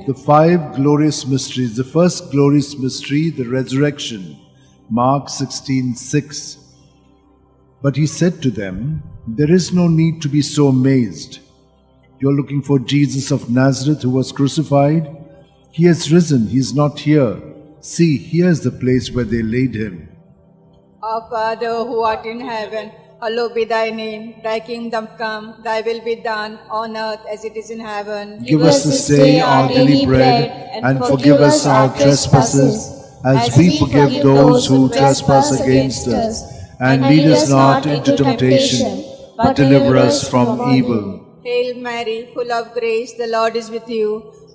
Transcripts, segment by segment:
The five glorious mysteries. The first glorious mystery, the resurrection. Mark 16:6. But he said to them, "There is no need to be so amazed. You're looking for Jesus of Nazareth who was crucified. He has risen. He is not here. See, here is the place where they laid him." Our Father who art in heaven, hallowed be thy name. Thy kingdom come, thy will be done on earth as it is in heaven. Give us this day our daily bread, and forgive us our trespasses, as we forgive those who trespass against us. And lead us not into temptation, but deliver us from evil. Hail Mary, full of grace, the Lord is with you.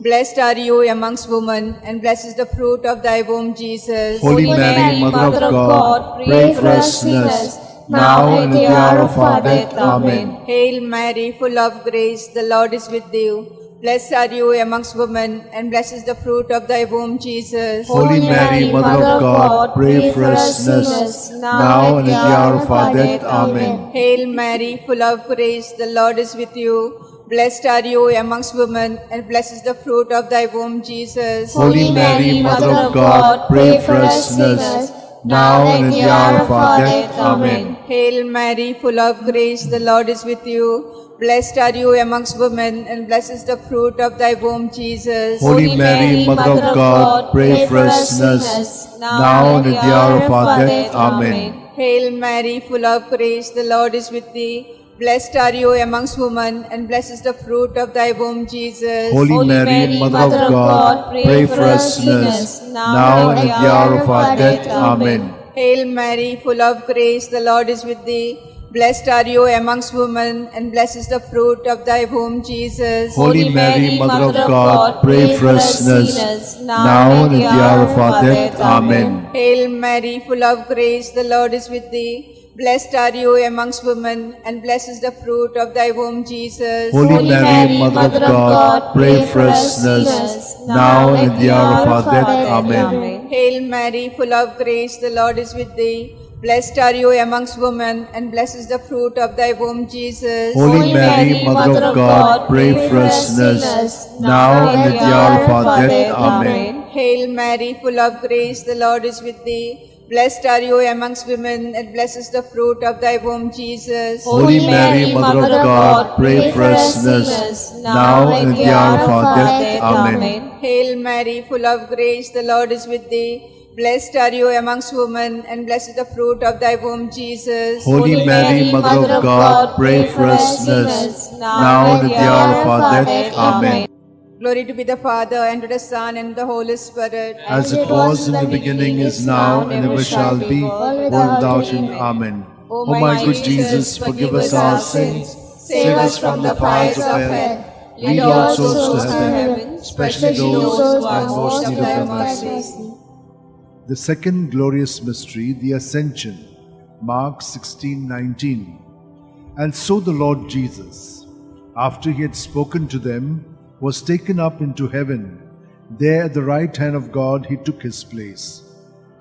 Blessed are you amongst women, and blessed is the fruit of thy womb, Jesus. Holy Mary, Mother of God, pray for us sinners, now and at the hour of our death. Amen. Hail Mary, full of grace, the Lord is with you. Blessed are you amongst women, and blessed is the fruit of thy womb, Jesus. Holy Mary, Mother of God, pray for us sinners, now and at the hour of our death. Amen. Hail Mary, full of grace, the Lord is with you. Blessed are you amongst women, and blessed is the fruit of thy womb, Jesus. Holy Mary, Mother of God, pray for us sinners, now and at the hour of our death. Amen. Hail Mary, full of grace, the Lord is with you. Blessed are you amongst women, and blessed is the fruit of thy womb, Jesus. Holy Mary, Mother of God, pray for us sinners, now and at the hour of our death. Amen. Hail Mary, full of grace, the Lord is with thee. Blessed are you amongst women, and blessed is the fruit of thy womb, Jesus. Holy Mary, Mother of God, pray for us sinners, now and at the hour of our death. Amen. Hail Mary, full of grace, the Lord is with thee. Blessed are you amongst women, and blessed is the fruit of thy womb, Jesus. Holy Mary, Mother of God, pray for us sinners, now and at the hour of our death. Amen. Hail Mary, full of grace, the Lord is with thee. Blessed are you amongst women, and blessed is the fruit of thy womb, Jesus. Holy Mary, Mother of God, pray for us sinners, now and at the hour of our death. Amen. Hail Mary, full of grace, the Lord is with thee. Blessed are you amongst women, and blessed is the fruit of thy womb, Jesus. Holy Mary, Mother of God, pray for us sinners, now and at the hour of our death. Amen. Hail Mary, full of grace, the Lord is with thee. Blessed are you amongst women, and blessed is the fruit of thy womb, Jesus. Holy Mary, Mother of God, pray for us sinners, now and at the hour of our death. Amen. Hail Mary, full of grace, the Lord is with thee. Blessed are you amongst women, and blessed is the fruit of thy womb, Jesus. Holy Mary, Mother of God, pray for us sinners, now and at the hour of our death. Amen. Glory to be the Father, and to the Son, and the Holy Spirit. As it was in the beginning, is now, and ever shall be, world without end. Amen. O O my good Jesus, forgive us our sins, save us from the fires of hell, lead all souls to heaven, especially those who are most in need of thy mercy. The second glorious mystery, the Ascension, Mark 16:19. And so the Lord Jesus, after he had spoken to them, was taken up into heaven. There at the right hand of God he took his place.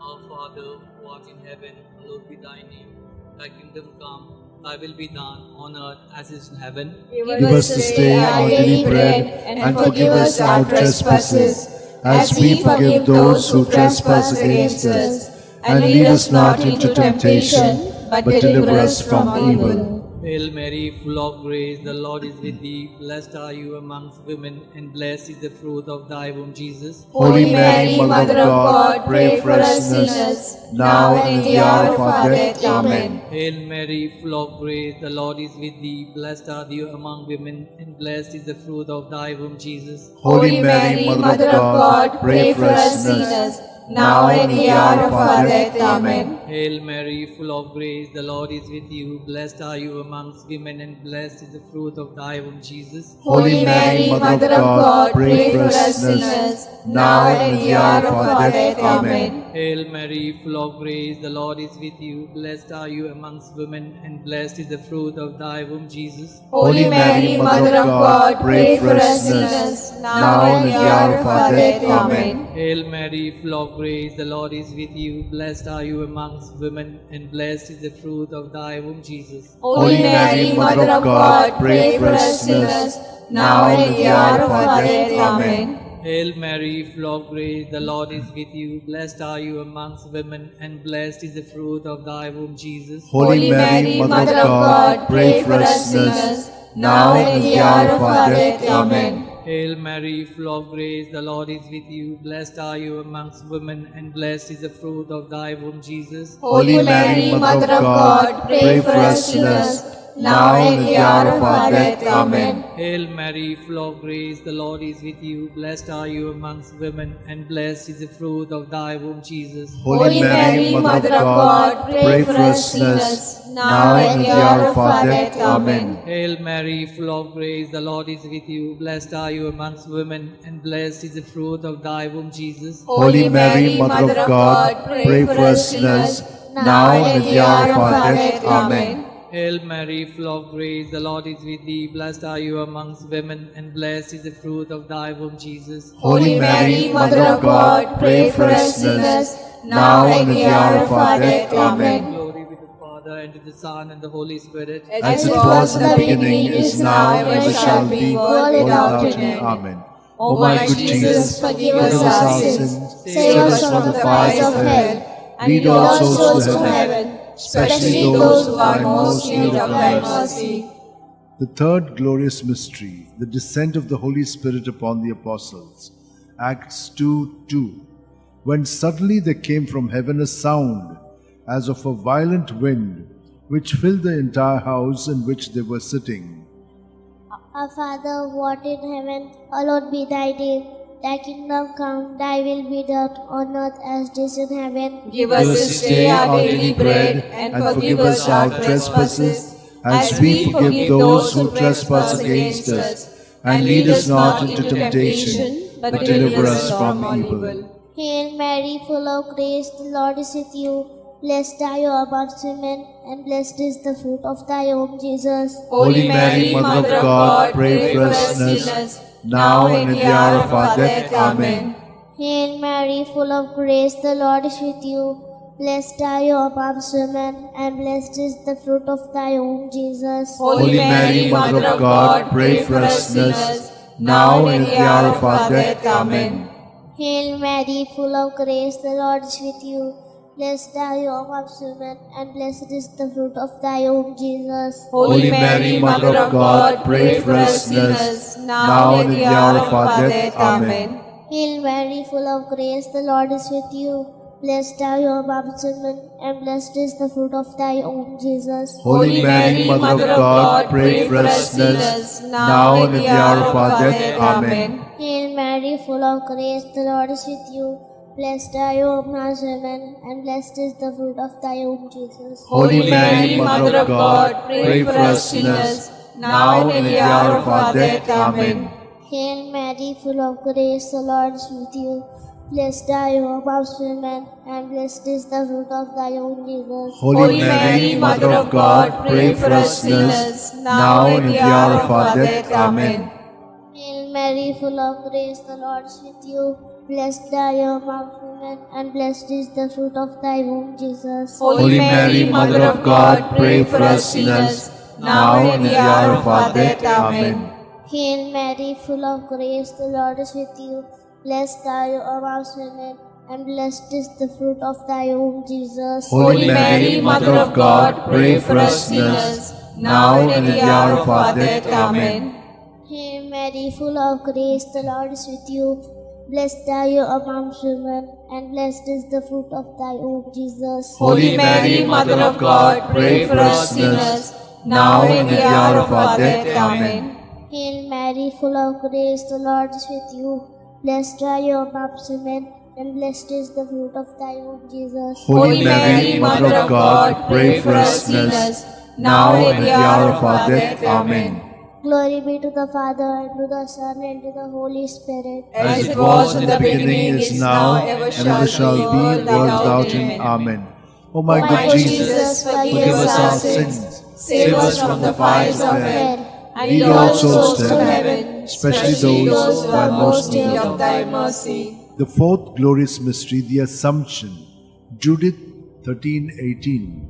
Our Father, who art in heaven, hallowed be thy name. Thy kingdom come, thy will be done on earth as it is in heaven. Give us this day our daily bread, and forgive us our trespasses, as we forgive those who trespass against us. And lead us not into temptation, but deliver us from evil. Hail Mary, full of grace, the Lord is with thee. Blessed are you amongst women, and blessed is the fruit of thy womb, Jesus. Holy Mary, Mother of God, pray for us sinners, now and at the hour of our death. Amen. Hail Mary, full of grace, the Lord is with thee. Blessed are you among women, and blessed is the fruit of thy womb, Jesus. Holy Mary, Mother of God, pray for us sinners, now and at the hour of our death. Amen. Hail Mary, full of grace, the Lord is with you. Blessed are you amongst women, and blessed is the fruit of thy womb, Jesus. Holy Mary, Mother of God, pray for us sinners, now and at the hour of our death. Amen. Hail Mary, full of grace, the Lord is with you. Blessed are you amongst women, and blessed is the fruit of thy womb, Jesus. Holy Mary, Mother of God, pray for us sinners, now and at the hour of our death. Amen. Hail Mary, full of grace, the Lord is with you. Blessed are you amongst women, and blessed is the fruit of thy womb, Jesus. Holy Mary, Mother of God, pray for us sinners, now and at the hour of our death. Amen. Hail Mary, full of grace, the Lord is with you. Blessed are you amongst women, and blessed is the fruit of thy womb, Jesus. Holy Mary, Mother of God, pray for us sinners, now and at the hour of our death. Amen. Hail Mary, full of grace, the Lord is with you. Blessed are you amongst women, and blessed is the fruit of thy womb, Jesus. Holy Mary, Mother of God, pray for us sinners, now and at the hour of our death. Amen. Hail Mary, full of grace, the Lord is with you. Blessed are you amongst women, and blessed is the fruit of thy womb, Jesus. Holy Mary, Mother of God, pray for us sinners, now and at the hour of our death. Amen. Hail Mary, full of grace, the Lord is with you. Blessed are you amongst women, and blessed is the fruit of thy womb, Jesus. Holy Mary, Mother of God, pray for us sinners, now and at the hour of our death. Amen. Hail Mary, full of grace, the Lord is with thee. Blessed are you amongst women, and blessed is the fruit of thy womb, Jesus. Holy Mary, Mother of God, pray for us sinners, now and at the hour of our death. Amen. Glory be to the Father, and to the Son, and the Holy Spirit. As it was in the beginning, is now, and ever shall be, world without end. Amen. O my good Jesus, forgive us our sins, save us from the fires of hell, and lead all souls to heaven, especially those who are most in need of thy mercy. The third glorious mystery, the descent of the Holy Spirit upon the apostles. Acts 2:2. When suddenly there came from heaven a sound, as of a violent wind, which filled the entire house in which they were sitting. Our Father, who art in heaven, hallowed be thy name. Thy kingdom come, thy will be done on earth as it is in heaven. Give us this day our daily bread, and forgive us our trespasses, as we forgive those who trespass against us. And lead us not into temptation, but deliver us from evil. Hail Mary, full of grace, the Lord is with you. Blessed are you amongst women, and blessed is the fruit of thy womb, Jesus. Holy Mary, Mother of God, pray for us sinners, now and at the hour of our death. Amen. Hail Mary, full of grace, the Lord is with you. Blessed are you amongst women, and blessed is the fruit of thy womb, Jesus. Holy Mary, Mother of God, pray for us sinners, now and at the hour of our death. Amen. Hail Mary, full of grace, the Lord is with you. Blessed are you amongst women, and blessed is the fruit of thy womb, Jesus. Holy Mary, Mother of God, pray for us sinners, now and at the hour of our death. Amen. Hail Mary, full of grace, the Lord is with you. Blessed are you amongst women, and blessed is the fruit of thy womb, Jesus. Holy Mary, Mother of God, pray for us sinners, now and at the hour of our death. Amen. Hail Mary, full of grace, the Lord is with you. Blessed are you amongst women, and blessed is the fruit of thy womb, Jesus. Holy Mary, Mother of God, pray for us sinners, now and at the hour of our death. Amen. Hail Mary, full of grace, the Lord is with you. Blessed are you amongst women, and blessed is the fruit of thy womb, Jesus. Holy Mary, Mother of God, pray for us sinners, now and at the hour of our death. Amen. Hail Mary, full of grace, the Lord is with you. Blessed are you amongst women, and blessed is the fruit of thy womb, Jesus. Holy Mary, Mother of God, pray for us sinners, now and at the hour of our death. Amen. Hail Mary, full of grace, the Lord is with you. Blessed are you amongst women, and blessed is the fruit of thy womb, Jesus. Holy Mary, Mother of God, pray for us sinners, now and at the hour of our death. Amen. Hail Mary, full of grace, the Lord is with you. Blessed are you amongst women, and blessed is the fruit of thy womb, Jesus. Holy Mary, Mother of God, pray for us sinners, now and at the hour of our death. Amen. Hail Mary, full of grace, the Lord is with you. Blessed are you amongst women, and blessed is the fruit of thy womb, Jesus. Holy Mary, Mother of God, pray for us sinners, now and at the hour of our death. Amen. Glory be to the Father, and to the Son, and to the Holy Spirit. As it was in the beginning, is now, and ever shall be, world without end. Amen. O my good Jesus, forgive us our sins, save us from the fires of hell, and lead all souls to heaven, especially those who are most in need of thy mercy. The fourth glorious mystery, the Assumption. Judith 13:18.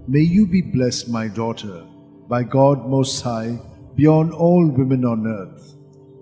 May you be blessed, my daughter, by God Most High, beyond all women on earth.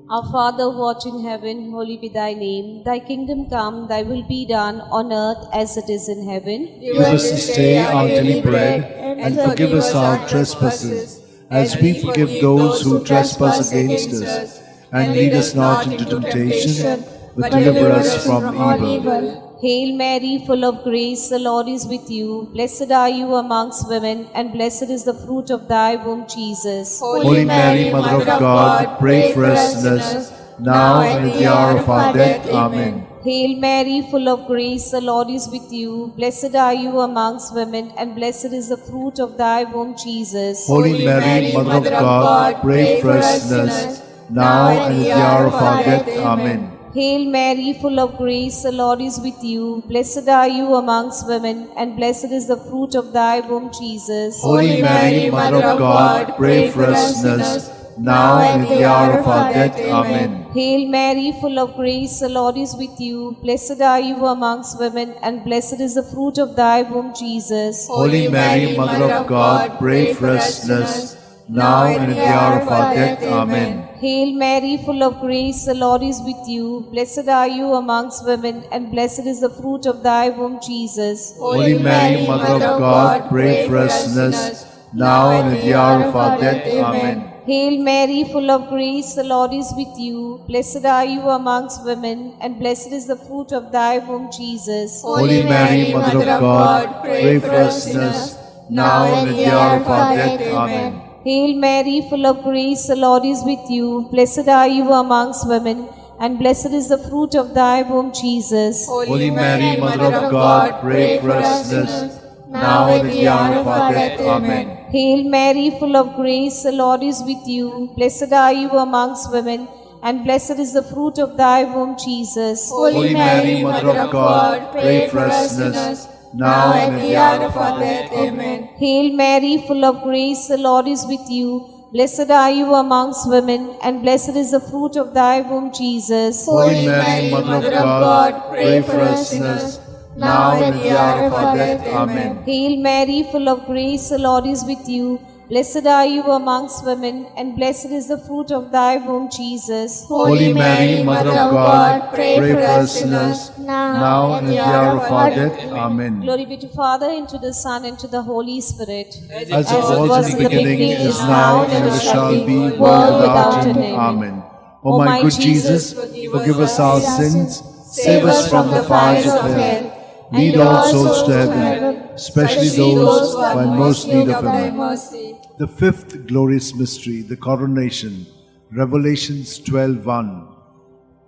Our Father who art in heaven, holy be thy name. Thy kingdom come, thy will be done on earth as it is in heaven. Give us this day our daily bread, and forgive us our trespasses, as we forgive those who trespass against us. And lead us not into temptation, but deliver us from evil. Hail Mary, full of grace, the Lord is with you. Blessed are you amongst women, and blessed is the fruit of thy womb, Jesus. Holy Mary, Mother of God, pray for us sinners, now and at the hour of our death. Amen. Hail Mary, full of grace, the Lord is with you. Blessed are you amongst women, and blessed is the fruit of thy womb, Jesus. Holy Mary, Mother of God, pray for us sinners, now and at the hour of our death. Amen. Hail Mary, full of grace, the Lord is with you. Blessed are you amongst women, and blessed is the fruit of thy womb, Jesus. Holy Mary, Mother of God, pray for us sinners, now and at the hour of our death. Amen. Hail Mary, full of grace, the Lord is with you. Blessed are you amongst women, and blessed is the fruit of thy womb, Jesus. Holy Mary, Mother of God, pray for us sinners, now and at the hour of our death. Amen. Hail Mary, full of grace, the Lord is with you. Blessed are you amongst women, and blessed is the fruit of thy womb, Jesus. Holy Mary, Mother of God, pray for us sinners, now and at the hour of our death. Amen. Hail Mary, full of grace, the Lord is with you. Blessed are you amongst women, and blessed is the fruit of thy womb, Jesus. Holy Mary, Mother of God, pray for us sinners, now and at the hour of our death. Amen. Hail Mary, full of grace, the Lord is with you. Blessed are you amongst women, and blessed is the fruit of thy womb, Jesus. Holy Mary, Mother of God, pray for us sinners, now and at the hour of our death. Amen. Hail Mary, full of grace, the Lord is with you. Blessed are you amongst women, and blessed is the fruit of thy womb, Jesus. Holy Mary, Mother of God, pray for us sinners, now and at the hour of our death. Amen. Hail Mary, full of grace, the Lord is with you. Blessed are you amongst women, and blessed is the fruit of thy womb, Jesus. Holy Mary, Mother of God, pray for us sinners, now and at the hour of our death. Amen. Hail Mary, full of grace, the Lord is with you. Blessed are you amongst women, and blessed is the fruit of thy womb, Jesus. Holy Mary, Mother of God, pray for us sinners, now and at the hour of our death. Amen. Glory be to Father, and to the Son, and to the Holy Spirit. As it was in the beginning, is now, and ever shall be, world without end. Amen. O my good Jesus, forgive us our sins, save us from the fires of hell. Lead all souls to heaven, especially those who are in most need of thy mercy. The fifth glorious mystery, the coronation, Revelations 12:1.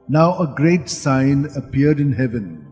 Now a great sign appeared in heaven,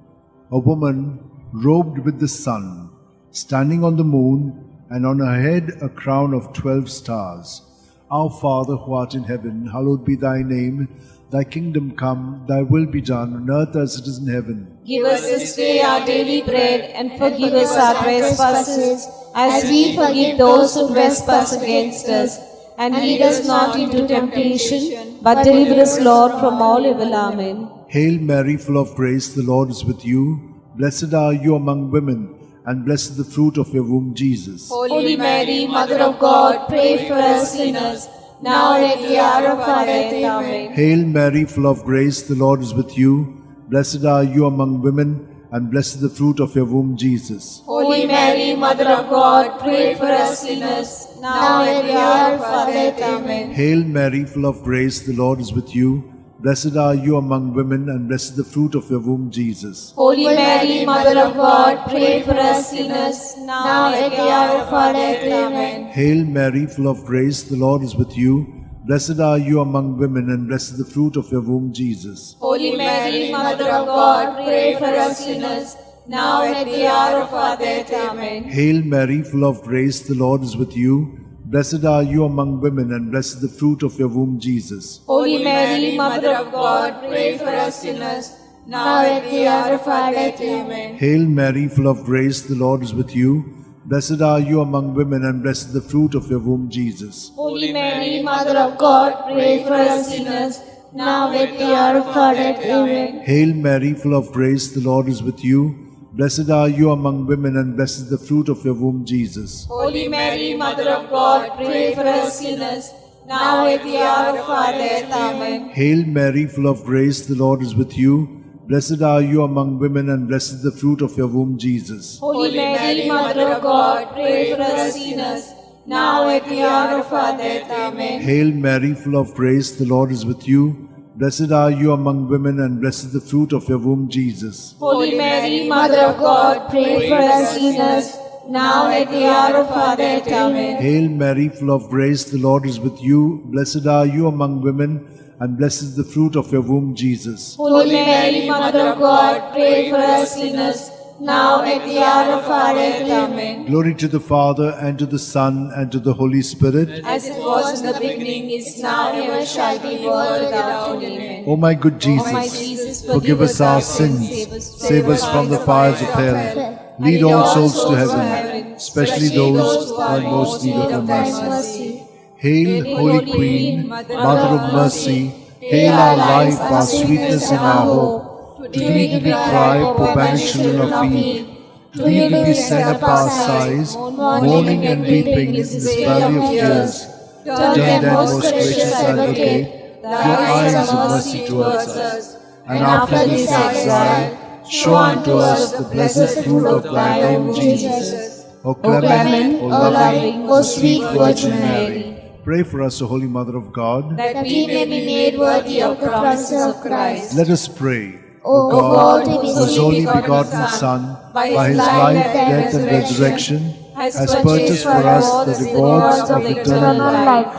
a woman robed with the sun, standing on the moon, and on her head a crown of 12 stars. Our Father who art in heaven, hallowed be thy name. Thy kingdom come, thy will be done on earth as it is in heaven. Give us this day our daily bread, and forgive us our trespasses, as we forgive those who trespass against us. And lead us not into temptation, but deliver us, Lord, from all evil. Amen. Hail Mary, full of grace, the Lord is with you. Blessed are you among women, and blessed is the fruit of your womb, Jesus. Holy Mary, Mother of God, pray for us sinners, now and at the hour of our death. Amen. Hail Mary, full of grace, the Lord is with you. Blessed are you among women, and blessed is the fruit of your womb, Jesus. Holy Mary, Mother of God, pray for us sinners, now and at the hour of our death. Amen. Hail Mary, full of grace, the Lord is with you. Blessed are you among women, and blessed is the fruit of your womb, Jesus. Holy Mary, Mother of God, pray for us sinners, now and at the hour of our death. Amen. Hail Mary, full of grace, the Lord is with you. Blessed are you among women, and blessed is the fruit of your womb, Jesus. Holy Mary, Mother of God, pray for us sinners, now and at the hour of our death. Amen. Hail Mary, full of grace, the Lord is with you. Blessed are you among women, and blessed is the fruit of your womb, Jesus. Holy Mary, Mother of God, pray for us sinners, now and at the hour of our death. Amen. Hail Mary, full of grace, the Lord is with you. Blessed are you among women, and blessed is the fruit of your womb, Jesus. Holy Mary, Mother of God, pray for us sinners, now and at the hour of our death. Amen. Hail Mary, full of grace, the Lord is with you. Blessed are you among women, and blessed is the fruit of your womb, Jesus. Holy Mary, Mother of God, pray for us sinners, now at the hour of our death. Amen. Hail Mary, full of grace, the Lord is with you. Blessed are you among women, and blessed is the fruit of your womb, Jesus. Holy Mary, Mother of God, pray for us sinners, now at the hour of our death. Amen. Hail Mary, full of grace, the Lord is with you. Blessed are you among women, and blessed is the fruit of your womb, Jesus. Holy Mary, Mother of God, pray for us sinners, now at the hour of our death. Amen. Hail Mary, full of grace, the Lord is with you. Blessed are you among women, and blessed is the fruit of your womb, Jesus. Holy Mary, Mother of God, pray for us sinners, now at the hour of our death. Amen. Glory to the Father, and to the Son, and to the Holy Spirit. As it was in the beginning, is now, and ever shall be, world without end. Amen. O my good O my Jesus, Jesus, forgive us our sins, save us from the fires of hell, lead all souls to heaven, especially those who are in most need of your mercy. Hail, Holy Queen, Mother of Mercy, hail our life, our sweetness, and our hope. To thee do we cry, poor banished children of Eve. To thee do we send up our sighs, mourning and weeping in this valley of tears. Turn then, most gracious Advocate, your eyes of mercy towards us, and after this exile, show unto us the blessed fruit of thy womb, Jesus. O clement, O loving, O sweet Virgin Mary, pray for us, O Holy Mother of God, that we may be made worthy of the promises of Christ. Let us pray. O God, God, whose only begotten Son, by his life, death, and resurrection, has purchased for us the rewards of eternal life,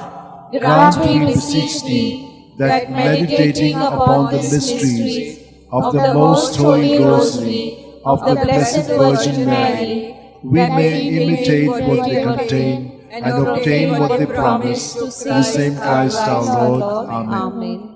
grant, we beseech thee, that meditating upon the mysteries of the most holy Rosary of the Blessed Virgin Mary, we may imitate what they contain and obtain what they promise through the same Christ our Lord. Amen.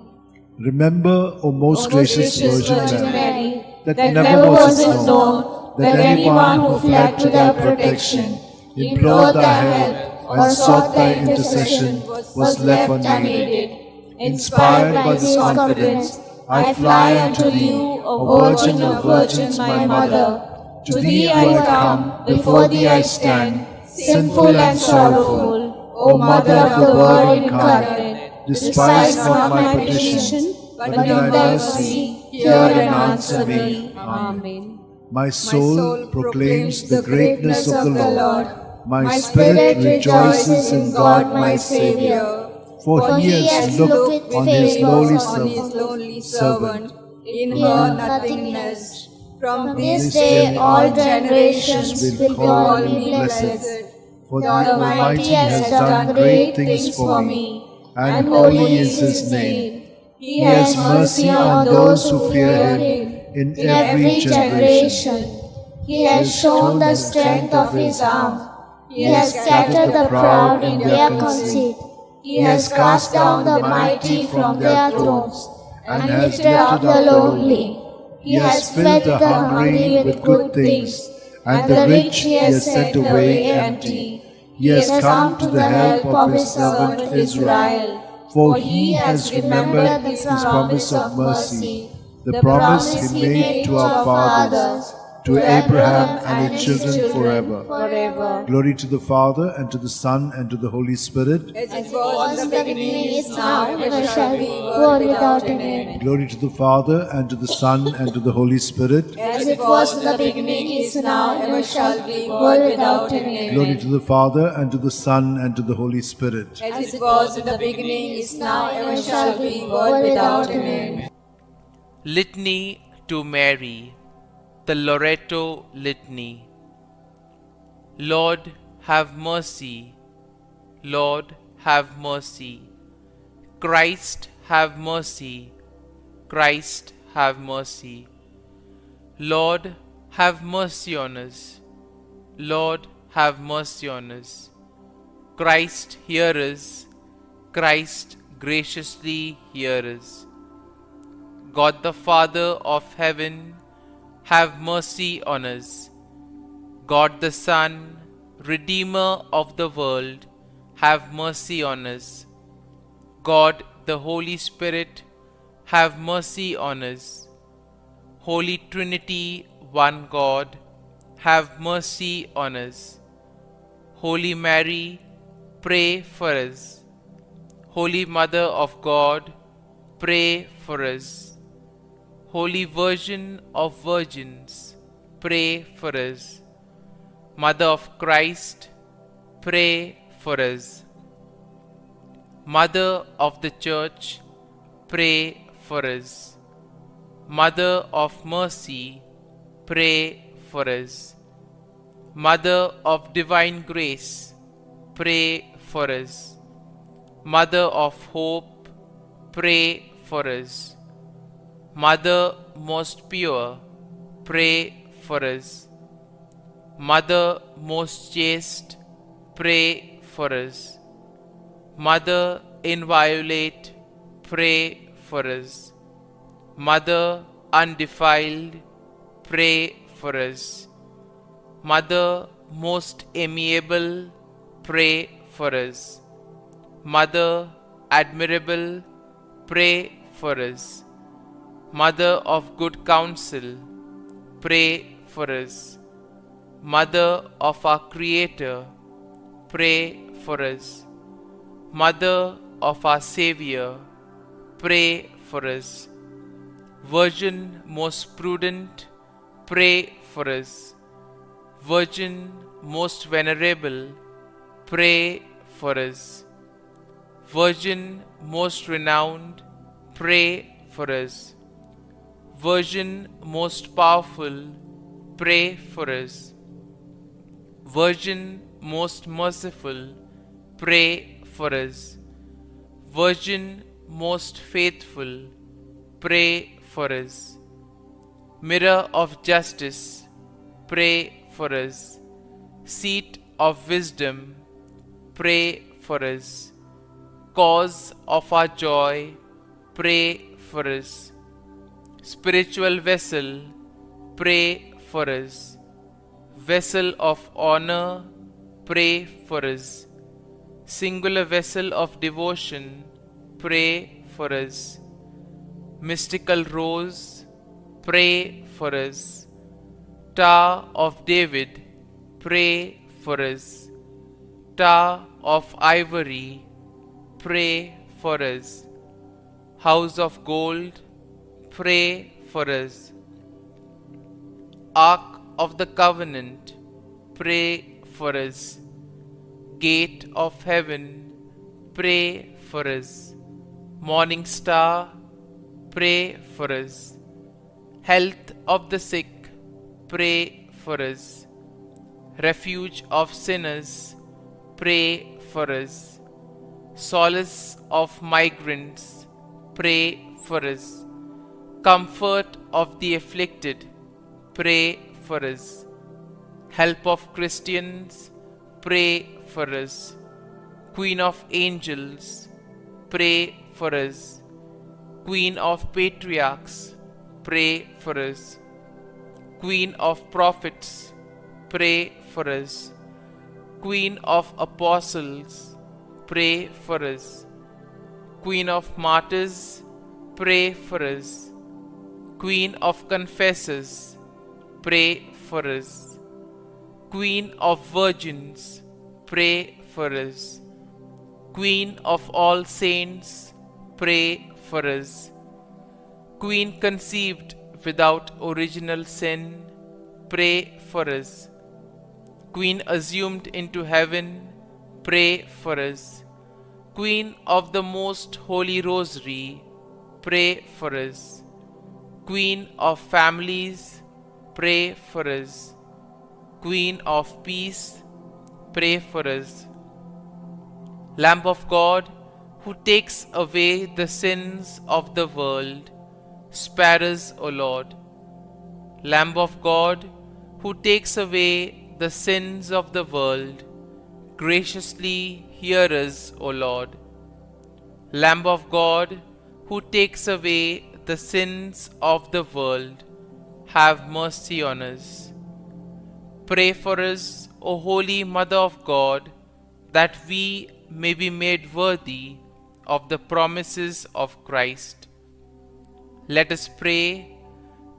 Remember, O most gracious Virgin Mary, that never was it known that anyone who fled to thy protection, implored thy help, or sought thy intercession was left unaided. Inspired by this confidence, I fly unto thee, O Virgin of Virgins, my Mother. To thee I come, before thee I stand, sinful and sorrowful, O Mother of the Word incarnate. Despise not my petition, but in thy mercy hear and answer me. Amen. My soul proclaims the greatness of the Lord. My spirit rejoices in God my Saviour. For he has looked on his lowly servant, in her nothingness. From this day all generations will call me blessed. For the Almighty has done great things for me, and holy is his name. He has mercy on those who fear him in every generation. He has shown the strength of his arm. He has scattered the proud in their conceit. He has cast down the mighty from their thrones, and lifted up the lowly. He has filled the hungry with good things, and the rich he has sent away empty. He has come to the help of his servant Israel. For he has remembered his promise of mercy, the promise he made to our fathers, to Abraham and his children forever. Glory to the Father, and to the Son, and to the Holy Spirit. As it was in the beginning, is now, and ever shall be, world without end. Glory to the Father, and to the Son, and to the Holy Spirit. As it was in the beginning, is now, and ever shall be, world without end. Glory to the Father, and to the Son, and to the Holy Spirit. As it was in the beginning, is now, and ever shall be, world without end. Litany to Mary. The Loretto Litany. Lord, have mercy. Lord, have mercy. Christ, have mercy. Christ, have mercy. Lord, have mercy on us. Lord, have mercy on us. Christ, hear us. Christ, graciously hear us. God the Father of heaven, have mercy on us. God the Son, Redeemer of the world, have mercy on us. God the Holy Spirit, have mercy on us. Holy Trinity, one God, have mercy on us. Holy Mary, pray for us. Holy Mother of God, pray for us. Holy Virgin of Virgins, pray for us. Mother of Christ, pray for us. Mother of the Church, pray for us. Mother of Mercy, pray for us. Mother of Divine Grace, pray for us. Mother of Hope, pray for us. Mother most pure, pray for us. Mother most chaste, pray for us. Mother inviolate, pray for us. Mother undefiled, pray for us. Mother most amiable, pray for us. Mother admirable, pray for us. Mother of good counsel, pray for us. Mother of our Creator, pray for us. Mother of our Savior, pray for us. Virgin most prudent, pray for us. Virgin most venerable, pray for us. Virgin most renowned, pray for us. Virgin most powerful, pray for us. Virgin most merciful, pray for us. Virgin most faithful, pray for us. Mirror of justice, pray for us. Seat of wisdom, pray for us. Cause of our joy, pray for us. Spiritual vessel, pray for us. Vessel of honor, pray for us. Singular vessel of devotion, pray for us. Mystical rose, pray for us. Tower of David, pray for us. Tower of ivory, pray for us. House of gold, pray for us. Ark of the Covenant, pray for us. Gate of heaven, pray for us. Morning star, pray for us. Health of the sick, pray for us. Refuge of sinners, pray for us. Solace of migrants, pray for us. Comfort of the afflicted, pray for us. Help of Christians, pray for us. Queen of angels, pray for us. Queen of patriarchs, pray for us. Queen of prophets, pray for us. Queen of apostles, pray for us. Queen of martyrs, pray for us. Queen of confessors, pray for us. Queen of virgins, pray for us. Queen of all saints, pray for us. Queen conceived without original sin, pray for us. Queen assumed into heaven, pray for us. Queen of the most holy Rosary, pray for us. Queen of families, pray for us. Queen of peace, pray for us. Lamb of God, who takes away the sins of the world, spare us, O Lord. Lamb of God, who takes away the sins of the world, graciously hear us, O Lord. Lamb of God, who takes away the sins of the world, have mercy on us. Pray for us, O Holy Mother of God, that we may be made worthy of the promises of Christ. Let us pray.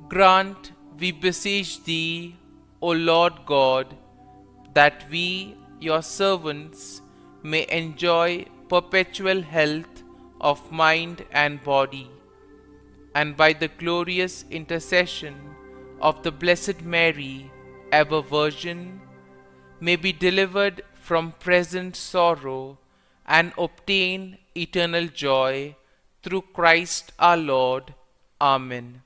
Grant, we beseech Thee, O Lord God, that we, your servants, may enjoy perpetual health of mind and body, and by the glorious intercession of the Blessed Mary, ever Virgin, may be delivered from present sorrow and obtain eternal joy through Christ our Lord. Amen.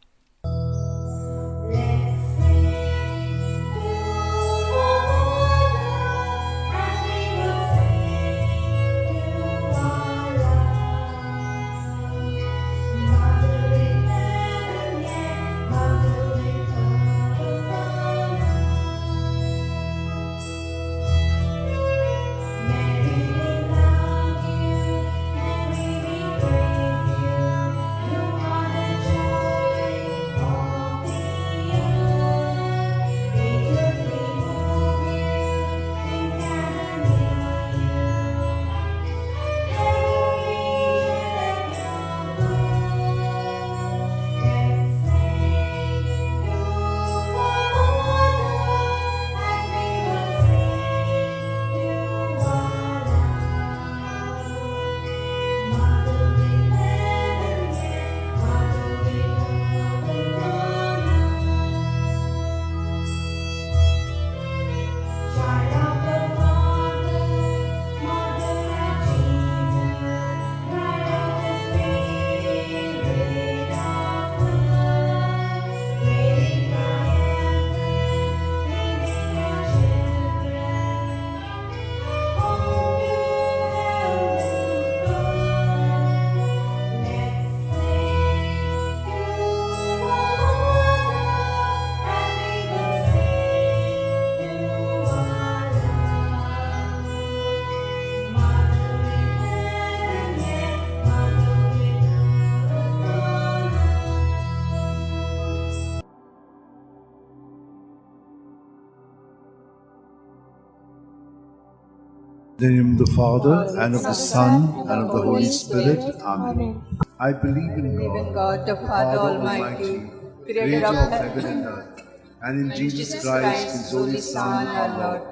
In the name of the Father, and of the Son, and of the Holy Spirit. Amen. I believe in God, the Father Almighty, creator of heaven and earth, and in Jesus Christ, His only Son, our Lord,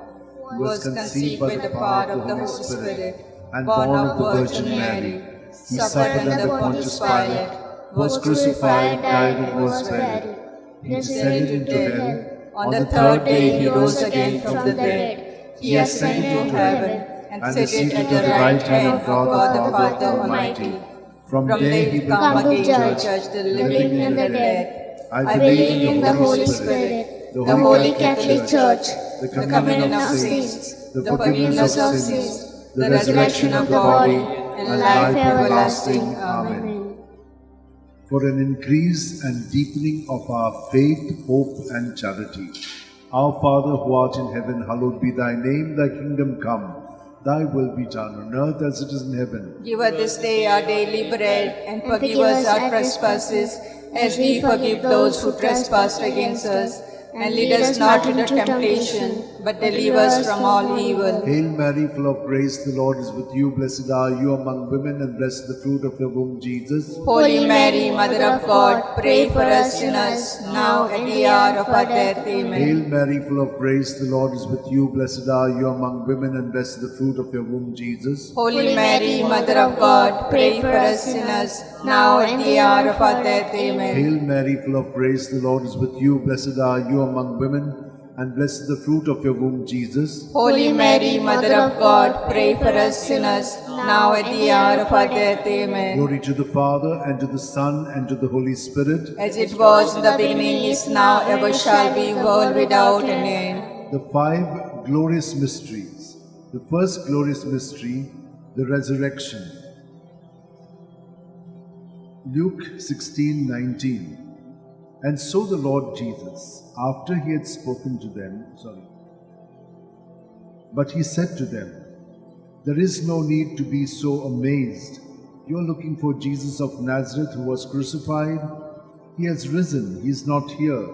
who was conceived by the power of the Holy Spirit, and born of the Virgin Mary. He suffered under Pontius Pilate, was crucified, died, and was buried. He descended into hell. On the third day he rose again from the dead. He ascended into heaven, and seated at the right hand of God the Father Almighty. From there he will come again to judge the living and the dead. I believe in the Holy Spirit, the Holy Catholic Church, the the communion of saints, the forgiveness of sins, the resurrection of the body, and life everlasting. Amen. For an increase and deepening of our faith, hope, and charity. Our Father who art in heaven, hallowed be thy name, thy kingdom come. Thy will be done on earth as it is in heaven. Give us this day our daily bread, and forgive us our trespasses, as we forgive those who trespass against us. And lead us not into temptation, but deliver us from all evil. Hail Mary, full of grace, the Lord is with you. Blessed are you among women, and blessed the fruit of your womb, Jesus. Holy Mary, Mother of God, pray for us sinners, now and at the hour of our death. Amen. Hail Mary, full of grace, the Lord is with you. Blessed are you among women, and blessed the fruit of your womb, Jesus. Holy Mary, Mother of God, pray for us sinners, now and at the hour of our death. Amen. Hail Mary, full of grace, the Lord is with you. Blessed are you among women, and blessed the fruit of your womb, Jesus. Holy Mary, Mother of God, pray for us sinners, now at the hour of our death. Amen. Glory to the Father, and to the Son, and to the Holy Spirit. As it was in the beginning, is now, ever shall be, world without an end. The five glorious mysteries. The first glorious mystery, the resurrection. Luke 16:19. And so the Lord Jesus, after he had spoken to them, but he said to them, there is no need to be so amazed. You are looking for Jesus of Nazareth who was crucified. He has risen, he is not here.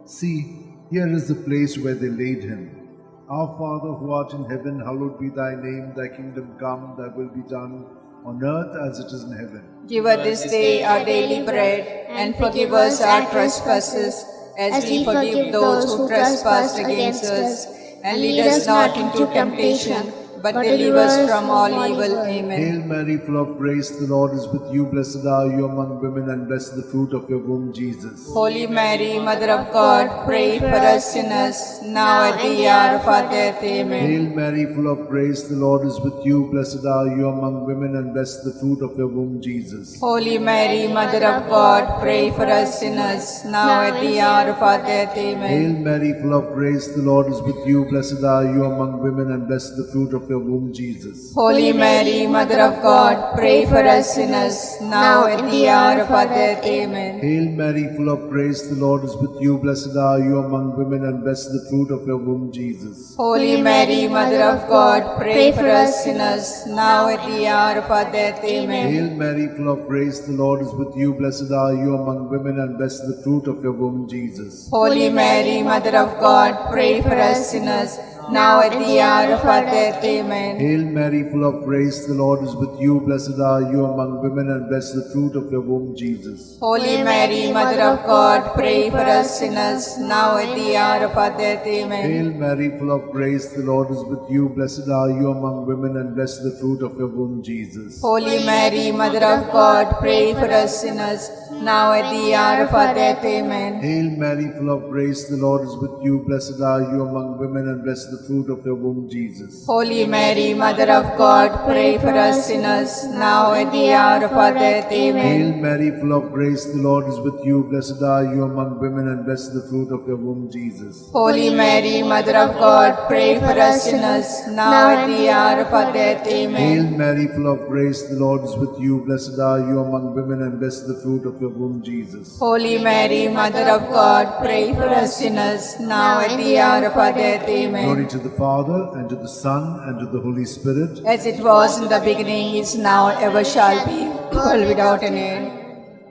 See, here is the place where they laid him. Our Father who art in heaven, hallowed be thy name, thy kingdom come, thy will be done, on earth as it is in heaven. Give us this day our daily bread, and forgive us our trespasses, as we forgive those who trespass against us. And lead us not into temptation, but deliver us from all evil. Amen. Hail Mary, full of grace, the Lord is with you. Blessed are you among women, and blessed the fruit of your womb, Jesus. Holy Mary, Mother of God, pray for us sinners, now at the hour of our death. Amen. Hail Mary, full of grace, the Lord is with you. Blessed are you among women, and blessed the fruit of your womb, Jesus. Holy Mary, Mother of God, pray for us sinners, now at the hour of our death. Amen. Hail Mary, full of grace, the Lord is with you. Blessed are you among women, and blessed the fruit of your womb, Jesus. Holy Mary, Mother of God, pray for us sinners, now at the hour of our death. Amen. Hail Mary, full of grace, the Lord is with you. Blessed are you among women, and blessed the fruit of your womb, Jesus. Holy Mary, Mother of God, pray for us sinners, now at the hour of our death. Amen. Hail Mary, full of grace, the Lord is with you. Blessed are you among women, and blessed the fruit of your womb, Jesus. Holy Mary, Mother of God, pray for us sinners, now at the hour of our death. Amen. Hail Mary, full of grace, the Lord is with you. Blessed are you among women, and blessed the fruit of your womb, Jesus. Holy Mary, Mother of God, pray for us sinners, now at the hour of our death. Amen. Hail Mary, full of grace, the Lord is with you. Blessed are you among women, and blessed the fruit of your womb, Jesus. Holy Mary, Mother of God, pray for us sinners, now at the hour of our death. Amen. Hail Mary, full of grace, the Lord is with you. Blessed are you among women, and blessed the fruit of your womb, Jesus. Holy Mary, Mother of God, pray for us sinners, now at the hour of our death. Amen. Hail Mary, full of grace, the Lord is with you. Blessed are you among women, and blessed the fruit of your womb, Jesus. Holy Mary, Mother of God, pray for us sinners, now at the hour of our death. Amen. Hail Mary, full of grace, the Lord is with you. Blessed are you among women, and blessed the fruit of your womb, Jesus. Holy Mary, Mother of God, pray for us sinners, now at the hour of our death. Amen. Glory to the Father, and to the Son, and to the Holy Spirit. As it was in the beginning, is now, ever shall be, world without an end.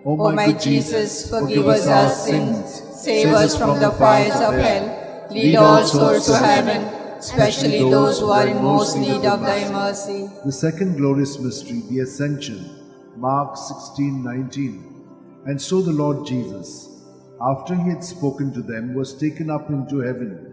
O O my good Jesus, forgive us our sins, save us from the fires of hell, lead all souls to heaven, especially those who are in most need of thy mercy. The second glorious mystery, the Ascension, Mark 16:19. And so the Lord Jesus, after he had spoken to them, was taken up into heaven.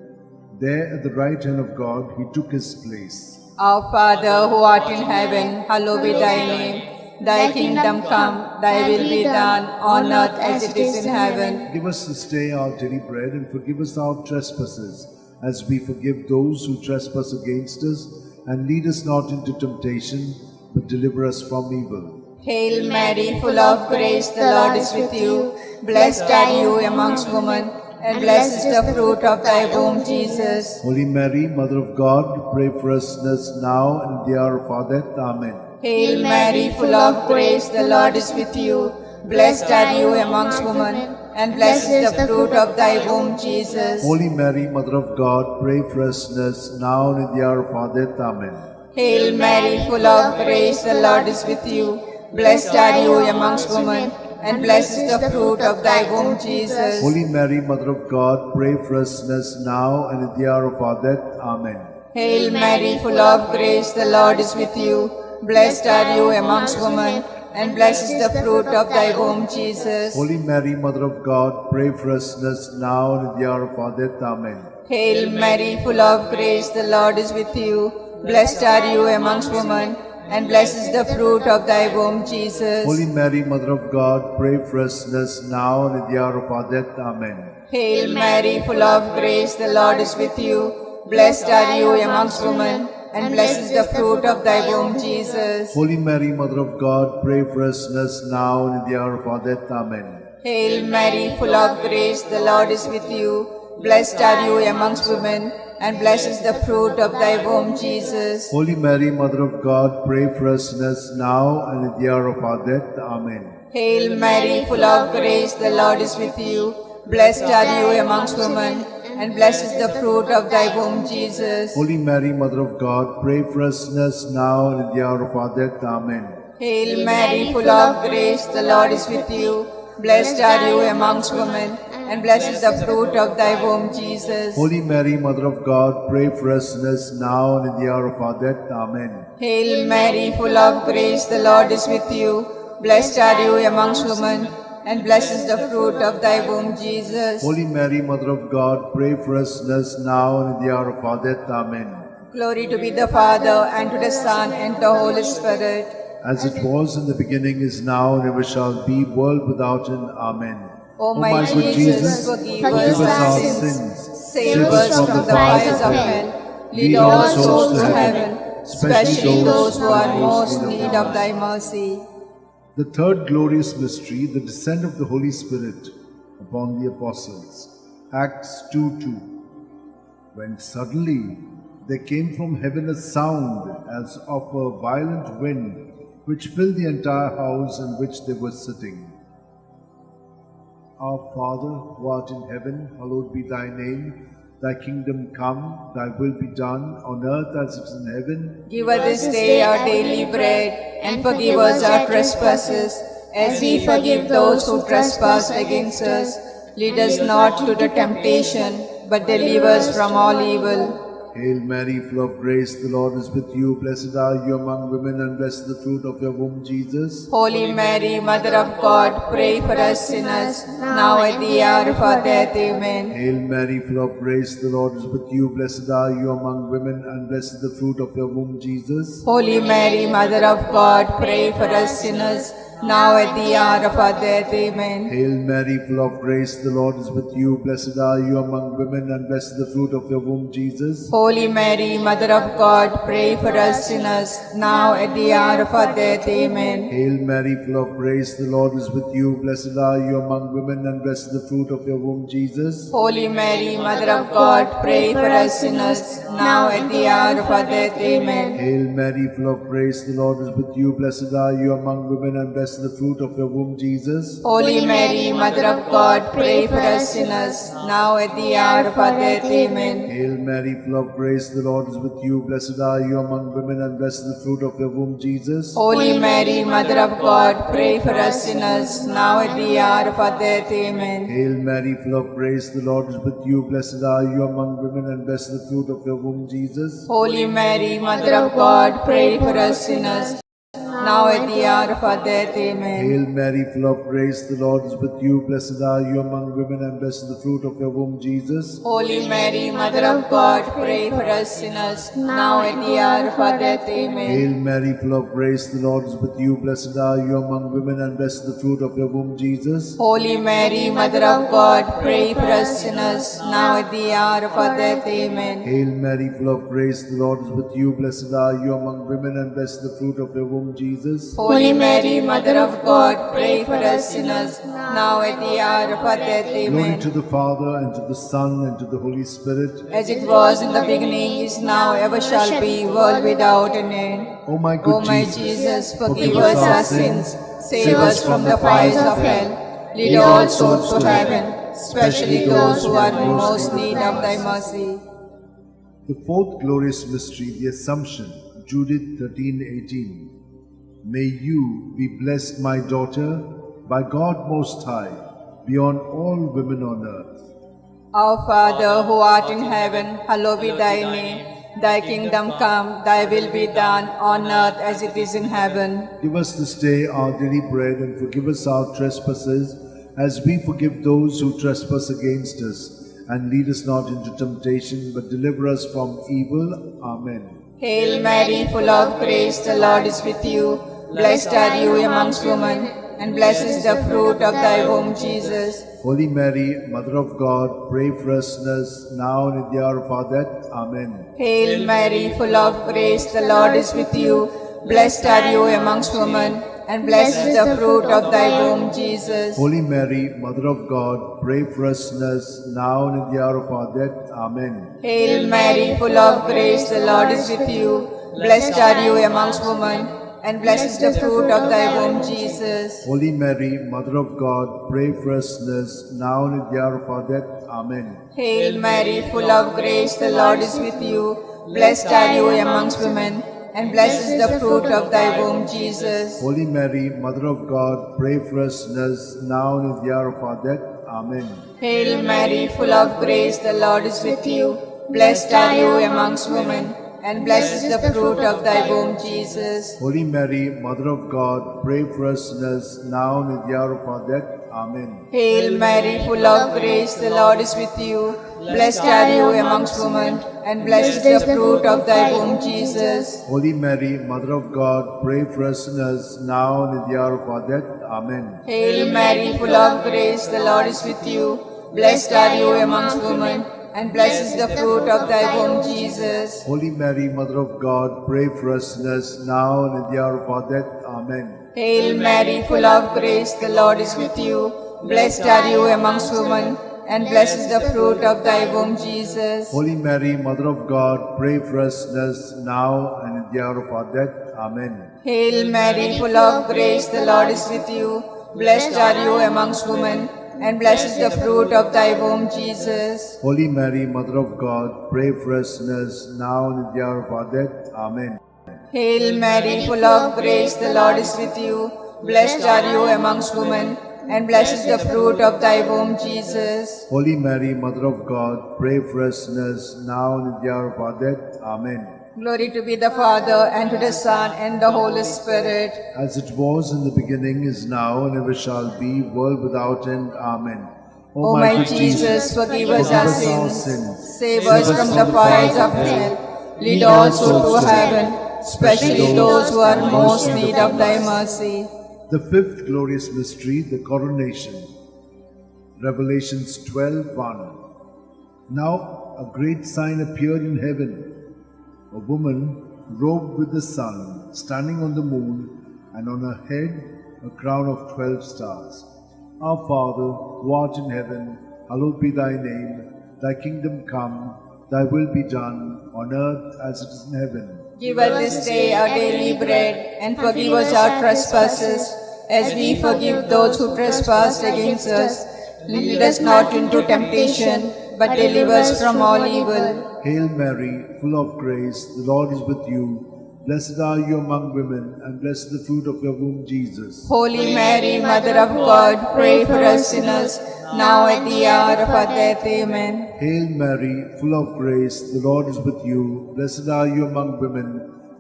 There at the right hand of God he took his place. Our Father, who art in heaven, hallowed be thy name. Thy kingdom come, thy will be done, on earth as it is in heaven. Give us this day our daily bread, and forgive us our trespasses, as we forgive those who trespass against us. And lead us not into temptation, but deliver us from evil. Hail Mary, full of grace, the Lord is with you. Blessed are you amongst women, and blessed is the fruit of thy womb, Jesus. Holy Mary, Mother of God, pray for us sinners now and at the hour of our death. Amen. Hail Mary, full of grace, the Lord is with you. Blessed are you amongst women, and blessed is the fruit of thy womb, Jesus. Holy Mary, Mother of God, pray for us sinners now and at the hour of our death. Amen. Hail Mary, full of grace, the Lord is with you. Blessed are you amongst women, and blessed is the fruit of thy womb, Jesus. Holy Mary, Mother of God, pray for us sinners now and at the hour of our death. Amen. Hail Mary, full of grace, the Lord is with you. Blessed are you amongst women, and blessed is the fruit of thy womb, Jesus. Holy Mary, Mother of God, pray for us sinners now and at the hour of our death. Amen. Hail Mary, full of grace, the Lord is with you. Blessed are you amongst women, and blessed is the fruit of thy womb, Jesus. Holy Mary, Mother of God, pray for us sinners now and at the hour of our death. Amen. Hail Mary, full of grace, the Lord is with you. Blessed are you amongst women, and blessed is the fruit of thy womb, Jesus. Holy Mary, Mother of God, pray for us sinners now and at the hour of our death. Amen. Hail Mary, full of grace, the Lord is with you. Blessed are you amongst women, and blessed is the fruit of thy womb, Jesus. Holy Mary, Mother of God, pray for us sinners now and at the hour of our death. Amen. Hail Mary, full of grace, the Lord is with you. Blessed are you amongst women, and blessed is the fruit of thy womb, Jesus. Holy Mary, Mother of God, pray for us sinners now and at the hour of our death. Amen. Hail Mary, full of grace, the Lord is with you. Blessed are you amongst women, and blessed is the fruit of thy womb, Jesus. Holy Mary, Mother of God, pray for us sinners now and at the hour of our death. Amen. Hail Mary, full of grace, the Lord is with you. Blessed are you amongst women, and blessed is the fruit of thy womb, Jesus. Holy Mary, Mother of God, pray for us sinners now and at the hour of our death. Amen. Glory to be the Father, and to the Son, and to the Holy Spirit. As it was in the beginning, is now, and ever shall be, world without end. Amen. O my good Jesus, forgive us our sins, save us from the fires of hell, lead all souls to heaven, especially those who are most in need of thy mercy. The third glorious mystery, the descent of the Holy Spirit upon the apostles. Acts 2:2. When suddenly there came from heaven a sound as of a violent wind, which filled the entire house in which they were sitting. Our Father, who art in heaven, hallowed be thy name. Thy kingdom come, thy will be done, on earth as it is in heaven. Give us this day our daily bread, and forgive us our trespasses, as we forgive those who trespass against us. Lead us not into temptation, but deliver us from all evil. Hail Mary, full of grace, the Lord is with you. Blessed are you among women, and blessed the fruit of your womb, Jesus. Holy Mary, Mother of God, pray for us sinners, now at the hour of our death. Amen. Hail Mary, full of grace, the Lord is with you. Blessed are you among women, and blessed the fruit of your womb, Jesus. Holy Mary, Mother of God, pray for us sinners, now at the hour of our death. Amen. Hail Mary, full of grace, the Lord is with you. Blessed are you among women, and blessed the fruit of your womb, Jesus. Holy Mary, Mother of God, pray for us sinners, now at the hour of our death. Amen. Hail Mary, full of grace, the Lord is with you. Blessed are you among women, and blessed the fruit of your womb, Jesus. Holy Mary, Mother of God, pray for us sinners, now at the hour of our death. Amen. Hail Mary, full of grace, the Lord is with you. Blessed are you among women, and blessed the fruit of your womb, Jesus. Holy Mary, Mother of God, pray for us sinners, now at the hour of our death. Amen. Hail Mary, full of grace, the Lord is with you. Blessed are you among women, and blessed the fruit of your womb, Jesus. Holy Mary, Mother of God, pray for us sinners, now at the hour of our death. Amen. Hail Mary, full of grace, the Lord is with you. Blessed are you among women, and blessed the fruit of your womb, Jesus. Holy Mary, Mother of God, pray for us sinners, now at the hour of our death. Amen. Hail Mary, full of grace, the Lord is with you. Blessed are you among women, and blessed the fruit of your womb, Jesus. Holy Mary, Mother of God, pray for us sinners, now at the hour of our death. Amen. Hail Mary, full of grace, the Lord is with you. Blessed are you among women, and blessed the fruit of your womb, Jesus. Holy Mary, Mother of God, pray for us sinners, now at the hour of our death. Amen. Hail Mary, full of grace, the Lord is with you. Blessed are you among women, and blessed the fruit of your womb, Jesus. Holy Mary, Mother of God, pray for us sinners, now at the hour of our death. Glory Amen. to the Father, and to the Son, and to the Holy Spirit. As it was in the beginning, is now, ever shall be, world without an end. O my O good my Jesus, Jesus, forgive us our sins, save us from the fires of hell, lead all souls to heaven, especially those who are in most need of thy mercy. the fourth glorious mystery, the Assumption, Judith 13:18. May you be blessed, my daughter, by God Most High, beyond all women on earth. Our Father, who art in heaven, hallowed be thy name. Thy kingdom come, thy will be done, on earth as it is in heaven. Give us this day our daily bread, and forgive us our trespasses, as we forgive those who trespass against us. And lead us not into temptation, but deliver us from evil. Amen. Hail Mary, full of grace, the Lord is with you. Blessed are you amongst women, and blessed is the fruit of thy womb, Jesus. Holy Mary, Mother of God, pray for us sinners, now and at the hour of our death. Amen. Hail Mary, full of grace, the Lord is with you. Blessed are you amongst women, and blessed is the fruit of thy womb, Jesus. Holy Mary, Mother of God, pray for us sinners, now and at the hour of our death. Amen. Hail Mary, full of grace, the Lord is with you. Blessed are you amongst women, and blessed is the fruit of thy womb, Jesus. Holy Mary, Mother of God, pray for us sinners, now and at the hour of our death. Amen. Hail Mary, full of grace, the Lord is with you. Blessed are you amongst women, and blessed is the fruit of thy womb, Jesus. Holy Mary, Mother of God, pray for us sinners, now and at the hour of our death. Amen. Hail Mary, full of grace, the Lord is with you. Blessed are you amongst women, and blessed is the fruit of thy womb, Jesus. Holy Mary, Mother of God, pray for us sinners, now and at the hour of our death. Amen. Hail Mary, full of grace, the Lord is with you. Blessed are you amongst women, and blessed is the fruit of thy womb, Jesus. Holy Mary, Mother of God, pray for us sinners, now and in the hour of our death. Amen. Hail Mary, full of grace, the Lord is with you. Blessed are you amongst women, and blessed is the fruit of thy womb, Jesus. Holy Mary, Mother of God, pray for us sinners, now and in the hour of our death. Amen. Hail Mary, full of grace, the Lord is with you. Blessed are you amongst women, and blessed is the fruit of thy womb, Jesus. Holy Mary, Mother of God, pray for us sinners, now and in the hour of our death. Amen. Hail Mary, full of grace, the Lord is with you. Blessed are you amongst women, and blessed is the fruit of thy womb, Jesus. Holy Mary, Mother of God, pray for us sinners, now and in the hour of our death. Amen. Hail Mary, full of grace, the Lord is with you. Blessed are you amongst women, and blessed is the fruit of thy womb, Jesus. Holy Mary, Mother of God, pray for us sinners, now and in the hour of our death. Amen. Glory to be the Father, and to the Son, and the Holy Spirit. As it was in the beginning, is now, and ever shall be, world without end. Amen. O my good Jesus, forgive us our sins, save us from the fires of hell, lead all souls to heaven, especially those who are most in need of thy mercy. The fifth glorious mystery, the coronation. Revelations 12:1. Now a great sign appeared in heaven, a woman robed with the sun, standing on the moon, and on her head a crown of 12 stars. Our Father, who art in heaven, hallowed be thy name. Thy kingdom come, thy will be done, on earth as it is in heaven. Give us this day our daily bread, and forgive us our trespasses, as we forgive those who trespass against us. Lead us not into temptation, but deliver us from all evil. Hail Mary, full of grace, the Lord is with you. Blessed are you among women, and blessed is the fruit of your womb, Jesus. Holy Mary, Mother of God, pray for us sinners, now at the hour of our death. Amen. Hail Mary, full of grace, the Lord is with you. Blessed are you among women,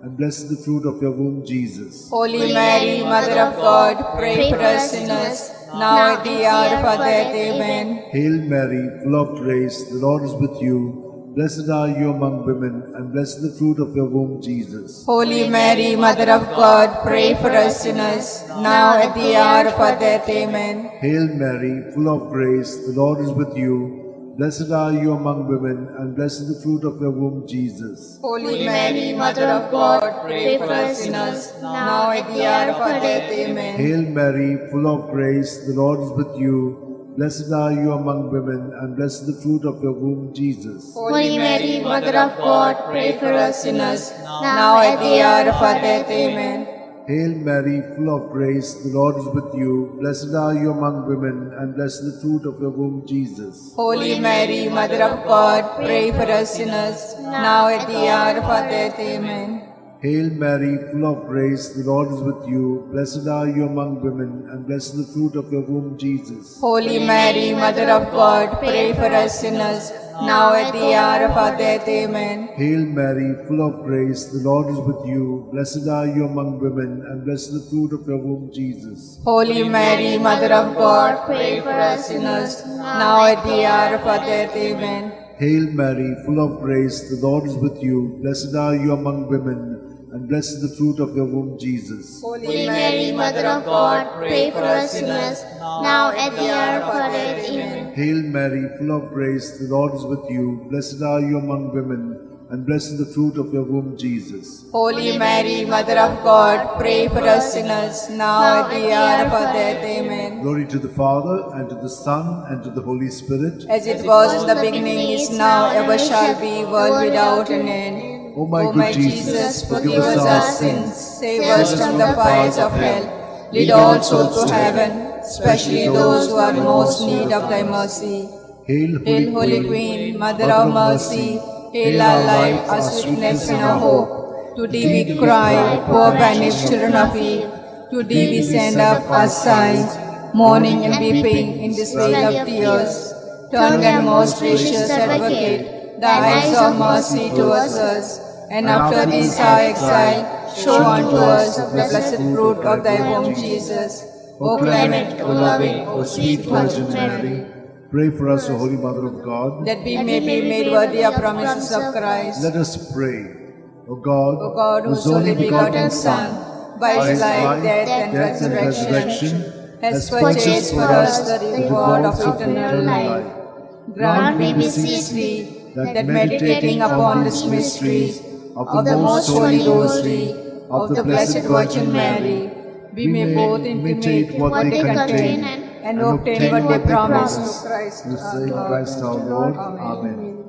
and blessed is the fruit of your womb, Jesus. Holy Mary, Mother of God, pray for us sinners, now at the hour of our death. Amen. Hail Mary, full of grace, the Lord is with you. Blessed are you among women, and blessed is the fruit of your womb, Jesus. Holy Mary, Mother of God, pray for us sinners, now at the hour of our death. Amen. Hail Mary, full of grace, the Lord is with you. Blessed are you among women, and blessed is the fruit of your womb, Jesus. Holy Mary, Mother of God, pray for us sinners, now at the hour of our death. Amen. Hail Mary, full of grace, the Lord is with you. Blessed are you among women, and blessed is the fruit of your womb, Jesus. Holy Mary, Mother of God, pray for us sinners, now at the hour of our death. Amen. Hail Mary, full of grace, the Lord is with you. Blessed are you among women, and blessed is the fruit of your womb, Jesus. Holy Mary, Mother of God, pray for us sinners, now at the hour of our death. Amen. Hail Mary, full of grace, the Lord is with you. Blessed are you among women, and blessed is the fruit of your womb, Jesus. Holy Mary, Mother of God, pray for us sinners, now at the hour of our death. Amen. Hail Mary, full of grace, the Lord is with you. Blessed are you among women, and blessed is the fruit of your womb, Jesus. Holy Mary, Mother of God, pray for us sinners, now at the hour of our death. Amen. Hail Mary, full of grace, the Lord is with you. Blessed are you among women, and blessed is the fruit of your womb, Jesus. Holy Mary, Mother of God, pray for us sinners, now at the hour of our death. Amen. Hail Mary, full of grace, the Lord is with you. Blessed are you among women, and blessed is the fruit of your womb, Jesus. Holy Mary, Mother of God, pray for us sinners, now at the hour of our death. Amen. Glory to the Father, and to the Son, and to the Holy Spirit. As it was in the beginning, is now, ever shall be, world without an end. O my good Jesus, forgive us our sins, save us from the fires of hell, lead all souls to heaven, especially those who are most in need of thy mercy. Hail, Hail, Holy Queen, Mother of mercy, hail our life, our sweetness, and our hope. To thee we cry, poor banished children of Eve. To thee we send up our sighs, mourning and weeping in this vale of tears. Turn then, most gracious Advocate, thy eyes of mercy towards us, and after this our exile, show unto us the blessed fruit of thy womb, Jesus. O clement, O loving, O sweet Virgin Mary, Pray for us, O Holy Mother of God, that we may be made worthy of promises of Christ. let us pray. O God, O God, whose only begotten Son, by his life, death, and resurrection, has purchased for us the reward of eternal life, grant, we beseech thee, that meditating upon this mystery of the most holy Rosary of the Blessed Virgin Mary, we may both imitate what they contain and obtain what they promise. Through Christ our Lord. Amen.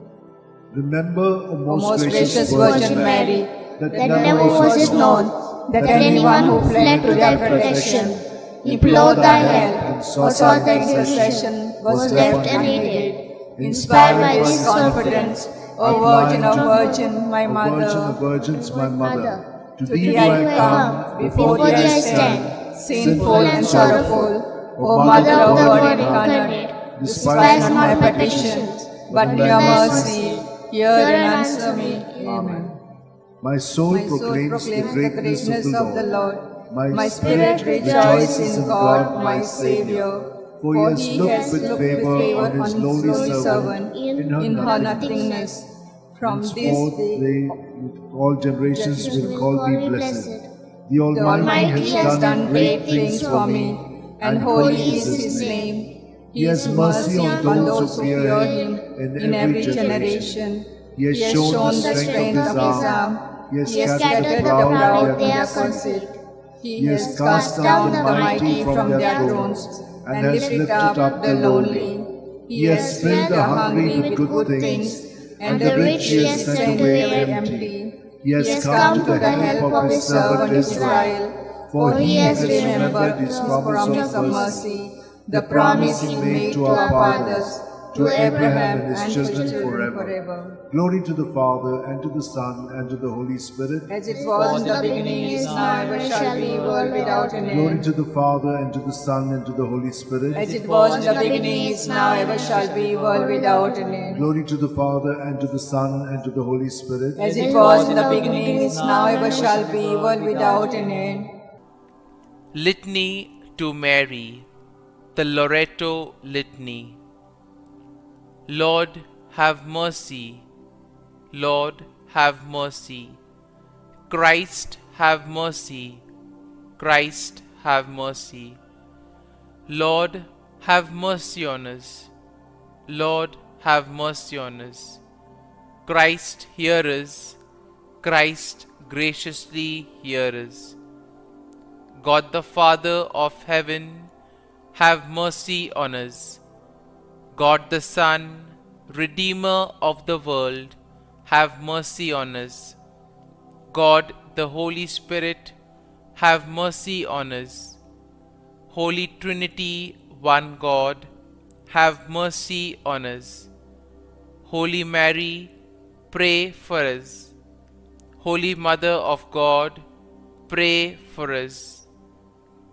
Remember, O O most gracious Virgin Mary, that that never was it known that anyone who fled to thy protection, implored thy help, or sought thy intercession was left unaided. Inspired by this confidence, O Virgin of Virgin, my Virgin Mother, of Virgins, my Mother, to to thee I come, before thee I stand, sinful and sorrowful. O Mother of the Word incarnate, despise not my petitions, but in your mercy, hear and answer me. Amen. My soul My soul proclaims the greatness of the Lord. My spirit rejoices in God, my Saviour. For he has looked with favor on his lowly servant in her nothingness. From this Henceforth day, they with all generations will call me blessed. The the Almighty has done great things for me, and holy is his name. He has mercy on those who fear him in every generation. He has shown the strength of his arm. He has scattered the proud in their conceit. He has cast down the mighty from their thrones, and lifted up the lonely. He has filled the hungry with good things, and the rich he has sent away empty. He has come to the help of his servant Israel, For he has remembered his promise of mercy, the promise he made to our fathers, to Abraham and his children forever. Glory to the Father, and to the Son, and to the Holy Spirit. As it was in the beginning, is now, ever shall be, world without an Glory end. to the Father, and to the Son, and to the Holy Spirit. As it was in the beginning, is now, ever shall be, world without an end. Glory to the Father, and to the Son, and to the Holy Spirit. As it was in the beginning, is now, ever shall be, world without an end. Litany to Mary, the Loretto Litany. Lord, have mercy. Lord, have mercy. Christ, have mercy. Christ, have mercy. Lord, have mercy on us. Lord, have mercy on us. Christ, hear us. Christ, graciously hear us. God the Father of heaven, have mercy on us. God the Son, Redeemer of the world, have mercy on us. God the Holy Spirit, have mercy on us. Holy Trinity, one God, have mercy on us. Holy Mary, pray for us. Holy Mother of God, pray for us.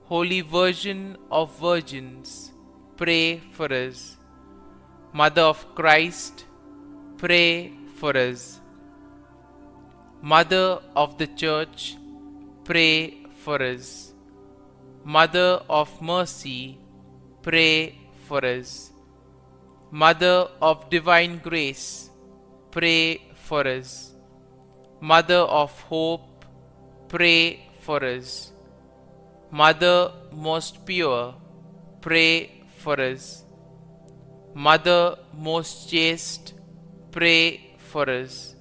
Holy Virgin of Virgins, pray for us. Mother of Christ, pray for us. Mother of the Church, pray for us. Mother of Mercy, pray for us. Mother of Divine Grace, pray for us. Mother of Hope, pray for us. Mother most pure, pray for us. Mother most chaste, pray for us.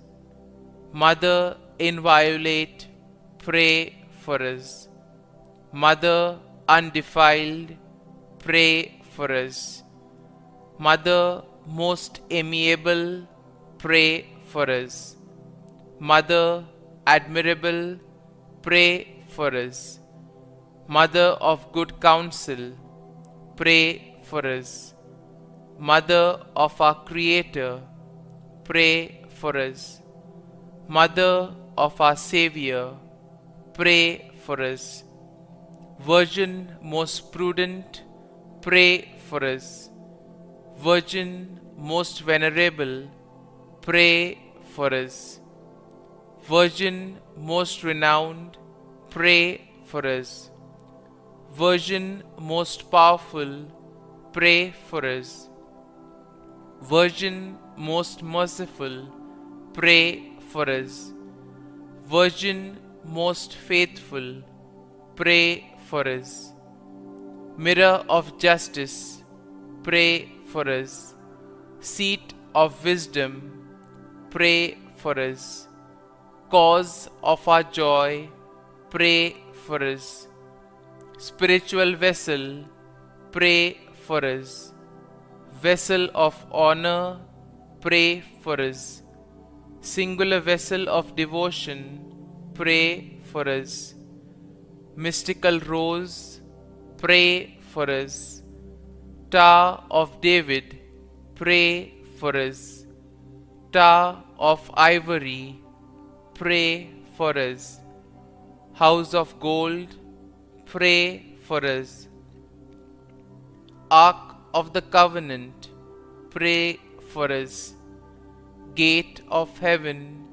Mother inviolate, pray for us. Mother undefiled, pray for us. Mother most amiable, pray for us. Mother admirable, pray for us. Mother of good counsel, pray for us. Mother of our Creator, pray for us. Mother of our Savior, pray for us. Virgin most prudent, pray for us. Virgin most venerable, pray for us. Virgin most renowned, pray for us. Virgin most powerful, pray for us. Virgin most merciful, pray for us. Virgin most faithful, pray for us. Mirror of justice, pray for us. Seat of wisdom, pray for us. Cause of our joy, pray for us. Spiritual vessel, pray for us. Vessel of honor, pray for us. Singular vessel of devotion, pray for us. Mystical rose, pray for us. Tower of David, pray for us. Tower of ivory, pray for us. House of gold, pray for us. Ark of the covenant, pray for us. Gate of heaven,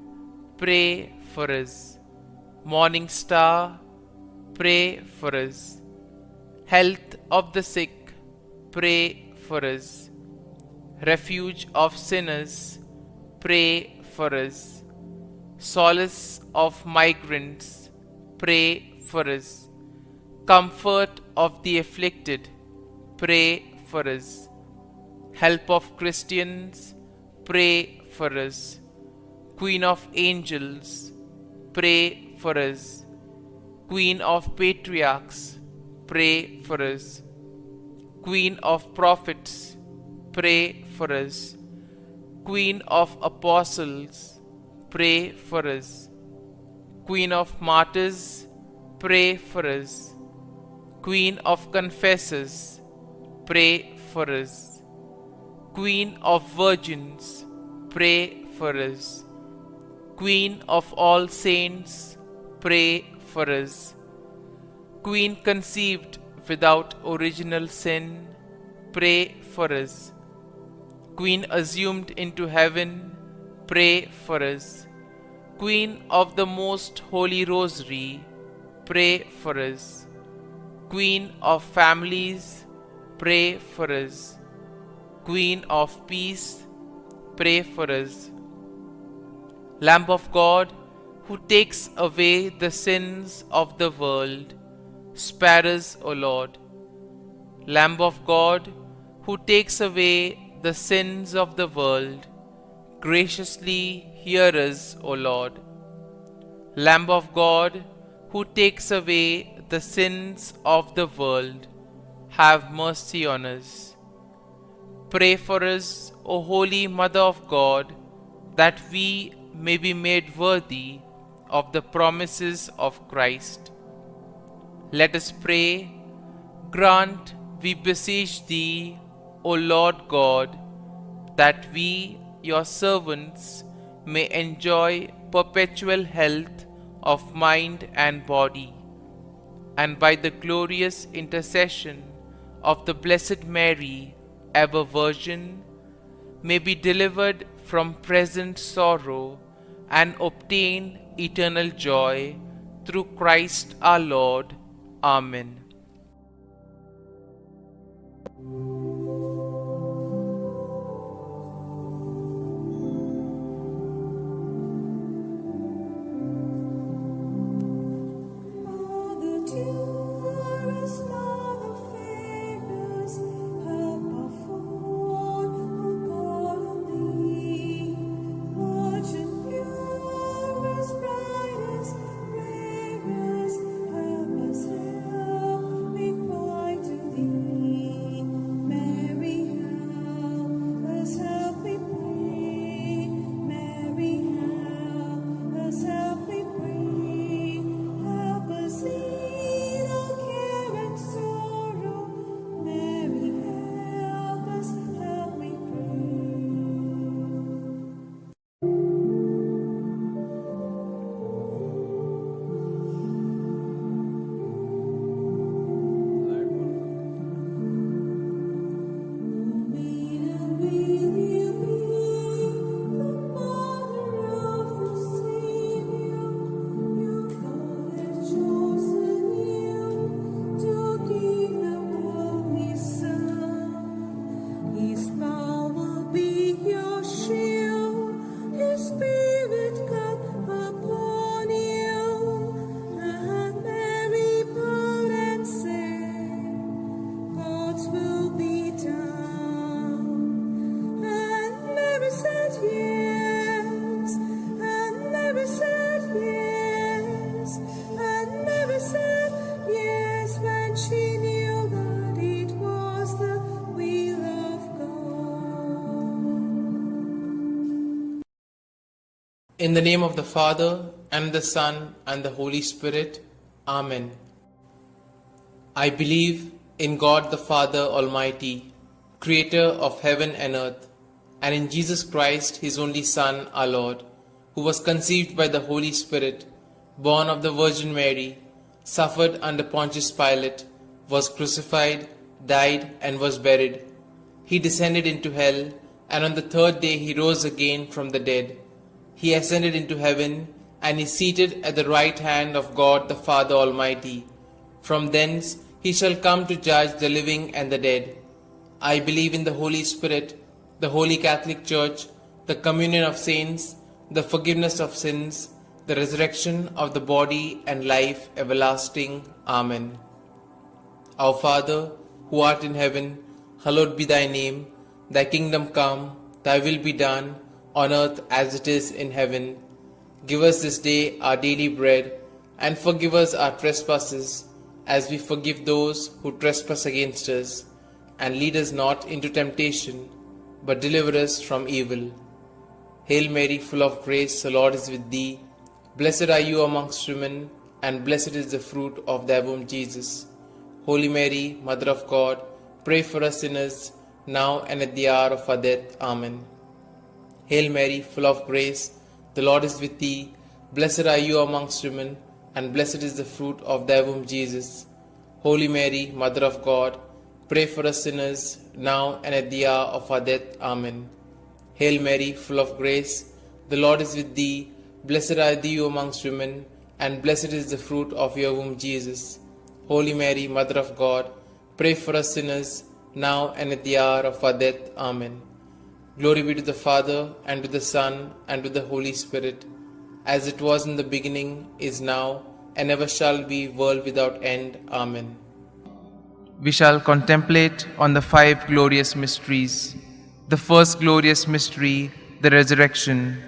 pray for us. Morning star, pray for us. Health of the sick, pray for us. Refuge of sinners, pray for us. Solace of migrants, pray for us. Comfort of the afflicted, pray for us. Help of Christians, pray for us. Queen of angels, pray for us. Queen of patriarchs, pray for us. Queen of prophets, pray for us. Queen of apostles, pray for us. Queen of martyrs, pray for us. Queen of confessors, pray for us. Queen of virgins, pray for us. Queen of all saints, pray for us. Queen conceived without original sin, pray for us. Queen assumed into heaven, pray for us. Queen of the most holy Rosary, pray for us. Queen of families, pray for us. Queen of peace, pray for us. Lamb of God, who takes away the sins of the world, spare us, O Lord. Lamb of God, who takes away the sins of the world, graciously hear us, O Lord. Lamb of God, who takes away the sins of the world, have mercy on us. Pray for us, O Holy Mother of God, that we may be made worthy of the promises of Christ. Let us pray. Grant, we beseech thee, O Lord God, that we, your servants, may enjoy perpetual health of mind and body, and by the glorious intercession of the Blessed Mary, ever Virgin, may be delivered from present sorrow and obtain eternal joy through Christ our Lord. Amen. Brightest, bravest, help us, help In the name of the Father, and the Son, and the Holy Spirit. Amen. I believe in God the Father Almighty, Creator of heaven and earth, and in Jesus Christ, His only Son, our Lord, who was conceived by the Holy Spirit, born of the Virgin Mary, suffered under Pontius Pilate, was crucified, died, and was buried. He descended into hell, and on the third day He rose again from the dead. He ascended into heaven, and is seated at the right hand of God the Father Almighty. From thence He shall come to judge the living and the dead. I believe in the Holy Spirit, the Holy Catholic Church, the communion of saints, the forgiveness of sins, the resurrection of the body, and life everlasting. Amen. Our Father, who art in heaven, hallowed be thy name. Thy kingdom come, thy will be done, on earth as it is in heaven. Give us this day our daily bread, and forgive us our trespasses, as we forgive those who trespass against us. And lead us not into temptation, but deliver us from evil. Hail Mary, full of grace, the Lord is with thee. Blessed are you amongst women, and blessed is the fruit of thy womb, Jesus. Holy Mary, Mother of God, pray for us sinners, now and at the hour of our death. Amen. Hail Mary, full of grace, the Lord is with thee. Blessed are you amongst women, and blessed is the fruit of thy womb, Jesus. Holy Mary, Mother of God, pray for us sinners, now and at the hour of our death. Amen. Hail Mary, full of grace, the Lord is with thee. Blessed are thee amongst women, and blessed is the fruit of your womb, Jesus. Holy Mary, Mother of God, pray for us sinners, now and at the hour of our death. Amen. Glory be to the Father, and to the Son, and to the Holy Spirit, as it was in the beginning, is now, and ever shall be, world without end. Amen. We shall contemplate on the 5 glorious mysteries. The first glorious mystery, the resurrection.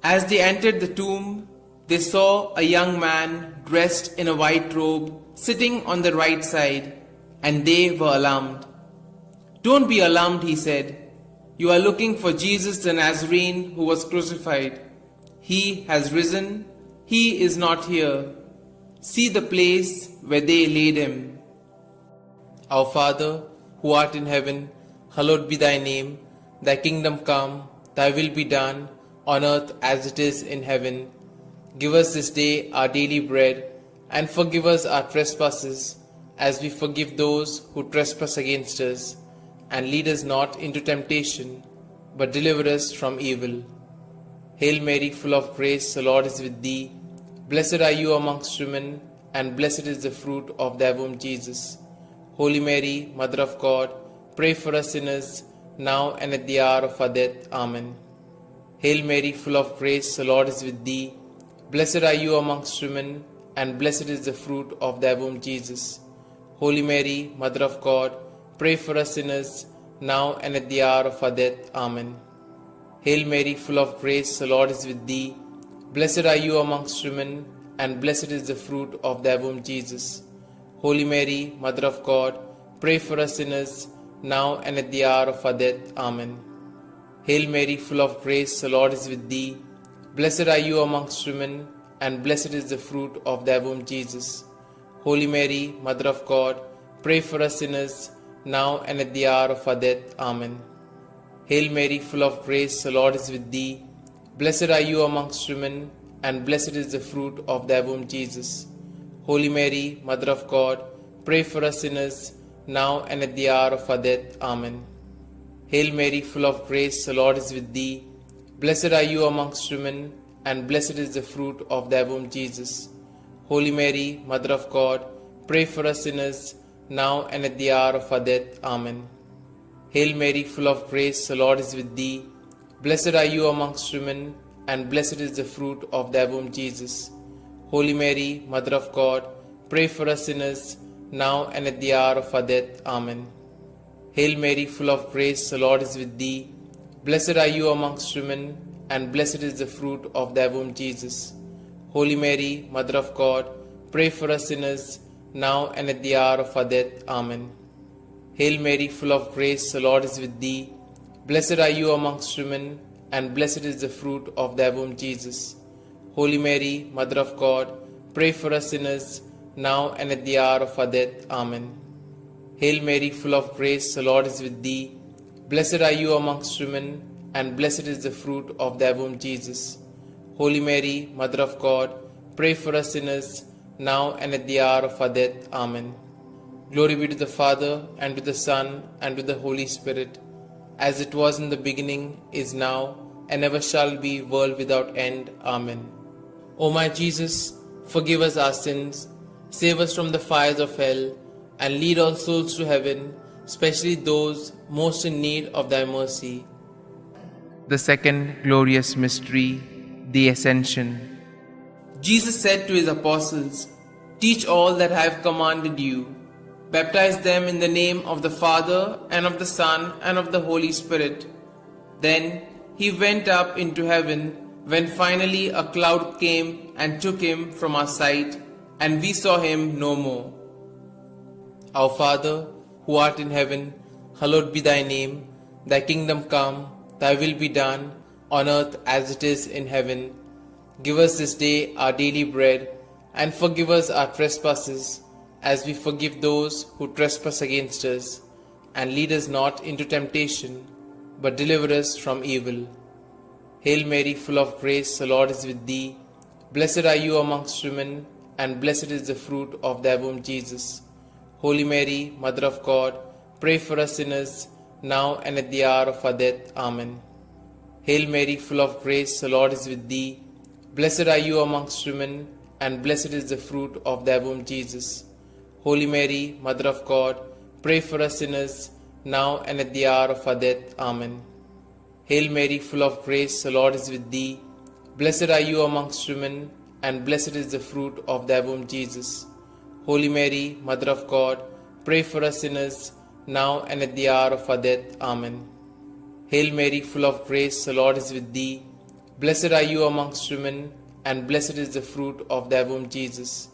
As they entered the tomb, they saw a young man dressed in a white robe sitting on the right side, and they were alarmed. "Don't be alarmed," he said. "You are looking for Jesus the Nazarene who was crucified. He has risen. He is not here. See the place where they laid him. Our Father, who art in heaven, hallowed be thy name. Thy kingdom come, thy will be done, on earth as it is in heaven. Give us this day our daily bread, and forgive us our trespasses, as we forgive those who trespass against us. And lead us not into temptation, but deliver us from evil. Hail Mary, full of grace, the Lord is with thee. Blessed are you amongst women, and blessed is the fruit of thy womb, Jesus. Holy Mary, Mother of God, pray for us sinners, now and at the hour of our death. Amen. Hail Mary, full of grace, the Lord is with thee. Blessed are you amongst women, and blessed is the fruit of thy womb, Jesus. Holy Mary, Mother of God, pray for us sinners, now and at the hour of our death. Amen. Hail Mary, full of grace, the Lord is with thee. Blessed are you amongst women, and blessed is the fruit of thy womb, Jesus. Holy Mary, Mother of God, pray for us sinners, now and at the hour of our death. Amen. Hail Mary, full of grace, the Lord is with thee. Blessed are you amongst women, and blessed is the fruit of thy womb, Jesus. Holy Mary, Mother of God, pray for us sinners, now and at the hour of our death. Amen. Hail Mary, full of grace, the Lord is with thee. Blessed are you amongst women, and blessed is the fruit of thy womb, Jesus. Holy Mary, Mother of God, pray for us sinners, now and at the hour of our death. Amen. Hail Mary, full of grace, the Lord is with thee. Blessed are you amongst women, and blessed is the fruit of thy womb, Jesus. Holy Mary, Mother of God, pray for us sinners, now and at the hour of our death. Amen. Hail Mary, full of grace, the Lord is with thee. Blessed are you amongst women, and blessed is the fruit of thy womb, Jesus. Holy Mary, Mother of God, pray for us sinners, now and at the hour of our death. Amen. Hail Mary, full of grace, the Lord is with thee. Blessed are you amongst women, and blessed is the fruit of thy womb, Jesus. Holy Mary, Mother of God, pray for us sinners, now and at the hour of our death. Amen. Hail Mary, full of grace, the Lord is with thee. Blessed are you amongst women, and blessed is the fruit of thy womb, Jesus. Holy Mary, Mother of God, pray for us sinners, now and at the hour of our death. Amen. Hail Mary, full of grace, the Lord is with thee. Blessed are you amongst women, and blessed is the fruit of thy womb, Jesus. Holy Mary, Mother of God, pray for us sinners, now and at the hour of our death. Amen. Glory be to the Father, and to the Son, and to the Holy Spirit, as it was in the beginning, is now, and ever shall be, world without end. Amen. O my Jesus, forgive us our sins, save us from the fires of hell, and lead all souls to heaven, especially those most in need of thy mercy. The second glorious mystery, the Ascension. Jesus said to his apostles, "Teach all that I have commanded you. Baptize them in the name of the Father, and of the Son, and of the Holy Spirit." Then he went up into heaven, when finally a cloud came and took him from our sight, and we saw him no more. Our Father, who art in heaven, hallowed be thy name. Thy kingdom come, thy will be done, on earth as it is in heaven. Give us this day our daily bread, and forgive us our trespasses, as we forgive those who trespass against us. And lead us not into temptation, but deliver us from evil. Hail Mary, full of grace, the Lord is with thee. Blessed are you amongst women, and blessed is the fruit of thy womb, Jesus. Holy Mary, Mother of God, pray for us sinners, now and at the hour of our death. Amen. Hail Mary, full of grace, the Lord is with thee. Blessed are you amongst women, and blessed is the fruit of thy womb, Jesus. Holy Mary, Mother of God, pray for us sinners, now and at the hour of our death. Amen. Hail Mary, full of grace, the Lord is with thee. Blessed are you amongst women, and blessed is the fruit of thy womb, Jesus. Holy Mary, Mother of God, pray for us sinners, now and at the hour of our death. Amen. Hail Mary, full of grace, the Lord is with thee. Blessed are you amongst women, and blessed is the fruit of thy womb, Jesus.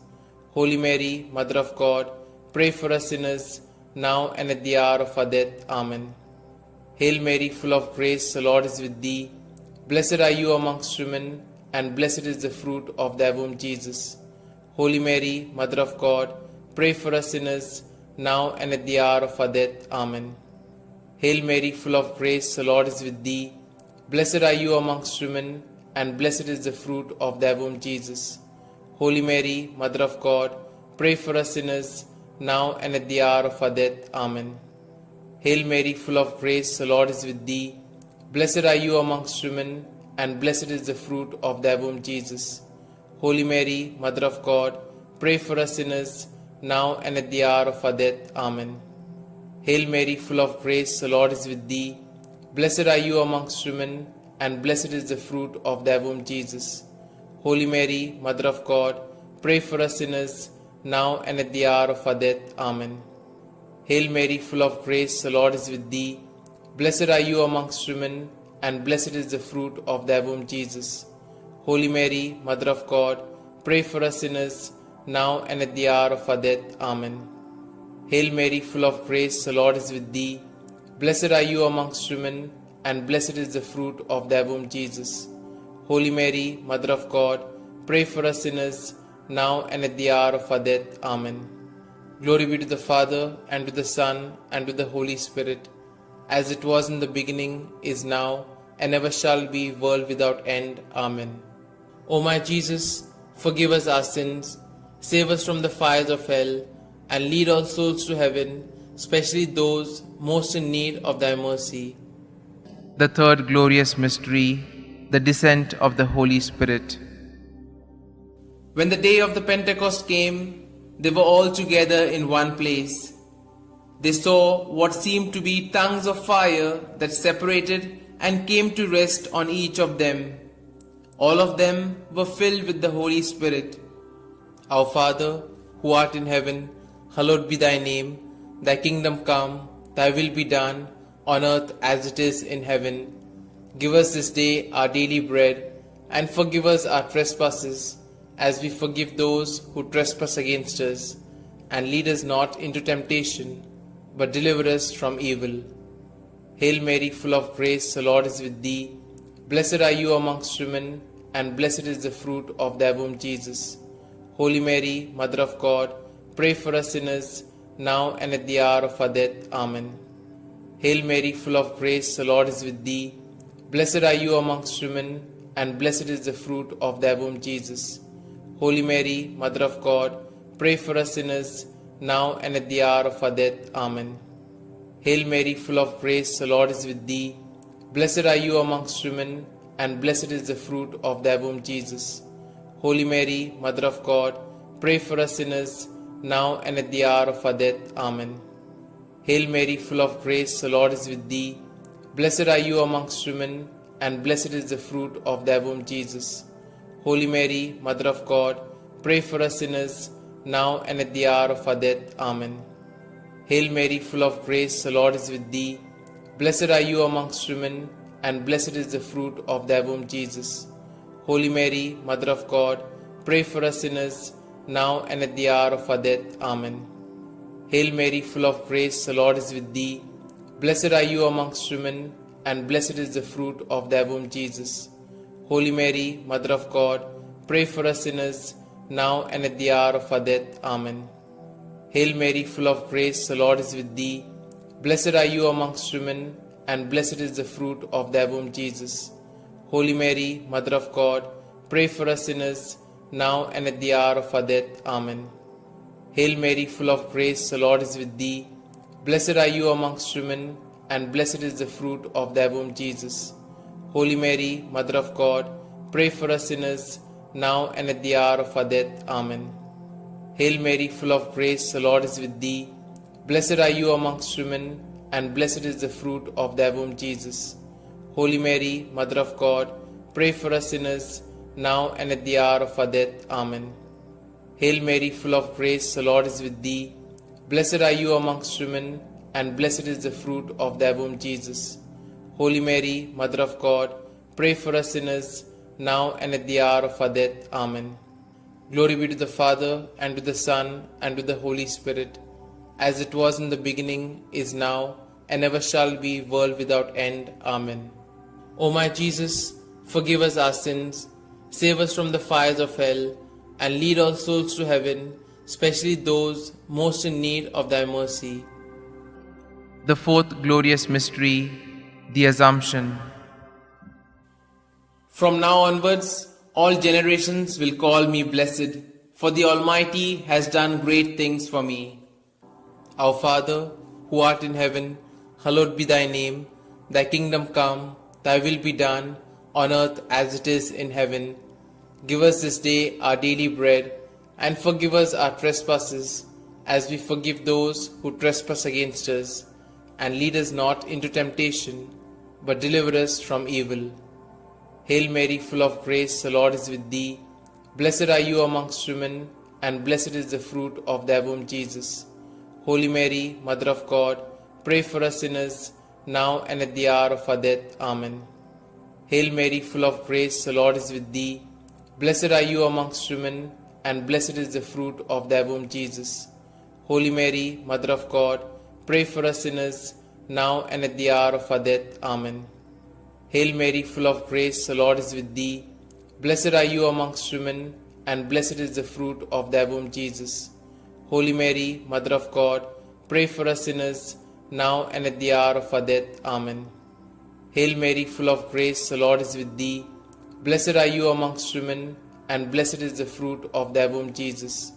Holy Mary, Mother of God, pray for us sinners, now and at the hour of our death. Amen. Hail Mary, full of grace, the Lord is with thee. Blessed are you amongst women, and blessed is the fruit of thy womb, Jesus. Holy Mary, Mother of God, pray for us sinners, now and at the hour of our death. Amen. Hail Mary, full of grace, the Lord is with thee. Blessed are you amongst women, and blessed is the fruit of thy womb, Jesus. Holy Mary, Mother of God, pray for us sinners, now and at the hour of our death. Amen. Hail Mary, full of grace, the Lord is with thee. Blessed are you amongst women, and blessed is the fruit of thy womb, Jesus. Holy Mary, Mother of God, pray for us sinners, now and at the hour of our death. Amen. Hail Mary, full of grace, the Lord is with thee. Blessed are you amongst women, and blessed is the fruit of thy womb, Jesus. Holy Mary, Mother of God, pray for us sinners, now and at the hour of our death. Amen. Hail Mary, full of grace, the Lord is with thee. Blessed are you amongst women, and blessed is the fruit of thy womb, Jesus. Holy Mary, Mother of God, pray for us sinners, now and at the hour of our death. Amen. Hail Mary, full of grace, the Lord is with thee. Blessed are you amongst women, and blessed is the fruit of thy womb, Jesus. Holy Mary, Mother of God, pray for us sinners, now and at the hour of our death. Amen. Glory be to the Father, and to the Son, and to the Holy Spirit, as it was in the beginning, is now, and ever shall be, world without end. Amen. O my Jesus, forgive us our sins, save us from the fires of hell, and lead all souls to heaven, especially those most in need of thy mercy. The third glorious mystery, the descent of the Holy Spirit. When the day of the Pentecost came, they were all together in one place. They saw what seemed to be tongues of fire that separated and came to rest on each of them. All of them were filled with the Holy Spirit. Our Father, who art in heaven, hallowed be thy name. Thy kingdom come, thy will be done, on earth as it is in heaven. Give us this day our daily bread, and forgive us our trespasses, as we forgive those who trespass against us. And lead us not into temptation, but deliver us from evil. Hail Mary, full of grace, the Lord is with thee. Blessed are you amongst women, and blessed is the fruit of thy womb, Jesus. Holy Mary, Mother of God, pray for us sinners, now and at the hour of our death. Amen. Hail Mary, full of grace, the Lord is with thee. Blessed are you amongst women, and blessed is the fruit of thy womb, Jesus. Holy Mary, Mother of God, pray for us sinners, now and at the hour of our death. Amen. Hail Mary, full of grace, the Lord is with thee. Blessed are you amongst women, and blessed is the fruit of thy womb, Jesus. Holy Mary, Mother of God, pray for us sinners, now and at the hour of our death. Amen. Hail Mary, full of grace, the Lord is with thee. Blessed are you amongst women, and blessed is the fruit of thy womb, Jesus. Holy Mary, Mother of God, pray for us sinners, now and at the hour of our death. Amen. Hail Mary, full of grace, the Lord is with thee. Blessed are you amongst women, and blessed is the fruit of thy womb, Jesus. Holy Mary, Mother of God, pray for us sinners, now and at the hour of our death. Amen. Hail Mary, full of grace, the Lord is with thee. Blessed are you amongst women, and blessed is the fruit of thy womb, Jesus. Holy Mary, Mother of God, pray for us sinners, now and at the hour of our death. Amen. Hail Mary, full of grace, the Lord is with thee. Blessed are you amongst women, and blessed is the fruit of thy womb, Jesus. Holy Mary, Mother of God, pray for us sinners, now and at the hour of our death. Amen. Hail Mary, full of grace, the Lord is with thee. Blessed are you amongst women, and blessed is the fruit of thy womb, Jesus. Holy Mary, Mother of God, pray for us sinners, now and at the hour of our death. Amen. Hail Mary, full of grace, the Lord is with thee. Blessed are you amongst women, and blessed is the fruit of thy womb, Jesus. Holy Mary, Mother of God, pray for us sinners, now and at the hour of our death. Amen. Hail Mary, full of grace, the Lord is with thee. Blessed are you amongst women, and blessed is the fruit of thy womb, Jesus. Holy Mary, Mother of God, pray for us sinners, now and at the hour of our death. Amen. Glory be to the Father, and to the Son, and to the Holy Spirit, as it was in the beginning, is now, and ever shall be, world without end. Amen. O my Jesus, forgive us our sins, save us from the fires of hell, and lead all souls to heaven, especially those most in need of thy mercy. The fourth glorious mystery, the Assumption. From now onwards, all generations will call me blessed, for the Almighty has done great things for me. Our Father, who art in heaven, hallowed be thy name. Thy kingdom come, thy will be done, on earth as it is in heaven. Give us this day our daily bread, and forgive us our trespasses, as we forgive those who trespass against us. And lead us not into temptation, but deliver us from evil. Hail Mary, full of grace, the Lord is with thee. Blessed are you amongst women, and blessed is the fruit of thy womb, Jesus. Holy Mary, Mother of God, pray for us sinners, now and at the hour of our death. Amen. Hail Mary, full of grace, the Lord is with thee. Blessed are you amongst women, and blessed is the fruit of thy womb, Jesus. Holy Mary, Mother of God, pray for us sinners, now and at the hour of our death. Amen. Hail Mary, full of grace, the Lord is with thee. Blessed are you amongst women, and blessed is the fruit of thy womb, Jesus. Holy Mary, Mother of God, pray for us sinners, now and at the hour of our death. Amen. Hail Mary, full of grace, the Lord is with thee. Blessed are you amongst women, and blessed is the fruit of thy womb, Jesus.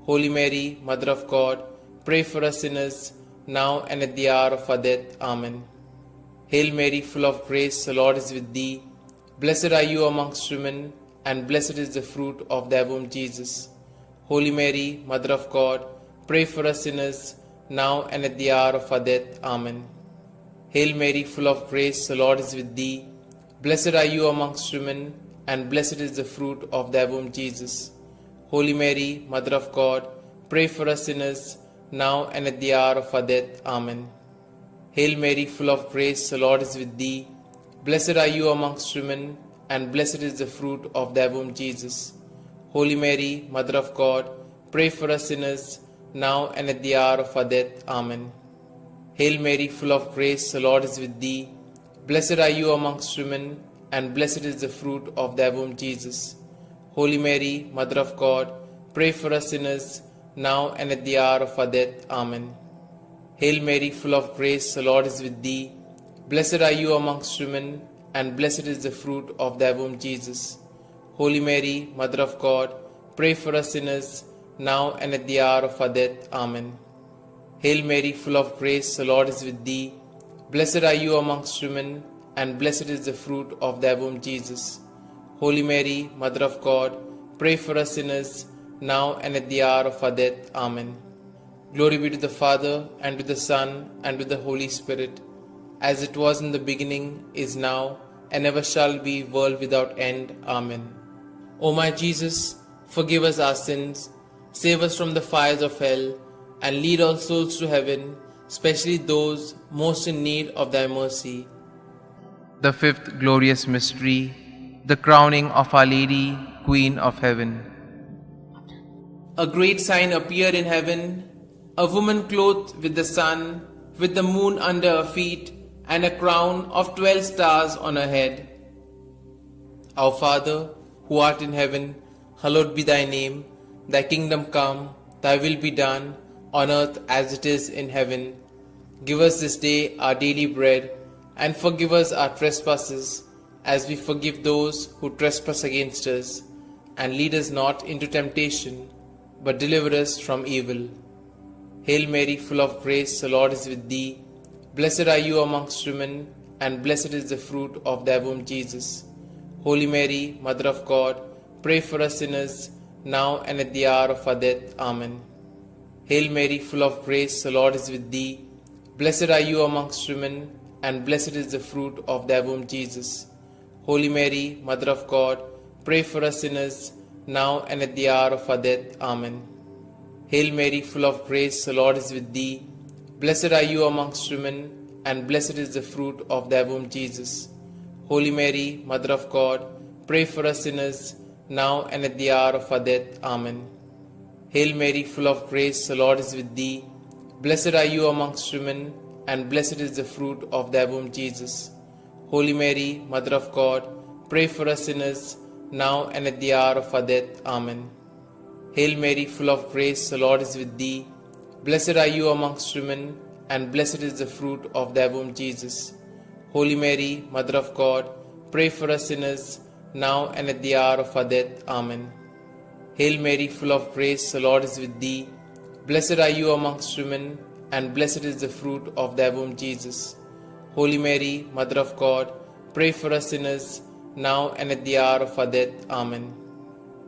Holy Mary, Mother of God, pray for us sinners, now and at the hour of our death. Amen. Hail Mary, full of grace, the Lord is with thee. Blessed are you amongst women, and blessed is the fruit of thy womb, Jesus. Holy Mary, Mother of God, pray for us sinners, now and at the hour of our death. Amen. Hail Mary, full of grace, the Lord is with thee. Blessed are you amongst women, and blessed is the fruit of thy womb, Jesus. Holy Mary, Mother of God, pray for us sinners, now and at the hour of our death. Amen. Hail Mary, full of grace, the Lord is with thee. Blessed are you amongst women, and blessed is the fruit of thy womb, Jesus. Holy Mary, Mother of God, pray for us sinners, now and at the hour of our death. Amen. Hail Mary, full of grace, the Lord is with thee. Blessed are you amongst women, and blessed is the fruit of thy womb, Jesus. Holy Mary, Mother of God, pray for us sinners, now and at the hour of our death. Amen. Hail Mary, full of grace, the Lord is with thee. Blessed are you amongst women, and blessed is the fruit of thy womb, Jesus. Holy Mary, Mother of God, pray for us sinners, now and at the hour of our death. Amen. Hail Mary, full of grace, the Lord is with thee. Blessed are you amongst women, and blessed is the fruit of thy womb, Jesus. Holy Mary, Mother of God, pray for us sinners, now and at the hour of our death. Amen. Glory be to the Father, and to the Son, and to the Holy Spirit, as it was in the beginning, is now, and ever shall be, world without end. Amen. O my Jesus, forgive us our sins, save us from the fires of hell, and lead all souls to heaven, especially those most in need of thy mercy. The fifth glorious mystery, the crowning of Our Lady, Queen of Heaven. A great sign appeared in heaven, a woman clothed with the sun, with the moon under her feet, and a crown of 12 stars on her head. Our Father, who art in heaven, hallowed be thy name. Thy kingdom come, thy will be done, on earth as it is in heaven. Give us this day our daily bread, and forgive us our trespasses, as we forgive those who trespass against us. And lead us not into temptation, but deliver us from evil. Hail Mary, full of grace, the Lord is with thee. Blessed are you amongst women, and blessed is the fruit of thy womb, Jesus. Holy Mary, Mother of God, pray for us sinners, now and at the hour of our death. Amen. Hail Mary, full of grace, the Lord is with thee. Blessed are you amongst women, and blessed is the fruit of thy womb, Jesus. Holy Mary, Mother of God, pray for us sinners, now and at the hour of our death. Amen. Hail Mary, full of grace, the Lord is with thee. Blessed are you amongst women, and blessed is the fruit of thy womb, Jesus. Holy Mary, Mother of God, pray for us sinners, now and at the hour of our death. Amen. Hail Mary, full of grace, the Lord is with thee. Blessed are you amongst women, and blessed is the fruit of thy womb, Jesus. Holy Mary, Mother of God, pray for us sinners, now and at the hour of our death. Amen. Hail Mary, full of grace, the Lord is with thee. Blessed are you amongst women, and blessed is the fruit of thy womb, Jesus. Holy Mary, Mother of God, pray for us sinners, now and at the hour of our death. Amen. Hail Mary, full of grace, the Lord is with thee. Blessed are you amongst women, and blessed is the fruit of thy womb, Jesus. Holy Mary, Mother of God, pray for us sinners, now and at the hour of our death. Amen.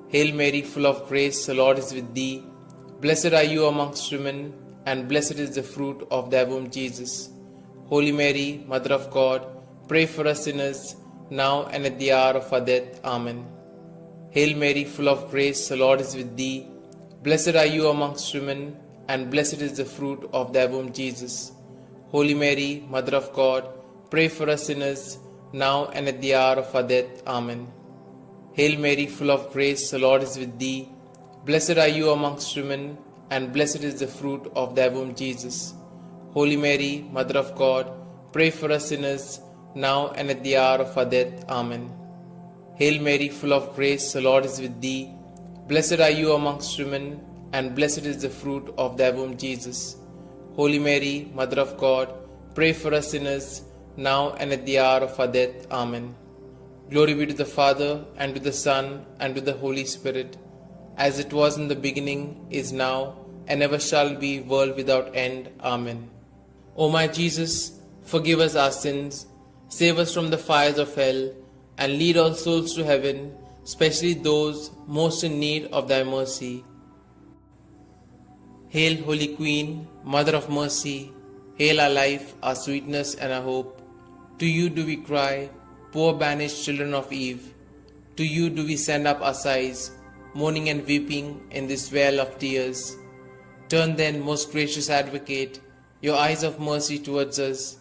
Hail Mary, full of grace, the Lord is with thee. Blessed are you amongst women, and blessed is the fruit of thy womb, Jesus. Holy Mary, Mother of God, pray for us sinners, now and at the hour of our death. Amen. Hail Mary, full of grace, the Lord is with thee. Blessed are you amongst women, and blessed is the fruit of thy womb, Jesus. Holy Mary, Mother of God, pray for us sinners, now and at the hour of our death. Amen. Hail Mary, full of grace, the Lord is with thee. Blessed are you amongst women, and blessed is the fruit of thy womb, Jesus. Holy Mary, Mother of God, pray for us sinners, now and at the hour of our death. Amen. Hail Mary, full of grace, the Lord is with thee. Blessed are you amongst women, and blessed is the fruit of thy womb, Jesus. Holy Mary, Mother of God, pray for us sinners, now and at the hour of our death. Amen. Glory be to the Father, and to the Son, and to the Holy Spirit, as it was in the beginning, is now, and ever shall be, world without end. Amen. O my Jesus, forgive us our sins, save us from the fires of hell, and lead all souls to heaven, especially those most in need of thy mercy. Hail, Holy Queen, Mother of Mercy, hail our life, our sweetness, and our hope. To you do we cry, poor banished children of Eve. To you do we send up our sighs, mourning and weeping in this vale of tears. Turn then, most gracious Advocate, your eyes of mercy towards us,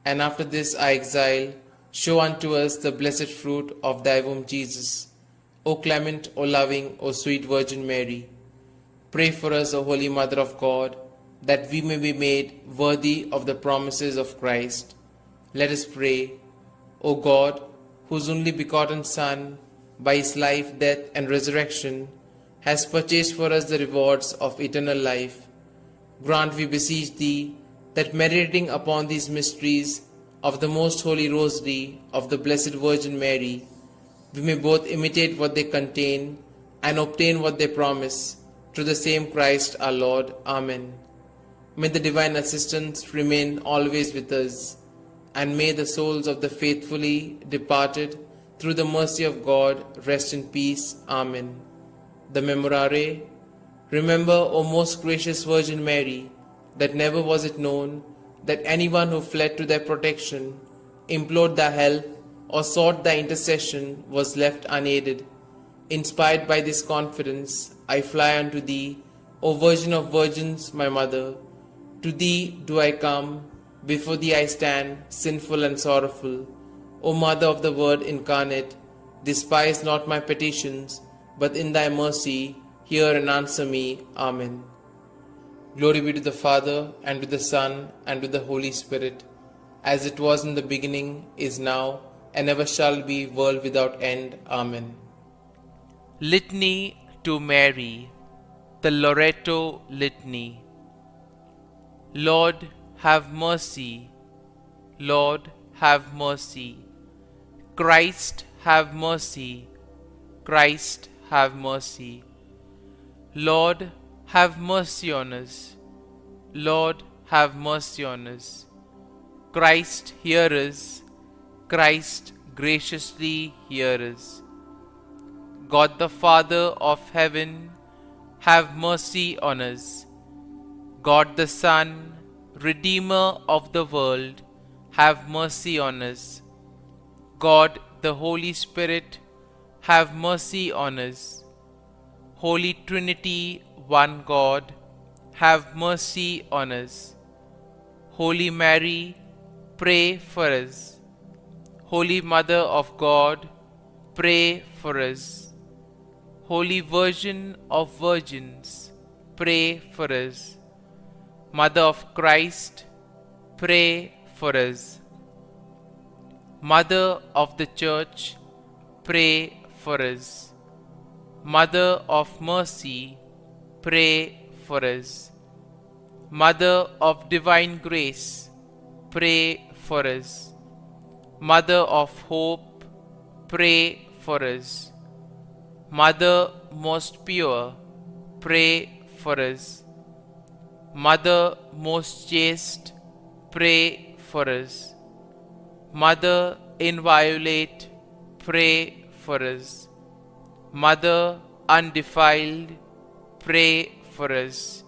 and after this our exile, show unto us the blessed fruit of thy womb, Jesus. O clement, O loving, O sweet Virgin Mary, pray for us, O Holy Mother of God, that we may be made worthy of the promises of Christ. Let us pray. O God, whose only begotten Son, by his life, death, and resurrection, has purchased for us the rewards of eternal life, grant, we beseech thee, that meditating upon these mysteries of the most holy Rosary of the Blessed Virgin Mary, we may both imitate what they contain and obtain what they promise, through the same Christ our Lord. Amen. May the divine assistance remain always with us, and may the souls of the faithfully departed, through the mercy of God, rest in peace. Amen. The Memorare. Remember, O most gracious Virgin Mary, that never was it known that anyone who fled to thy protection, implored thy help, or sought thy intercession was left unaided. Inspired by this confidence, I fly unto thee, O Virgin of Virgins, my Mother. To thee do I come, before thee I stand, sinful and sorrowful. O Mother of the Word incarnate, despise not my petitions, but in thy mercy hear and answer me. Amen. Glory be to the Father, and to the Son, and to the Holy Spirit, as it was in the beginning, is now, and ever shall be, world without end. Amen. Litany to Mary, the Loreto Litany. Lord, have mercy. Lord, have mercy. Christ, have mercy. Christ, have mercy. Lord, have mercy on us. Lord, have mercy on us. Christ, hear us. Christ, graciously hear us. God the Father of heaven, have mercy on us. God the Son, Redeemer of the world, have mercy on us. God the Holy Spirit, have mercy on us. Holy Trinity, one God, have mercy on us. Holy Mary, pray for us. Holy Mother of God, pray for us. Holy Virgin of Virgins, pray for us. Mother of Christ, pray for us. Mother of the Church, pray for us. Mother of Mercy, pray for us. Mother of Divine Grace, pray for us. Mother of Hope, pray for us. Mother most pure, pray for us. Mother most chaste, pray for us. Mother inviolate, pray for us. Mother undefiled, pray for us.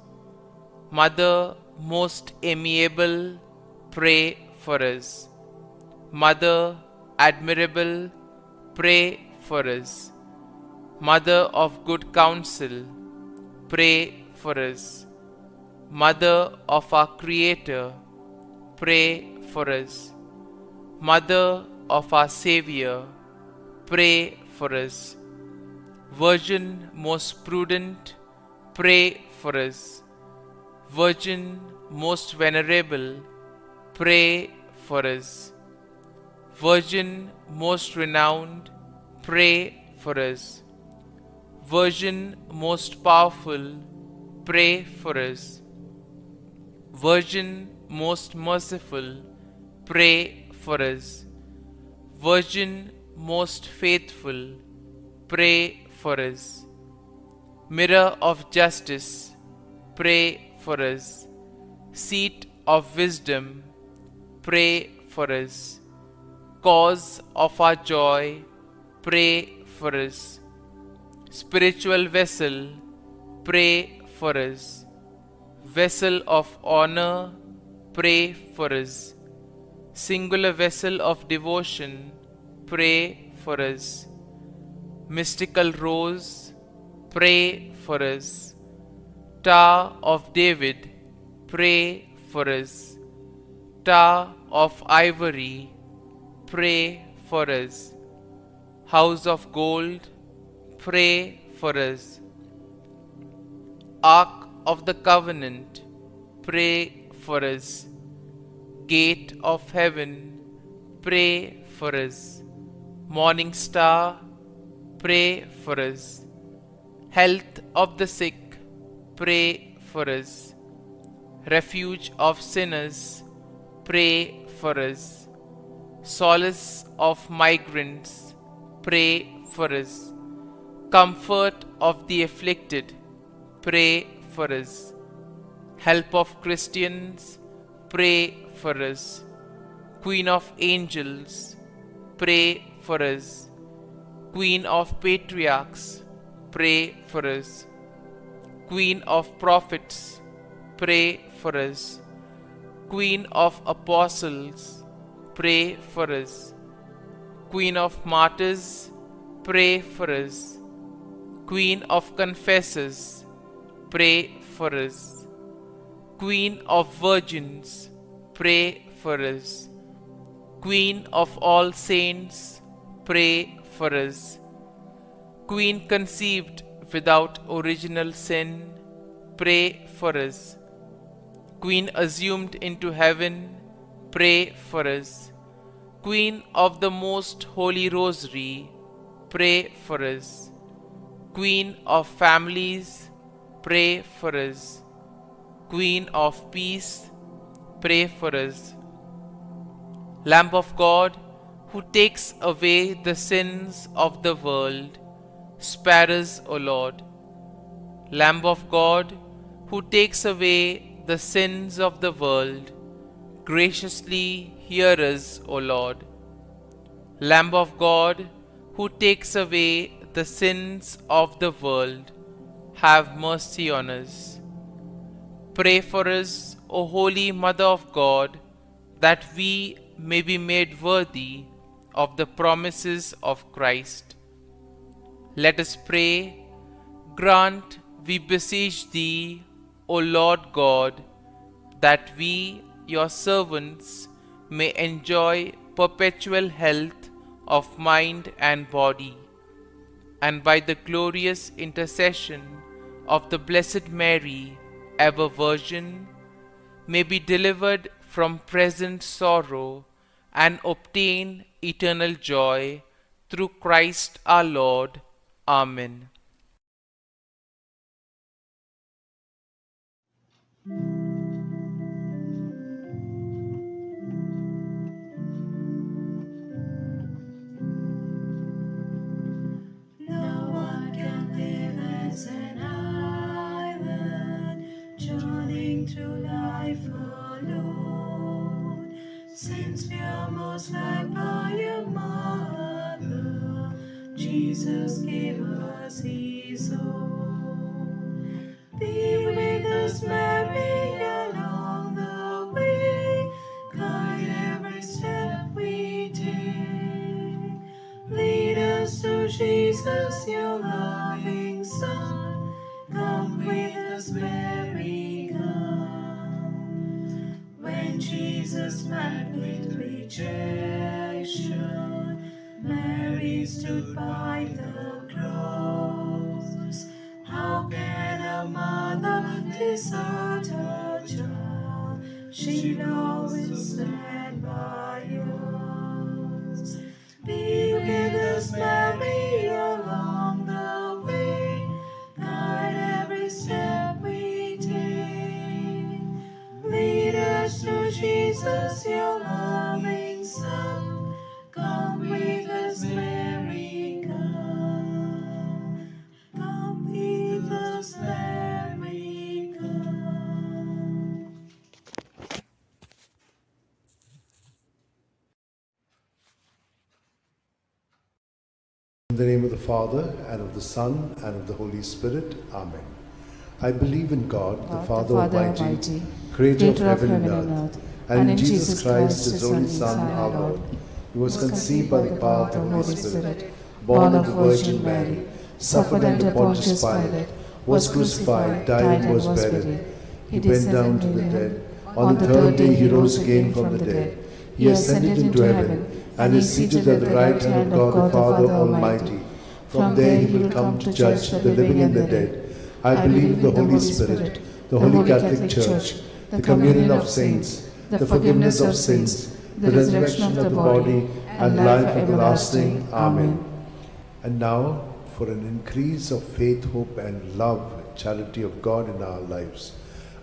Mother most amiable, pray for us. Mother admirable, pray for us. Mother of good counsel, pray for us. Mother of our Creator, pray for us. Mother of our Savior, pray for us. Virgin most prudent, pray for us. Virgin most venerable, pray for us. Virgin most renowned, pray for us. Virgin most powerful, pray for us. Virgin most merciful, pray for us. Virgin most faithful, pray for us. Mirror of justice, pray for us. Seat of wisdom, pray for us. Cause of our joy, pray for us. Spiritual vessel, pray for us. Vessel of honor, pray for us. Singular vessel of devotion, pray for us. Mystical rose, pray for us. Tower of David, pray for us. Tower of ivory, pray for us. House of gold, pray for us. Ark of the Covenant, pray for us. Gate of heaven, pray for us. Morning Star, pray for us. Health of the sick, pray for us. Refuge of sinners, pray for us. Solace of migrants, pray for us. Comfort of the afflicted, pray for us. Help of Christians, pray for us. Queen of angels, pray for us. Queen of patriarchs, pray for us. Queen of prophets, pray for us. Queen of apostles, pray for us. Queen of martyrs, pray for us. Queen of confessors, pray for us. Queen of virgins, pray for us. Queen of all saints, pray for us. Queen conceived without original sin, pray for us. Queen assumed into heaven, pray for us. Queen of the most holy Rosary, pray for us. Queen of families, pray for us. Queen of peace, pray for us. Lamb of God, who takes away the sins of the world, spare us, O Lord. Lamb of God, who takes away the sins of the world, graciously hear us, O Lord. Lamb of God, who takes away the sins of the world, have mercy on us. Pray for us, O Holy Mother of God, that we may be made worthy of the promises of Christ. Let us pray. Grant, we beseech Thee, O Lord God, that we, Your servants, may enjoy perpetual health of mind and body, and by the glorious intercession of the Blessed Mary, ever Virgin, may be delivered from present sorrow and obtain eternal joy through Christ our Lord. Amen. No one can live as an island, journeying through life alone. Since we are most loved by your mother, Jesus gave us his own. Be with us, Mary, along the way, guide every step we take. Lead us to Jesus, your loving Son. Come with us, Mary, come. When Jesus met with rejection, Mary stood by the cross. How can a mother desert her child? She'll always stand by us. Be with us, Mary, along the way, guide every step we take. Lead us to Jesus, your loving Son. Come with us, Mary, come. Come with us, Mary, come. In the name of the Father, and of the Son, and of the Holy Spirit. Amen. I believe in God, the Father Almighty, creator of heaven and earth, and in Jesus Christ, his only Son, our Lord, who was conceived by the power of the Holy Spirit, born of the Virgin Mary, suffered under Pontius Pilate, was crucified, died, and was buried. He went down to the dead. On the third day he rose again from the dead. He ascended into heaven, and is seated at the right hand of God the Father Almighty. From there he will come to judge the living and the dead. I believe in the Holy Spirit, the Holy Catholic Church, the communion of saints, the forgiveness of sins, the resurrection of the body, and life everlasting. Amen. And now, for an increase of faith, hope, and love, charity of God in our lives.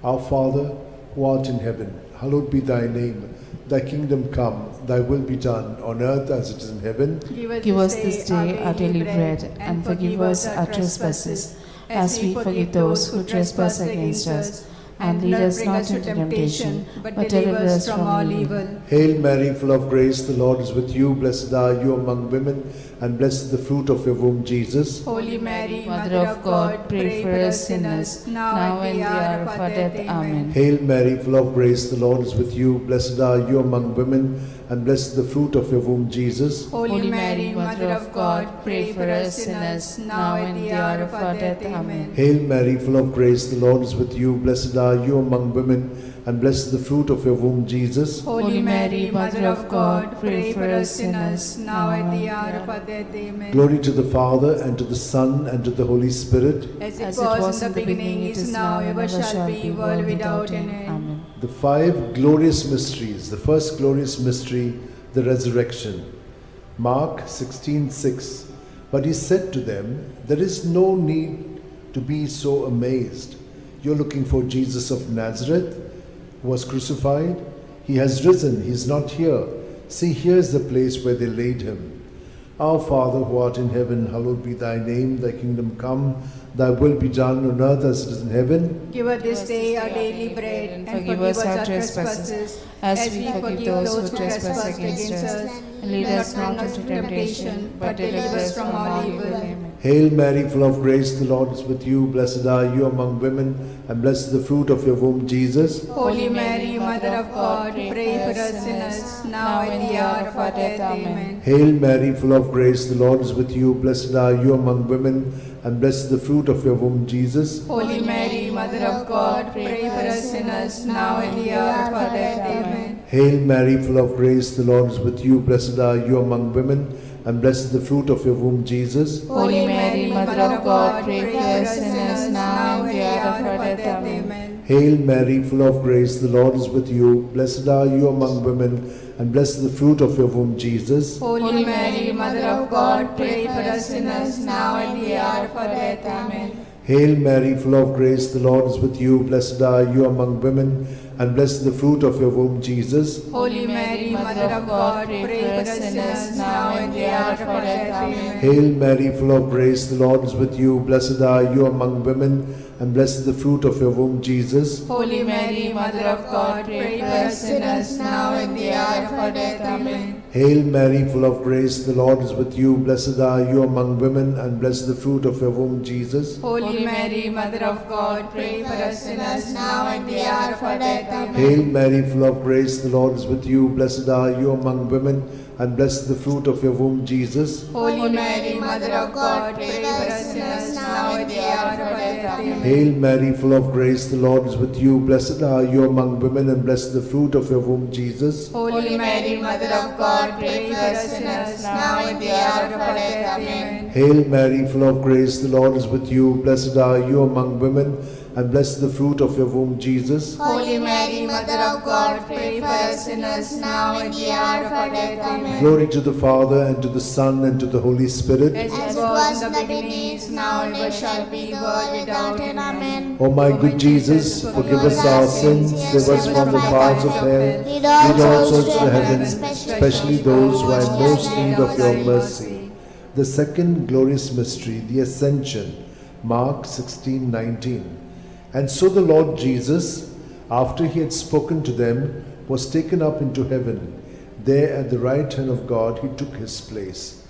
Our Father, who art in heaven, hallowed be thy name. Thy kingdom come, thy will be done, on earth as it is in heaven. Give us this day our daily bread, and forgive us our trespasses, as we forgive those who trespass against us. And lead us not into temptation, but deliver us from all evil. Hail Mary, full of grace, the Lord is with you. Blessed are you among women, and blessed is the fruit of your womb, Jesus. Holy Mary, Mother of God, pray for us sinners, now and the hour of our death. Amen. Hail Mary, full of grace, the Lord is with you. Blessed are you among women, and blessed is the fruit of your womb, Jesus. Holy Mary, Mother of God, pray for us sinners, now and the hour of our death. Amen. Hail Mary, full of grace, the Lord is with you. Blessed are you among women, and blessed is the fruit of your womb, Jesus. Holy Mary, Mother of God, pray for us sinners, now and the hour of our death. Amen. Glory to the Father, and to the Son, and to the Holy Spirit. As it was in the beginning, it is now, ever shall be, world without end. Amen. The five glorious mysteries. The first glorious mystery, the resurrection. Mark 16:6. But he said to them, there is no need to be so amazed. You're looking for Jesus of Nazareth, who was crucified. He has risen, he is not here. See, here is the place where they laid him. Our Father, who art in heaven, hallowed be thy name. Thy kingdom come, thy will be done on earth as it is in heaven. Give us this day our daily bread, and forgive us our trespasses, as we forgive those who trespass against us. And lead us not into temptation, but deliver us from all evil. Amen. Hail Mary, full of grace, the Lord is with you. Blessed are you among women, and blessed is the fruit of your womb, Jesus. Holy Mary, Mother of God, pray for us sinners, now and the hour of our death. Amen. Hail Mary, full of grace, the Lord is with you. Blessed are you among women, and blessed is the fruit of your womb, Jesus. Holy Mary, Mother of God, pray for us sinners, now and the hour of our death. Amen. Hail Mary, full of grace, the Lord is with you. Blessed are you among women, and blessed is the fruit of your womb, Jesus. Holy Mary, Mother of God, pray for us sinners, now and the hour of our death. Amen. Hail Mary, full of grace, the Lord is with you. Blessed are you among women, and blessed is the fruit of your womb, Jesus. Holy Mary, Mother of God, pray for us sinners, now and the hour of our death. Amen. Hail Mary, full of grace, the Lord is with you. Blessed are you among women, and blessed is the fruit of your womb, Jesus. Holy Mary, Mother of God, pray for us sinners, now and the hour of our death. Amen. Hail Mary, full of grace, the Lord is with you. Blessed are you among women, and blessed is the fruit of your womb, Jesus. Holy Mary, Mother of God, pray for us sinners, now and the hour of our death. Amen. Hail Mary, full of grace, the Lord is with you. Blessed are you among women, and blessed is the fruit of your womb, Jesus. Holy Mary, Mother of God, pray for us sinners, now and the hour of our death. Amen. Hail Mary, full of grace, the Lord is with you. Blessed are you among women, and blessed is the fruit of your womb, Jesus. Holy Mary, Mother of God, pray for us sinners, now and the hour of our death. Amen. Hail Mary, full of grace, the Lord is with you. Blessed are you among women, and blessed is the fruit of your womb, Jesus. Holy Mary, Mother of God, pray for us sinners, now and the hour of our death. Amen. Hail Mary, full of grace, the Lord is with you. Blessed are you among women, and blessed is the fruit of your womb, Jesus. Holy Mary, Mother of God, pray for us sinners, now and the hour of our death. Amen. Glory to the Father, and to the Son, and to the Holy Spirit. As it was in the beginning, is now, and ever shall be, world without end. Amen. O my good Jesus, forgive us our sins, save us from the fires of hell, lead all souls to heaven, especially those who are in most need of your mercy. The second glorious mystery, the Ascension. Mark 16:19. And so the Lord Jesus, after he had spoken to them, was taken up into heaven. There at the right hand of God he took his place.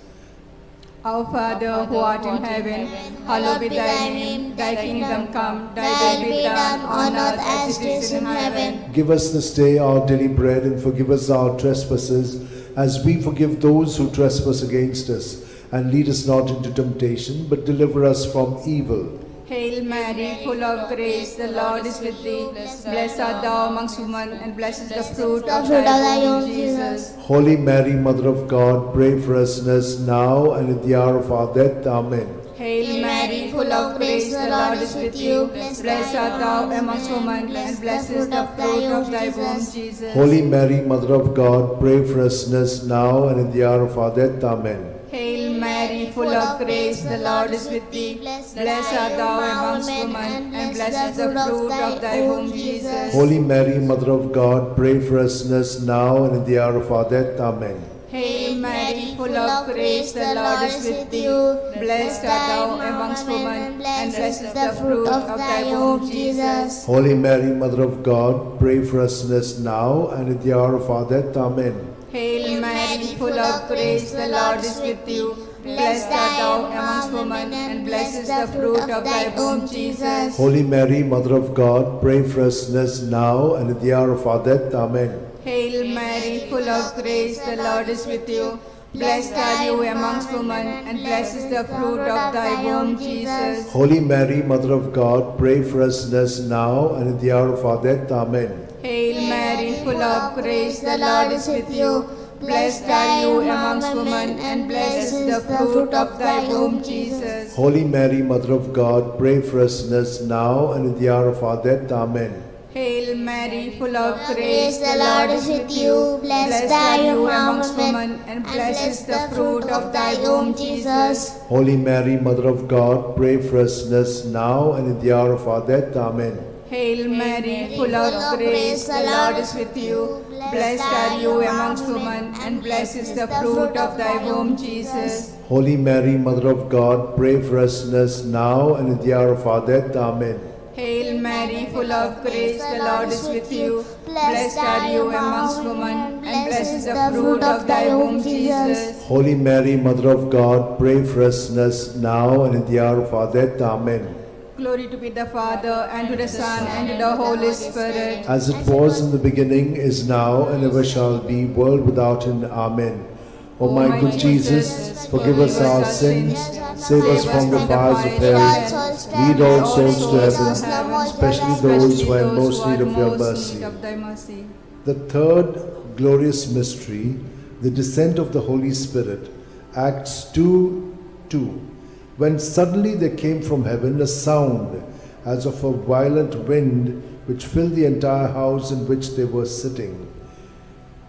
Our Father, who art in heaven, hallowed be thy name. Thy kingdom come, thy will be done on earth as it is in heaven. Give us this day our daily bread, and forgive us our trespasses, as we forgive those who trespass against us. And lead us not into temptation, but deliver us from evil. Hail Mary, full of grace, the Lord is with thee. Blessed art thou amongst women, and blessed is the fruit of thy womb, Jesus. Holy Mary, Mother of God, pray for us sinners now and at the hour of our death. Amen. Hail Mary, full full of grace, the Lord is with you. Blessed art thou amongst women, and blessed is the fruit of thy womb, Jesus. Holy Mary, Mother of God, pray for us sinners now and in the hour of our death. Amen. Hail Mary, full of grace, the Lord is with thee. Blessed art thou amongst women, and blessed is the fruit of thy womb, Jesus. Holy Mary, Mother of God, pray for us sinners now and in the hour of our death. Amen. Hail Mary, full of grace, the Lord is with thee. Blessed art thou amongst women, and blessed is the fruit of thy womb, Jesus. Holy Mary, Mother of God, pray for us sinners now and in the hour of our death. Amen. Hail Mary, full of grace, the Lord is with you. Blessed art thou amongst women, and blessed is the fruit of thy womb, Jesus. Holy Mary, Mother of God, pray for us sinners now and in the hour of our death. Amen. Hail Mary, full of grace, the Lord is with you. Blessed are you amongst women, and blessed is the fruit of thy womb, Jesus. Holy Mary, Mother of God, pray for us sinners now and in the hour of our death. Amen. Hail Mary, full of grace, the Lord is with you. Blessed are you amongst women, and blessed is the fruit of thy womb, Jesus. Holy Mary, Mother of God, pray for us sinners now and in the hour of our death. Amen. Hail Mary, full of grace, the Lord is with you. Blessed are you amongst women, and blessed is the fruit of thy womb, Jesus. Holy Mary, Mother of God, pray for us sinners now and in the hour of our death. Amen. Hail Mary, full of grace, the Lord is with you. Blessed are you amongst women, and blessed is the fruit of thy womb, Jesus. Holy Mary, Mother of God, pray for us sinners now and in the hour of our death. Amen. Hail Mary, full of grace, the Lord is with you. Blessed are you amongst women, and blessed is the fruit of thy womb, Jesus. Holy Mary, Mother of God, pray for us sinners now and in the hour of our death. Amen. Glory to be the Father, and to the Son, and to the Holy Spirit. As it was in the beginning, is now, and ever shall be, world without end. Amen. O my good Jesus, forgive us our sins, save us from the fires of hell, lead all souls to heaven, especially those who are in most need of your mercy. The third glorious mystery, the descent of the Holy Spirit, Acts 2:2. When suddenly there came from heaven a sound as of a violent wind, which filled the entire house in which they were sitting.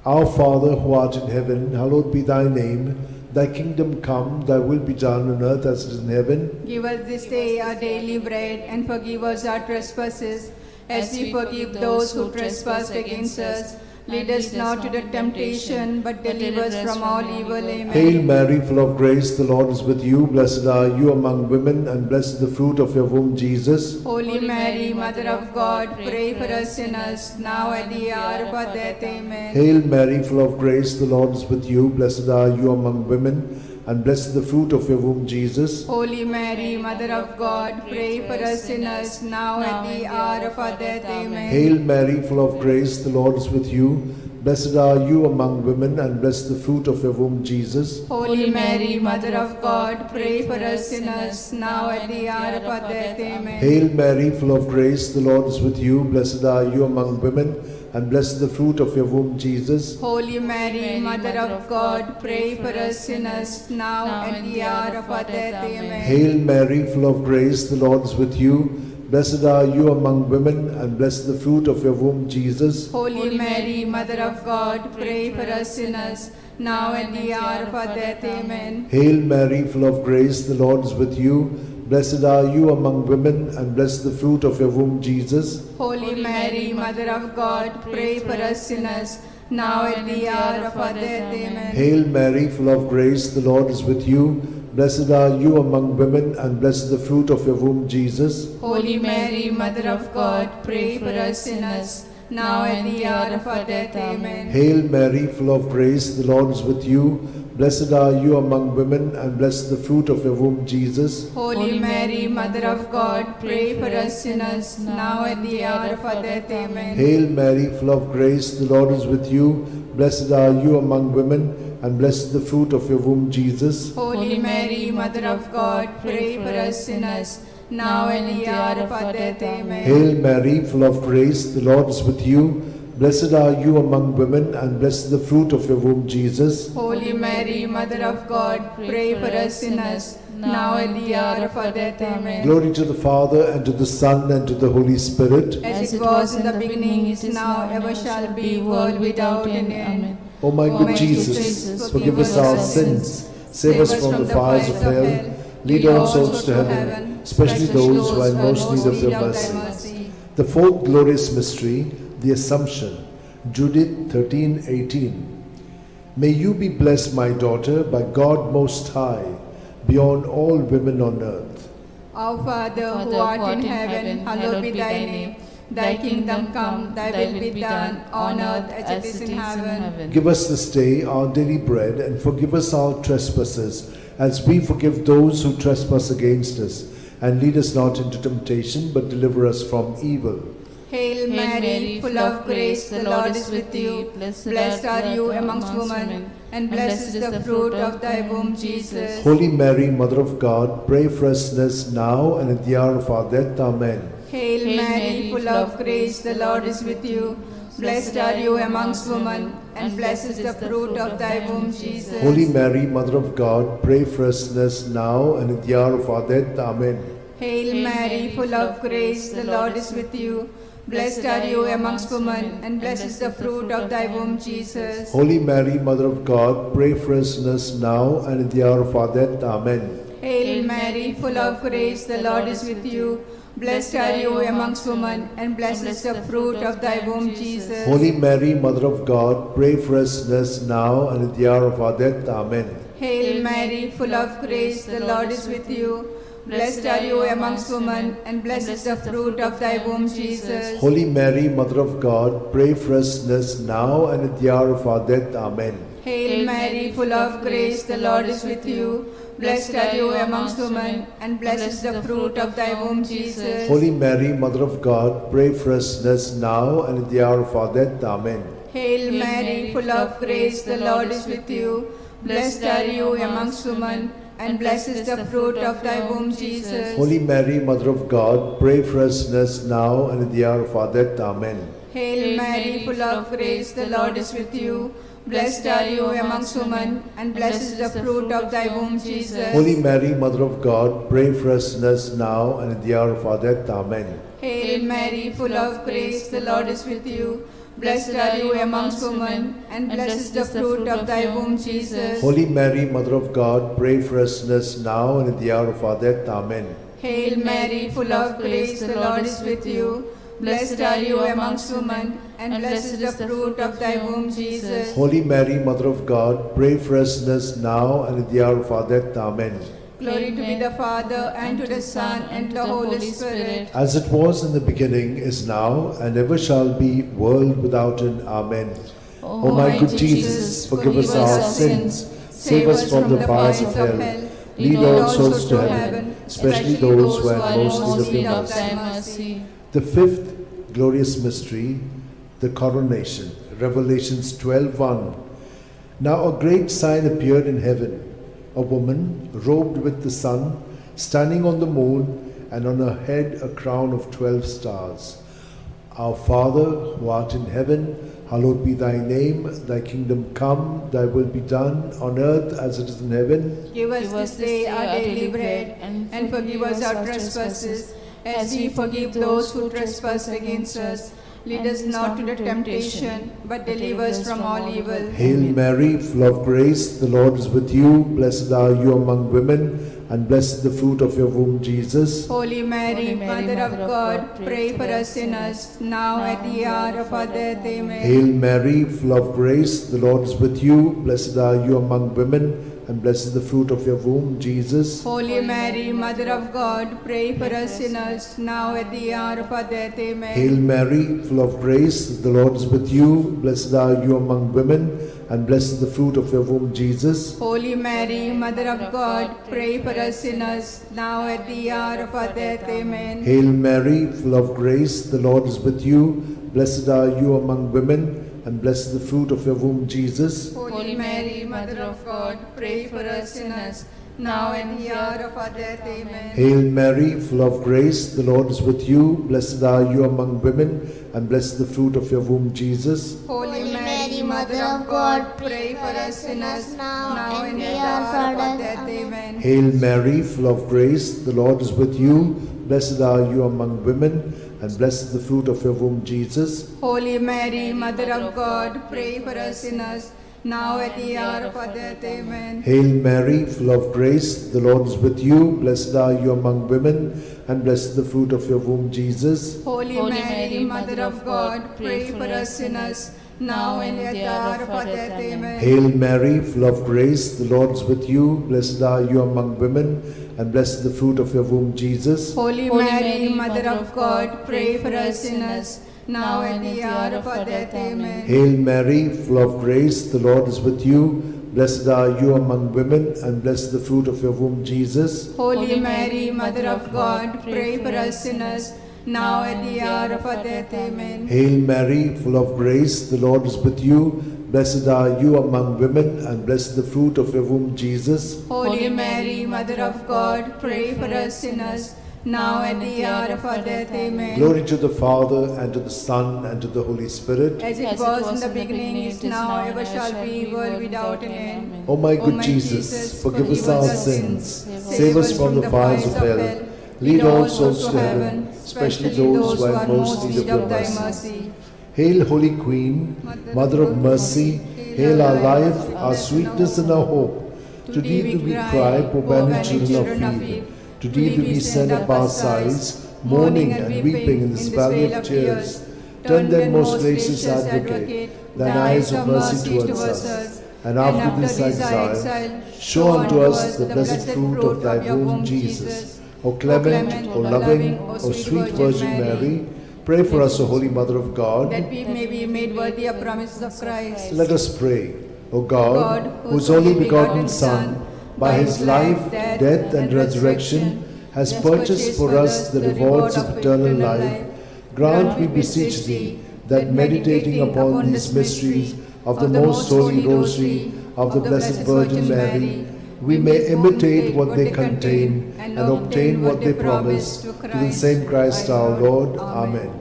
Our Father, who art in heaven, hallowed be thy name. Thy kingdom come, thy will be done on earth as it is in heaven. Give us this day our daily bread, and forgive us our trespasses, as we forgive those who trespass against us. Lead us not into temptation, but deliver us from all evil. Amen. Hail Mary, full of grace, the Lord is with you. Blessed are you among women, and blessed is the fruit of your womb, Jesus. Holy Mary, Mother of God, pray for us sinners, now at the hour of our death. Amen. Hail Mary, full of grace, the Lord is with you. Blessed are you among women, and blessed is the fruit of your womb, Jesus. Holy Mary, Mother of God, pray for us sinners, now at the hour of our death. Amen. Hail Mary, full of grace, the Lord is with you. Blessed are you among women, and blessed the fruit of your womb, Jesus. Holy Mary, Mother of God, pray for us sinners, now at the hour of our death. Amen. Hail Mary, full of grace, the Lord is with you. Blessed are you among women, and blessed the fruit of your womb, Jesus. Holy Mary, Mother of God, pray for us sinners, now at the hour of our death. Amen. Hail Mary, full of grace, the Lord is with you. Blessed are you among women, and blessed the fruit of your womb, Jesus. Holy Mary, Mother of God, pray for us sinners, now at the hour of our death. Amen. Hail Mary, full of grace, the Lord is with you. Blessed are you among women, and blessed the fruit of your womb, Jesus. Holy Mary, Mother of God, pray for us sinners, now at the hour of our death. Amen. Hail Mary, full of grace, the Lord is with you. Blessed are you among women, and blessed the fruit of your womb, Jesus. Holy Mary, Mother of God, pray for us sinners, now at the hour of our death. Amen. Hail Mary, full of grace, the Lord is with you. Blessed are you among women, and blessed the fruit of your womb, Jesus. Holy Mary, Mother of God, pray for us sinners, now at the hour of our death. Amen. Hail Mary, full of grace, the Lord is with you. Blessed are you among women, and blessed the fruit of your womb, Jesus. Holy Mary, Mother of God, pray for us sinners, now at the hour of our death. Amen. Hail Mary, full of grace, the Lord is with you. Blessed are you among women, and blessed is the fruit of your womb, Jesus. Holy Mary, Mother of God, pray for us sinners, now and at the hour of our death. Amen. Glory to the Father, and to the Son, and to the Holy Spirit. As it was in the beginning, is now, ever shall be, world without end. Amen. O my good Jesus, forgive us our sins, save us from the fires of hell, lead all souls to heaven, especially those who are in most need of your mercy. The fourth glorious mystery, the Assumption. Judith 13:18. May you be blessed, my daughter, by God Most High, beyond all women on earth. Our Father, who art in heaven, hallowed be thy name. Thy kingdom come, thy will be done, on earth as it is in heaven. Give us this day our daily bread, and forgive us our trespasses, as we forgive those who trespass against us. And lead us not into temptation, but deliver us from evil. Hail Mary, full of grace, the Lord is with you. Blessed are you amongst women, and blessed is the fruit of thy womb, Jesus. Holy Mary, Mother of God, pray for us sinners now and at the hour of our death. Amen. Hail Mary, full of grace, the Lord is with you. Blessed are you amongst women, and blessed is the fruit of thy womb, Jesus. Holy Mary, Mother of God, pray for us sinners now and at the hour of our death. Amen. Hail Mary, full of grace, the Lord is with you. Blessed are you amongst women, and blessed is the fruit of thy womb, Jesus. Holy Mary, Mother of God, pray for us sinners now and at the hour of our death. Amen. Hail Mary, full of grace, the Lord is with you. Blessed are you amongst women, and blessed is the fruit of thy womb, Jesus. Holy Mary, Mother of God, pray for us sinners now and at the hour of our death. Amen. Hail Mary, full of grace, the Lord is with you. Blessed are you amongst women, and blessed is the fruit of thy womb, Jesus. Holy Mary, Mother of God, pray for us sinners now and at the hour of our death. Amen. Hail Mary, full of grace, the Lord is with you. Blessed are you amongst women, and blessed is the fruit of thy womb, Jesus. Holy Mary, Mother of God, pray for us sinners now and at the hour of our death. Amen. Hail Mary, full of grace, the Lord is with you. Blessed are you amongst women, and blessed is the fruit of thy womb, Jesus. Holy Mary, Mother of God, pray for us sinners now and at the hour of our death. Amen. Hail Mary, full of grace, the Lord is with you. Blessed are you amongst women, and blessed is the fruit of thy womb, Jesus. Holy Mary, Mother of God, pray for us sinners now and at the hour of our death. Amen. Hail Mary, full of grace, the Lord is with you. Blessed are you amongst women, and blessed is the fruit of thy womb, Jesus. Holy Mary, Mother of God, pray for us sinners now and at the hour of our death. Amen. Hail Mary, full of grace, the Lord is with you. Blessed are you amongst women, and blessed is the fruit of thy womb, Jesus. Holy Mary, Mother of God, pray for us sinners now and at the hour of our death. Amen. Glory to be the Father, and to the Son, and to the Holy Spirit. As it was in the beginning, is now, and ever shall be, world without end. Amen. O my good Jesus, forgive us our sins, save us from the fires of hell, lead all souls to heaven, especially those who are in most need of your mercy. The fifth glorious mystery, the coronation. Revelations 12:1. Now a great sign appeared in heaven, a woman robed with the sun, standing on the moon, and on her head a crown of 12 stars. Our Father, who art in heaven, hallowed be thy name. Thy kingdom come, thy will be done, on earth as it is in heaven. Give us this day our daily bread, and forgive us our trespasses, as we forgive those who trespass against us. Lead us not into temptation, but deliver us from all evil. Hail Mary, full of grace, the Lord is with you. Blessed are you among women, and blessed is the fruit of your womb, Jesus. Holy Mary, Mother of God, pray for us sinners, now at the hour of our death. Amen. Hail Mary, full of grace, the Lord is with you. Blessed are you among women, and blessed is the fruit of your womb, Jesus. Holy Mary, Mother of God, pray for us sinners, now at the hour of our death. Amen. Hail Mary, full of grace, the Lord is with you. Blessed are you among women, and blessed is the fruit of your womb, Jesus. Holy Mary, Mother of God, pray for us sinners, now at the hour of our death. Amen. Hail Mary, full of grace, the Lord is with you. Blessed are you among women, and blessed is the fruit of your womb, Jesus. Holy Mary, Mother of God, pray for us sinners, now and the hour of our death. Amen. Hail Mary, full of grace, the Lord is with you. Blessed are you among women, and blessed the fruit of your womb, Jesus. Holy Mary, Mother of God, pray for us sinners, now and at the hour of our death. Amen. Hail Mary, full of grace, the Lord is with you. Blessed are you among women, and blessed the fruit of your womb, Jesus. Holy Mary, Mother of God, pray for us sinners, now at the hour of our death. Amen. Hail Mary, full of grace, the Lord is with you. Blessed are you among women, and blessed the fruit of your womb, Jesus. Holy Mary, Mother of God, pray for us sinners, now and at the hour of our death. Amen. Hail Mary, full of grace, the Lord is with you. Blessed are you among women, and blessed the fruit of your womb, Jesus. Holy Mary, Mother of God, pray for us sinners, now and at the hour of our death. Amen. Hail Mary, full of grace, the Lord is with you. Blessed are you among women, and blessed the fruit of your womb, Jesus. Holy Mary, Mother of God, pray for us sinners, now at the hour of our death. Amen. Hail Mary, full of grace, the Lord is with you. Blessed are you among women, and blessed the fruit of your womb, Jesus. Holy Mary, Mother of God, pray for us sinners, now at the hour of our death. Amen. Glory to the Father, and to the Son, and to the Holy Spirit. As it was in the beginning, is now, ever shall be, world without an end. O my good Jesus, forgive us our sins, save us from the fires of hell, lead all souls to heaven, especially those who have most need of thy mercy. Hail, Holy Queen, Mother of Mercy, hail our life, our sweetness, and our hope. To thee do we cry, poor banished children of Eve. To thee do we send up our sighs, mourning and weeping in this valley of tears. Turn then, most gracious Advocate, thine eyes of mercy towards us, and after this exile, show unto us the blessed fruit of thy womb, Jesus. O clement, O loving, O sweet Virgin Mary, pray for us, O Holy Mother of God, that we may be made worthy of promises of Christ. Let us pray. O God, whose only begotten Son, by his life, death, and resurrection, has purchased for us the rewards of eternal life, grant, we beseech thee, that meditating upon these mysteries of the most holy Rosary of the Blessed Virgin Mary, we may imitate what they contain and obtain what they promise, through the same Christ our Lord. Amen.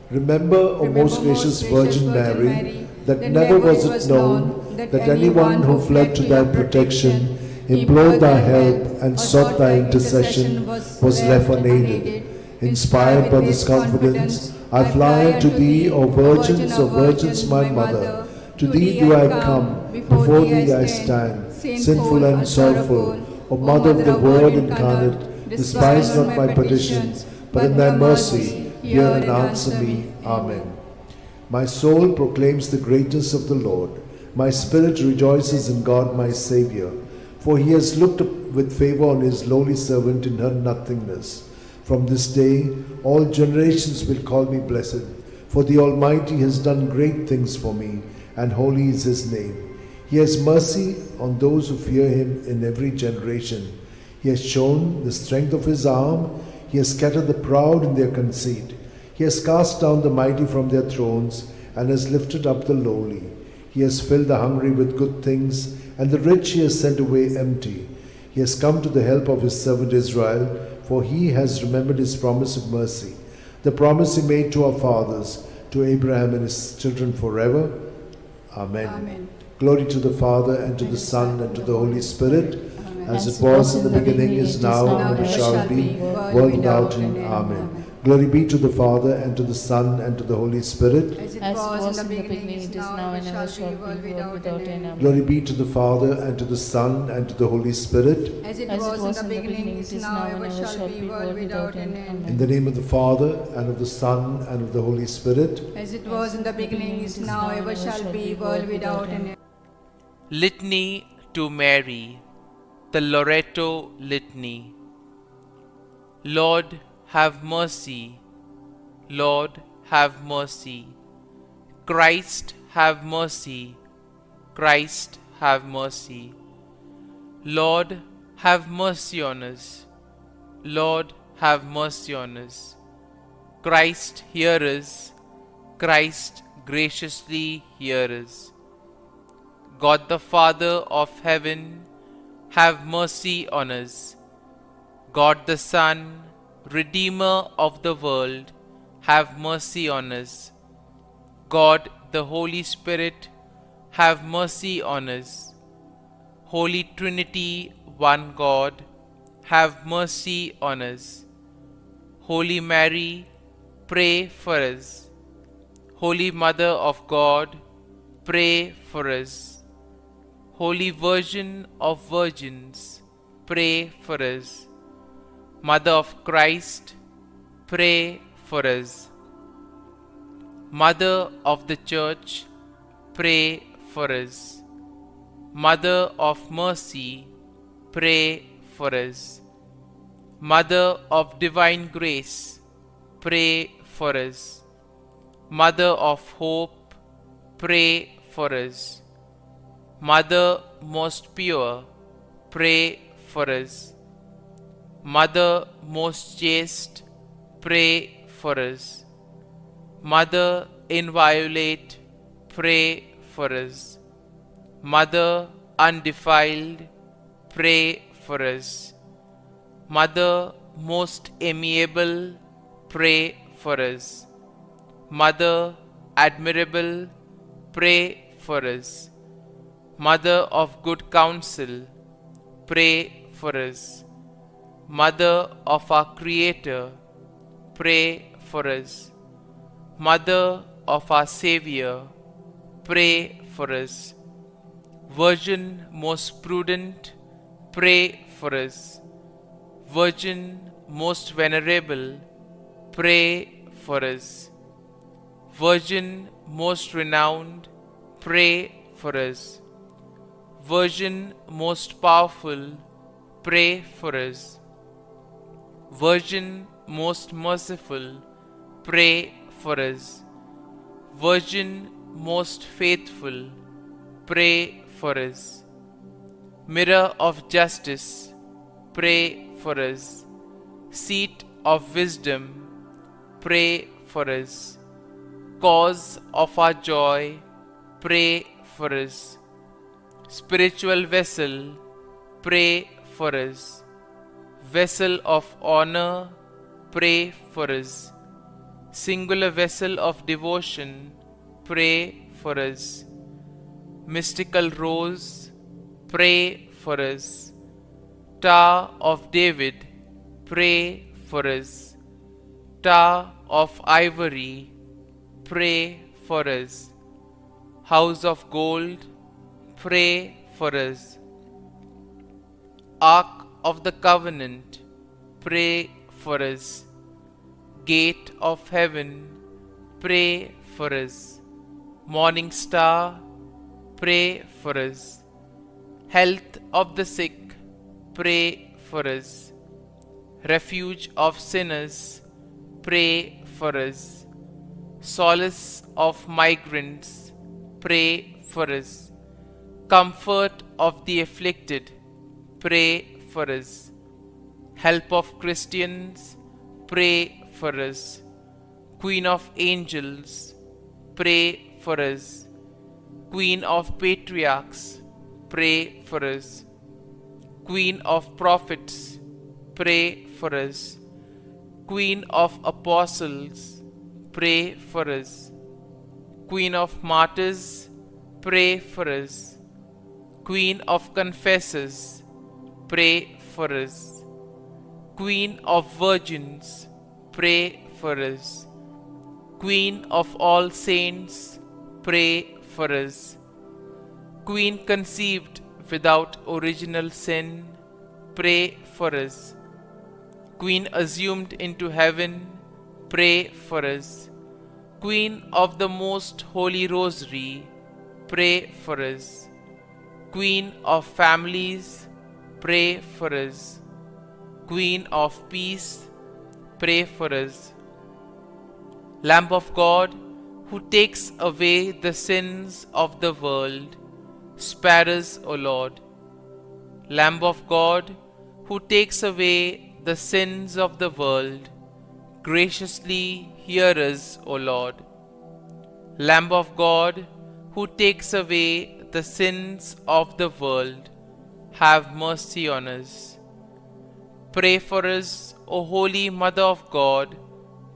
Remember, O most gracious Virgin Mary, that never was it known that anyone who fled to thy protection, implored thy help, and sought thy intercession was left unaided. Inspired by this confidence, I fly unto thee, O Virgins, my Mother. To thee do I come, before thee I stand, sinful and sorrowful. O Mother of the Word incarnate, despise not my petitions, but in thy mercy hear and answer me. Amen. My soul proclaims the greatness of the Lord. My spirit rejoices in God my Saviour, for he has looked up with favour on his lowly servant in her nothingness. From this day all generations will call me blessed, for the Almighty has done great things for me, and holy is his name. He has mercy on those who fear him in every generation. He has shown the strength of his arm. He has scattered the proud in their conceit. He has cast down the mighty from their thrones, and has lifted up the lowly. He has filled the hungry with good things, and the rich he has sent away empty. He has come to the help of his servant Israel, for he has remembered his promise of mercy, the promise he made to our fathers, to Abraham and his children forever. Amen. Amen. Glory to the Father, and to the Son, and to the Holy Spirit, as it was in the beginning, is now, and ever shall be, world without end. Amen. Glory be to the Father, and to the Son, and to the Holy Spirit. As it was in the beginning, it is now, and ever shall be, world without end. Glory be to the Father, and to the Son, and to the Holy Spirit. As it was in the beginning, it is now, and ever shall be, world without end. In the name of the Father, and of the Son, and of the Holy Spirit. As it was in the beginning, is now, ever shall be, world without end. Litany to Mary, the Loretto Litany. Lord, have mercy. Lord, have mercy. Christ, have mercy. Christ, have mercy. Lord, have mercy on us. Lord, have mercy on us. Christ, hear us. Christ, graciously hear us. God the Father of heaven, have mercy on us. God the Son, Redeemer of the world, have mercy on us. God the Holy Spirit, have mercy on us. Holy Trinity, one God, have mercy on us. Holy Mary, pray for us. Holy Mother of God, pray for us. Holy Virgin of Virgins, pray for us. Mother of Christ, pray for us. Mother of the Church, pray for us. Mother of Mercy, pray for us. Mother of Divine Grace, pray for us. Mother of Hope, pray for us. Mother most pure, pray for us. Mother most chaste, pray for us. Mother inviolate, pray for us. Mother undefiled, pray for us. Mother most amiable, pray for us. Mother admirable, pray for us. Mother of good counsel, pray for us. Mother of our Creator, pray for us. Mother of our Savior, pray for us. Virgin most prudent, pray for us. Virgin most venerable, pray for us. Virgin most renowned, pray for us. Virgin most powerful, pray for us. Virgin most merciful, pray for us. Virgin most faithful, pray for us. Mirror of justice, pray for us. Seat of wisdom, pray for us. Cause of our joy, pray for us. Spiritual vessel, pray for us. Vessel of honor, pray for us. Singular vessel of devotion, pray for us. Mystical rose, pray for us. Tower of David, pray for us. Tower of ivory, pray for us. House of gold, pray for us. Ark of the Covenant, pray for us. Gate of heaven, pray for us. Morning star, pray for us. Health of the sick, pray for us. Refuge of sinners, pray for us. Solace of migrants, pray for us. Comfort of the afflicted, pray for us. Help of Christians, pray for us. Queen of angels, pray for us. Queen of patriarchs, pray for us. Queen of prophets, pray for us. Queen of apostles, pray for us. Queen of martyrs, pray for us. Queen of confessors, pray for us. Queen of virgins, pray for us. Queen of all saints, pray for us. Queen conceived without original sin, pray for us. Queen assumed into heaven, pray for us. Queen of the most holy Rosary, pray for us. Queen of families, pray for us. Queen of peace, pray for us. Lamb of God, who takes away the sins of the world, spare us, O Lord. Lamb of God, who takes away the sins of the world, graciously hear us, O Lord. Lamb of God, who takes away the sins of the world, have mercy on us. Pray for us, O Holy Mother of God,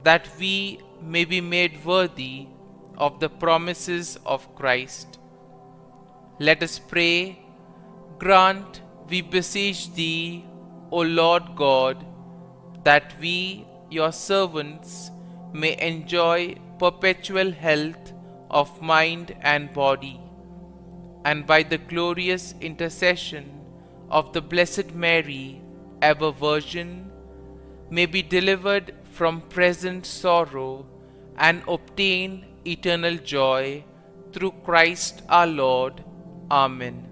that we may be made worthy of the promises of Christ. Let us pray. Grant, we beseech Thee, O Lord God, that we, Your servants, may enjoy perpetual health of mind and body, and by the glorious intercession of the Blessed Mary, ever Virgin, may be delivered from present sorrow and obtain eternal joy through Christ our Lord. Amen.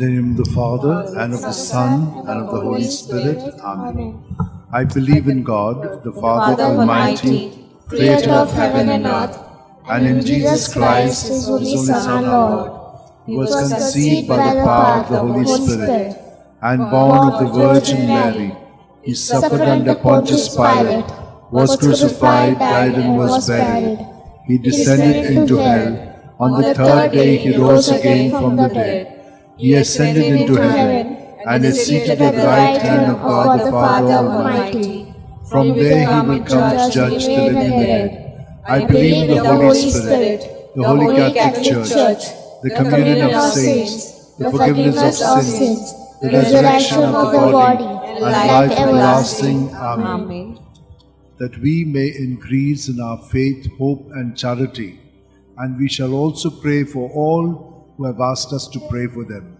In the name of the Father, and of the Son, and of the Holy Spirit. Amen. I believe in God, the Father Almighty, creator of heaven and earth, and in Jesus Christ, his only Son, our Lord, who was conceived by the power of the Holy Spirit, and born of the Virgin Mary. He suffered under Pontius Pilate, was crucified, died, and was buried. He descended into hell. On the third day he rose again from the dead. He ascended into heaven, and is seated at the right hand of God the Father Almighty. From there he will come to judge the living and the dead. I believe in the Holy Spirit, the Holy Catholic Church, the communion of saints, the forgiveness of sins, the resurrection of the body, and life everlasting. Amen. That we may increase in our faith, hope, and charity, And we shall also pray for all who have asked us to pray for them.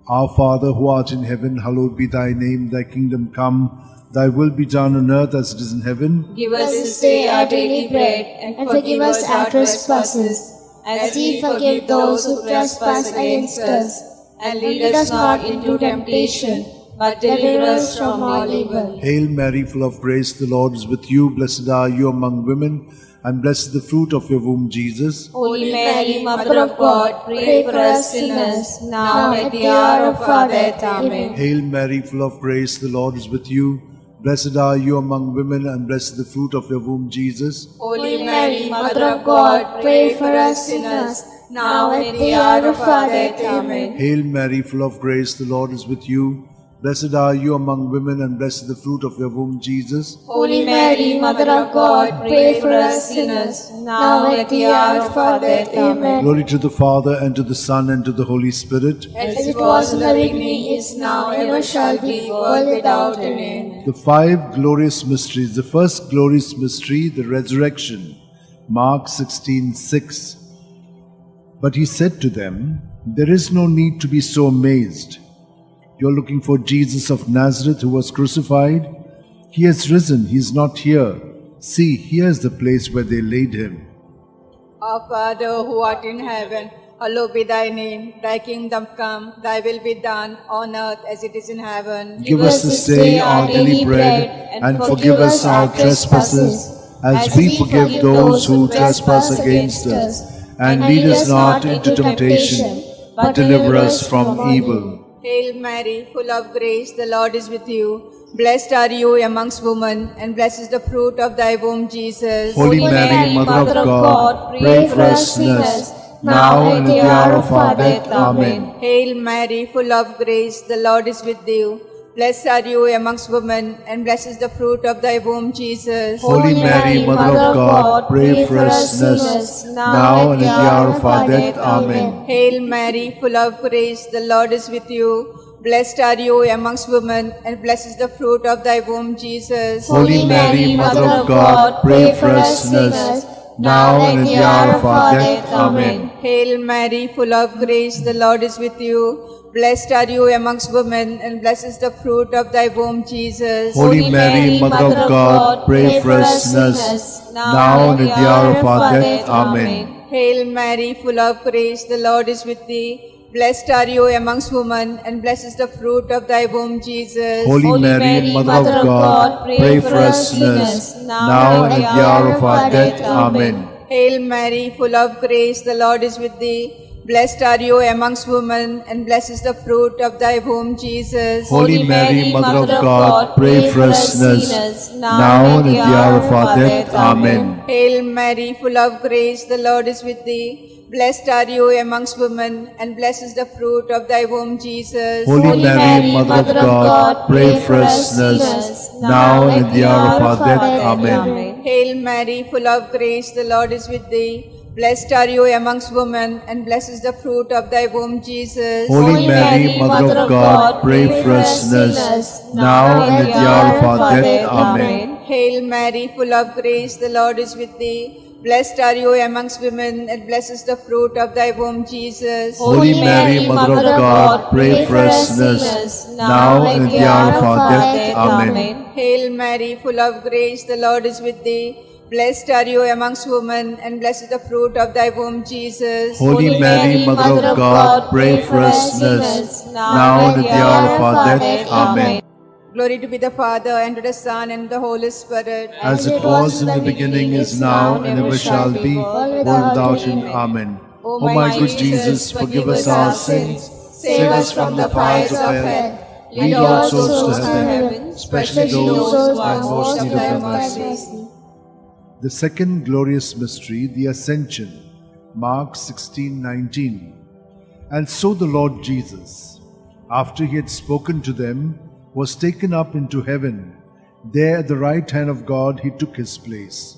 Our Father, who art in heaven, hallowed be thy name. Thy kingdom come, thy will be done on earth as it is in heaven. Give us this day our daily bread, and forgive us our trespasses, as we forgive those who trespass against us. And lead us not into temptation, but deliver us from all evil. Hail Mary, full of grace, the Lord is with you. Blessed are you among women, and blessed the fruit of your womb, Jesus. Holy Mary, Mother of God, pray for us sinners, now and at the hour of our death. Amen. Hail Mary, full of grace, the Lord is with you. Blessed are you among women, and blessed the fruit of your womb, Jesus. Holy Mary, Mother of God, pray for us sinners, now and at the hour of our death. Amen. Hail Mary, full of grace, the Lord is with you. Blessed are you among women, and blessed the fruit of your womb, Jesus. Holy Mary, Mother of God, pray for us sinners, now and at the hour of our death. Amen. Glory to the Father, and to the Son, and to the Holy Spirit. As it was in the beginning, is now, and ever shall be, world without end. The five glorious mysteries. The first glorious mystery, the resurrection. Mark 16:6. But he said to them, "There is no need to be so amazed. You're looking for Jesus of Nazareth, who was crucified. He has risen. He is not here. See, here is the place where they laid him." Our Father, who art in heaven, hallowed be thy name. Thy kingdom come, thy will be done on earth as it is in heaven. Give us this day our daily bread, and forgive us our trespasses, as we forgive those who trespass against us. And lead us not into temptation, but deliver us from evil. Hail Mary, full of grace, the Lord is with you. Blessed are you amongst women, and blessed is the fruit of thy womb, Jesus. Holy Mary, Mother of God, pray for us sinners, now and at the hour of our death. Amen. Hail Mary, full of grace, the Lord is with you. Blessed are you amongst women, and blessed is the fruit of thy womb, Jesus. Holy Mary, Mother of God, pray for us sinners, now and at the hour of our death. Amen. Hail Mary, full of grace, the Lord is with you. Blessed are you amongst women, and blessed is the fruit of thy womb, Jesus. Holy Mary, Mother of God, pray for us sinners, now and at the hour of our death. Amen. Hail Mary, full of grace, the Lord is with you. Blessed are you amongst women, and blessed is the fruit of thy womb, Jesus. Holy Mary, Mother of God, pray for us sinners, now and at the hour of our death. Amen. Hail Mary, full of grace, the Lord is with thee. Blessed are you amongst women, and blessed is the fruit of thy womb, Jesus. Holy Mary, Mother of God, pray for us sinners, now and at the hour of our death. Amen. Hail Mary, full of grace, the Lord is with thee. Blessed are you amongst women, and blessed is the fruit of thy womb, Jesus. Holy Mary, Mother of God, pray for us sinners, now and at the hour of our death. Amen. Hail Mary, full of grace, the Lord is with thee. Blessed are you amongst women, and blessed is the fruit of thy womb, Jesus. Holy Mary, Mother of God, pray for us sinners, now and at the hour of our death. Amen. Hail Mary, full of grace, the Lord is with thee. Blessed are you amongst women, and blessed is the fruit of thy womb, Jesus. Holy Mary, Mother of God, pray for us sinners, now and at the hour of our death. Amen. Hail Mary, full of grace, the Lord is with thee. Blessed are you amongst women, and blessed is the fruit of thy womb, Jesus. Holy Mary, Mother of God, pray for us sinners, now and at the hour of our death. Amen. Hail Mary, full of grace, the Lord is with thee. Blessed are you amongst women, and blessed is the fruit of thy womb, Jesus. Holy Mary, Mother of God, pray for us sinners, now and at the hour of our death. Amen. Glory to be the Father, and to the Son, and the Holy Spirit. As it was in the beginning, is now, and ever shall be, world without end. Amen. O my good Jesus, forgive us our sins, save us from the fires of hell, lead all souls to heaven, especially those who are most in need of thy mercy. The second glorious mystery, the Ascension. Mark 16:19. And so the Lord Jesus, after he had spoken to them, was taken up into heaven. There at the right hand of God he took his place.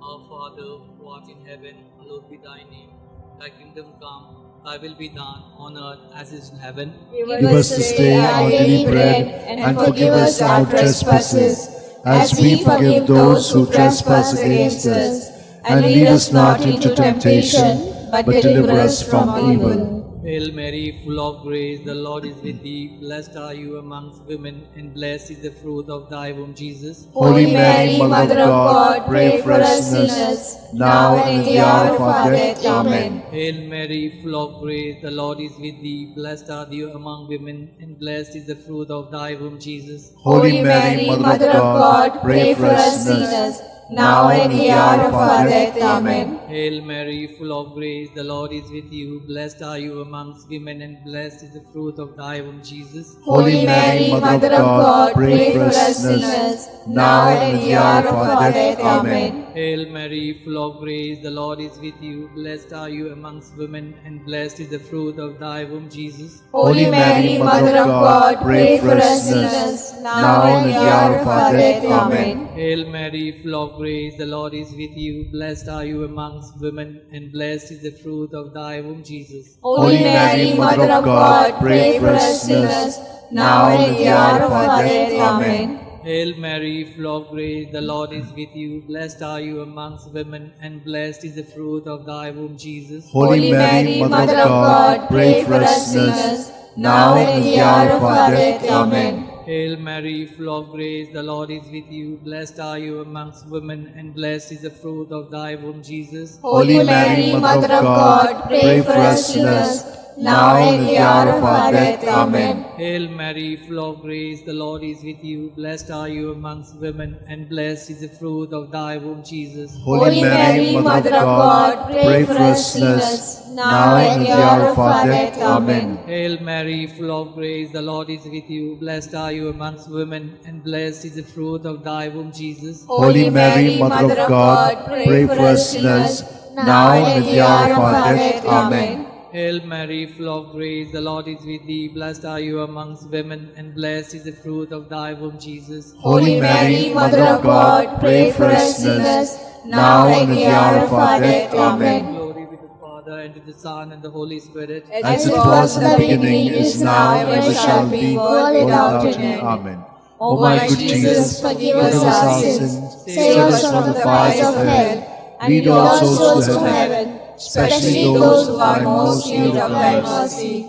Our Father, who art in heaven, hallowed be thy name. Thy kingdom come, thy will be done on earth as it is in heaven. Give us this day our daily bread, and forgive us our trespasses, as we forgive those who trespass against us. and lead us not into temptation, but deliver us from evil. Hail Mary, full of grace, the Lord is with thee. Blessed are you amongst women, and blessed is the fruit of thy womb, Jesus. Holy Mary, Mother of God, pray for us sinners, now and at the hour of our death. Amen. Hail Mary, full of grace, the Lord is with thee. Blessed are you among women, and blessed is the fruit of thy womb, Jesus. Holy Mary, Mother of God, pray for us sinners, now and at the hour of our death. Amen. Hail Mary, full of grace, the Lord is with you. Blessed are you amongst women, and blessed is the fruit of thy womb, Jesus. Holy Mary, Mother of God, pray for us sinners, now and at the hour of our death. Amen. Hail Mary, full of grace, the Lord is with you. Blessed are you amongst women, and blessed is the fruit of thy womb, Jesus. Holy Mary, Mother of God, pray for us sinners, now and at the hour of our death. Amen. Hail Mary, full of grace, the Lord is with you. Blessed are you amongst women, and blessed is the fruit of thy womb, Jesus. Holy Mary, Mother of God, pray for us sinners, now and at the hour of our death. Amen. Hail Mary, full of grace, the Lord is with you. Blessed are you amongst women, and blessed is the fruit of thy womb, Jesus. Holy Mary, Mother of God, pray for us sinners, now and at the hour of our death. Amen. Hail Mary, full of grace, the Lord is with you. Blessed are you amongst women, and blessed is the fruit of thy womb, Jesus. Holy Mary, Mother of God, pray for us sinners, now and at the hour of our death. Amen. Hail Mary, full of grace, the Lord is with you. Blessed are you amongst women, and blessed is the fruit of thy womb, Jesus. Holy Mary, Mother of God, pray for us sinners, now and at the hour of our death. Amen. Hail Mary, full of grace, the Lord is with you. Blessed are you amongst women, and blessed is the fruit of thy womb, Jesus. Holy Mary, Mother of God, pray for us sinners, now and at the hour of our death. Amen. Hail Mary, full of grace, the Lord is with thee. Blessed are you amongst women, and blessed is the fruit of thy womb, Jesus. Holy Mary, Mother of God, pray for us sinners, now and at the hour of our death. Amen. Glory be to the Father, and to the Son, and the Holy Spirit. As it was in the beginning, is now, and ever shall be, world without end. Amen. O my good Jesus, forgive us our sins, save us from the fires of hell, and lead all souls to heaven, especially those who are most in need of thy mercy.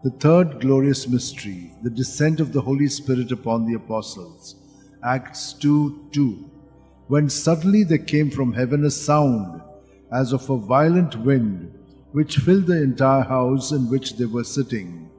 The third glorious mystery, the descent of the Holy Spirit upon the apostles. Acts 2:2. When suddenly there came from heaven a sound, as of a violent wind, which filled the entire house in which they were sitting.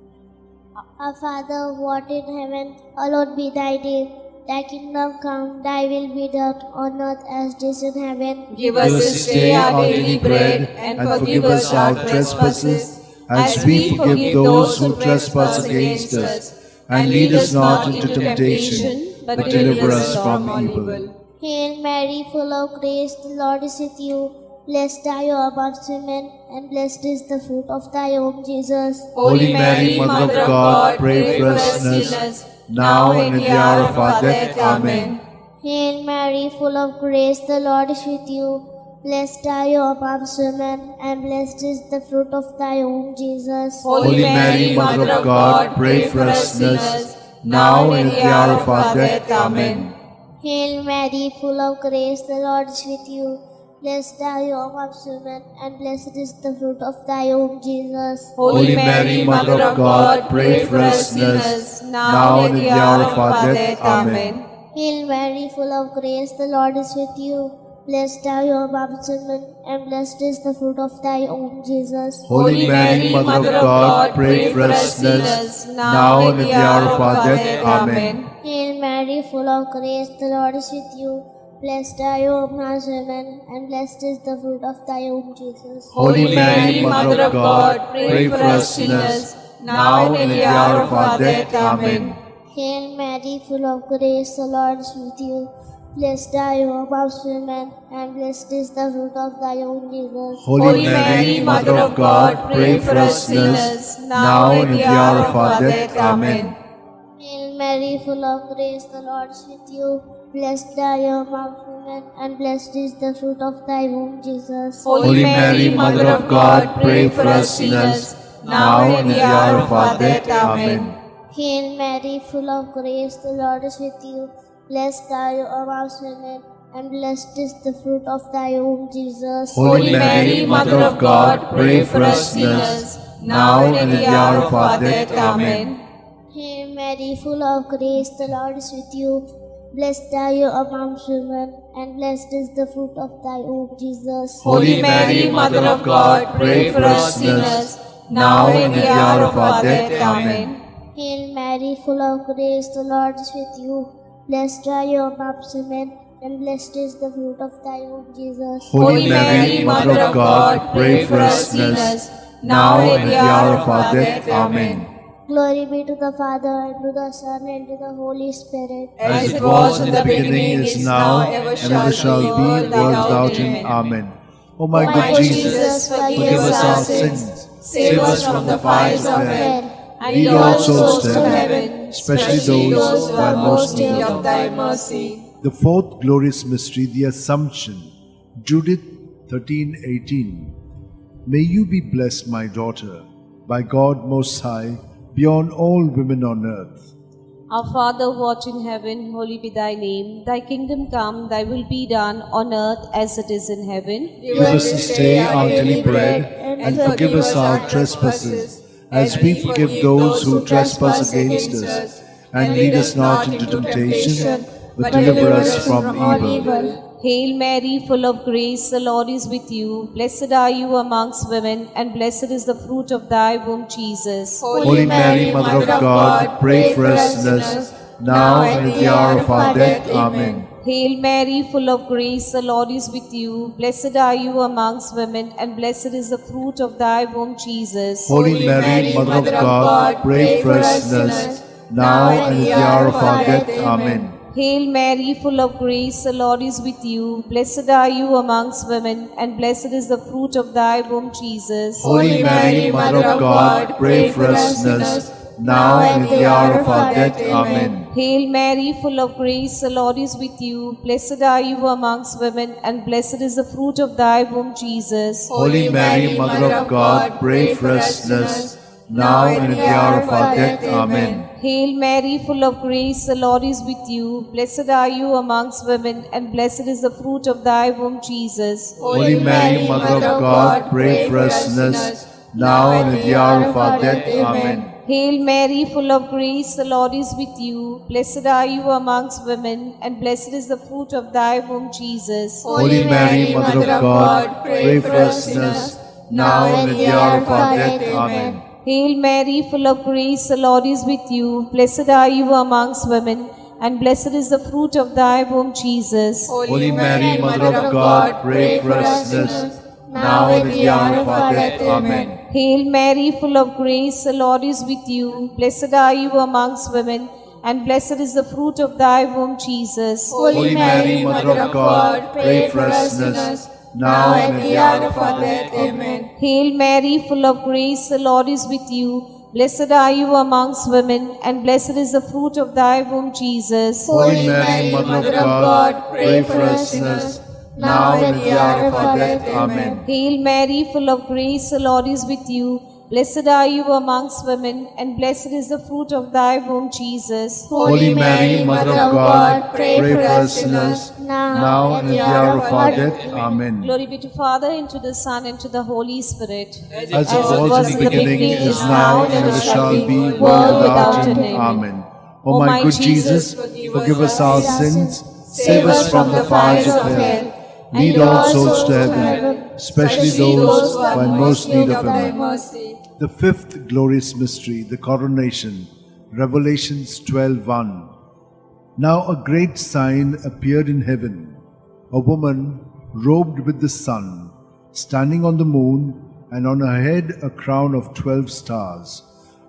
Our Father, who art in heaven, hallowed be thy name. Thy kingdom come, thy will be done on earth as it is in heaven. Give us this day our daily bread, and forgive us our trespasses, as we forgive those who trespass against us. And lead us not into temptation, but deliver us from evil. Hail Mary, full of grace, the Lord is with you. Blessed are you amongst women, and blessed is the fruit of thy womb, Jesus. Holy Mary, Mother of God, pray for us sinners, now and at the hour of our death. Amen. Hail Mary, full of grace, the Lord is with you. Blessed are you amongst women, and blessed is the fruit of thy womb, Jesus. Holy Mary, Mother of God, pray for us sinners, now and at the hour of our death. Amen. Hail Mary, full of grace, the Lord is with you. Blessed are you amongst women, and blessed is the fruit of thy womb, Jesus. Holy Mary, Mother of God, pray for us sinners, now and at the hour of our death. Amen. Hail Mary, full of grace, the Lord is with you. Blessed are you amongst women, and blessed is the fruit of thy womb, Jesus. Holy Mary, Mother of God, pray for us sinners, now and at the hour of our death. Amen. Hail Mary, full of grace, the Lord is with you. Blessed are you amongst women, and blessed is the fruit of thy womb, Jesus. Holy Mary, Mother of God, pray for us sinners, now and at the hour of our death. Amen. Hail Mary, full of grace, the Lord is with you. Blessed are you amongst women, and blessed is the fruit of thy womb, Jesus. Holy Mary, Mother of God, pray for us sinners, now and at the hour of our death. Amen. Hail Mary, full of grace, the Lord is with you. Blessed are you amongst women, and blessed is the fruit of thy womb, Jesus. Holy Mary, Mother of God, pray for us sinners, now and at the hour of our death. Amen. Hail Mary, full of grace, the Lord is with you. Blessed are you amongst women, and blessed is the fruit of thy womb, Jesus. Holy Mary, Mother of God, pray for us sinners, now and at the hour of our death. Amen. Hail Mary, full of grace, the Lord is with you. Blessed are you amongst women, and blessed is the fruit of thy womb, Jesus. Holy Mary, Mother of God, pray for us sinners, now and at the hour of our death. Amen. Hail Mary, full of grace, the Lord is with you. Blessed are you amongst women, and blessed is the fruit of thy womb, Jesus. Holy Mary, Mother of God, pray for us sinners, now and at the hour of our death. Amen. Glory be to the Father, and to the Son, and to the Holy Spirit. As it was in the beginning, is now, and ever shall be, world without end. Amen. O my good Jesus, forgive us our sins, save us from the fires of hell, and lead all souls to heaven, especially those who are most in need of thy mercy. The fourth glorious mystery, the Assumption. Judith 13:18. May you be blessed, my daughter, by God Most High, beyond all women on earth. Our Father who art in heaven, holy be thy name. Thy kingdom come, thy will be done on earth as it is in heaven. Give us this day our daily bread, and forgive us our trespasses, as we forgive those who trespass against us. And lead us not into temptation, but deliver us from evil. Hail Mary, full of grace, the Lord is with you. Blessed are you amongst women, and blessed is the fruit of thy womb, Jesus. Holy Mary, Mother of God, pray for us sinners, now and at the hour of our death. Amen. Hail Mary, full of grace, the Lord is with you. Blessed are you amongst women, and blessed is the fruit of thy womb, Jesus. Holy Mary, Mother of God, pray for us sinners, now and at the hour of our death. Amen. Hail Mary, full of grace, the Lord is with you. Blessed are you amongst women, and blessed is the fruit of thy womb, Jesus. Holy Mary, Mother of God, pray for us sinners, now and at the hour of our death. Amen. Hail Mary, full of grace, the Lord is with you. Blessed are you amongst women, and blessed is the fruit of thy womb, Jesus. Holy Mary, Mother of God, pray for us sinners, now and at the hour of our death. Amen. Hail Mary, full of grace, the Lord is with you. Blessed are you amongst women, and blessed is the fruit of thy womb, Jesus. Holy Mary, Mother of God, pray for us sinners, now and at the hour of our death. Amen. Hail Mary, full of grace, the Lord is with you. Blessed are you amongst women, and blessed is the fruit of thy womb, Jesus. Holy Mary, Mother of God, pray for us sinners, now and at the hour of our death. Amen. Hail Mary, full of grace, the Lord is with you. Blessed are you amongst women, and blessed is the fruit of thy womb, Jesus. Holy Mary, Mother of God, pray for us sinners, now and at the hour of our death. Amen. Hail Mary, full of grace, the Lord is with you. Blessed are you amongst women, and blessed is the fruit of thy womb, Jesus. Holy Mary, Mother of God, pray for us sinners, now and at the hour of our death. Amen. Hail Mary, full of grace, the Lord is with you. Blessed are you amongst women, and blessed is the fruit of thy womb, Jesus. Holy Mary, Mother of God, pray for us sinners, now and at the hour of our death. Amen. Hail Mary, full of grace, the Lord is with you. Blessed are you amongst women, and blessed is the fruit of thy womb, Jesus. Holy Mary, Mother of God, pray for us sinners, now and at the hour of our death. Amen. Glory be to Father, and to the Son, and to the Holy Spirit. As it was in the beginning, is now, and ever shall be, world without end. Amen. O my good Jesus, forgive us our sins, save us from the fires of hell, lead all souls to heaven, especially those who are in most need of thy mercy. The fifth glorious mystery, the coronation. Revelations 12:1. Now a great sign appeared in heaven, a woman robed with the sun, standing on the moon, and on her head a crown of 12 stars.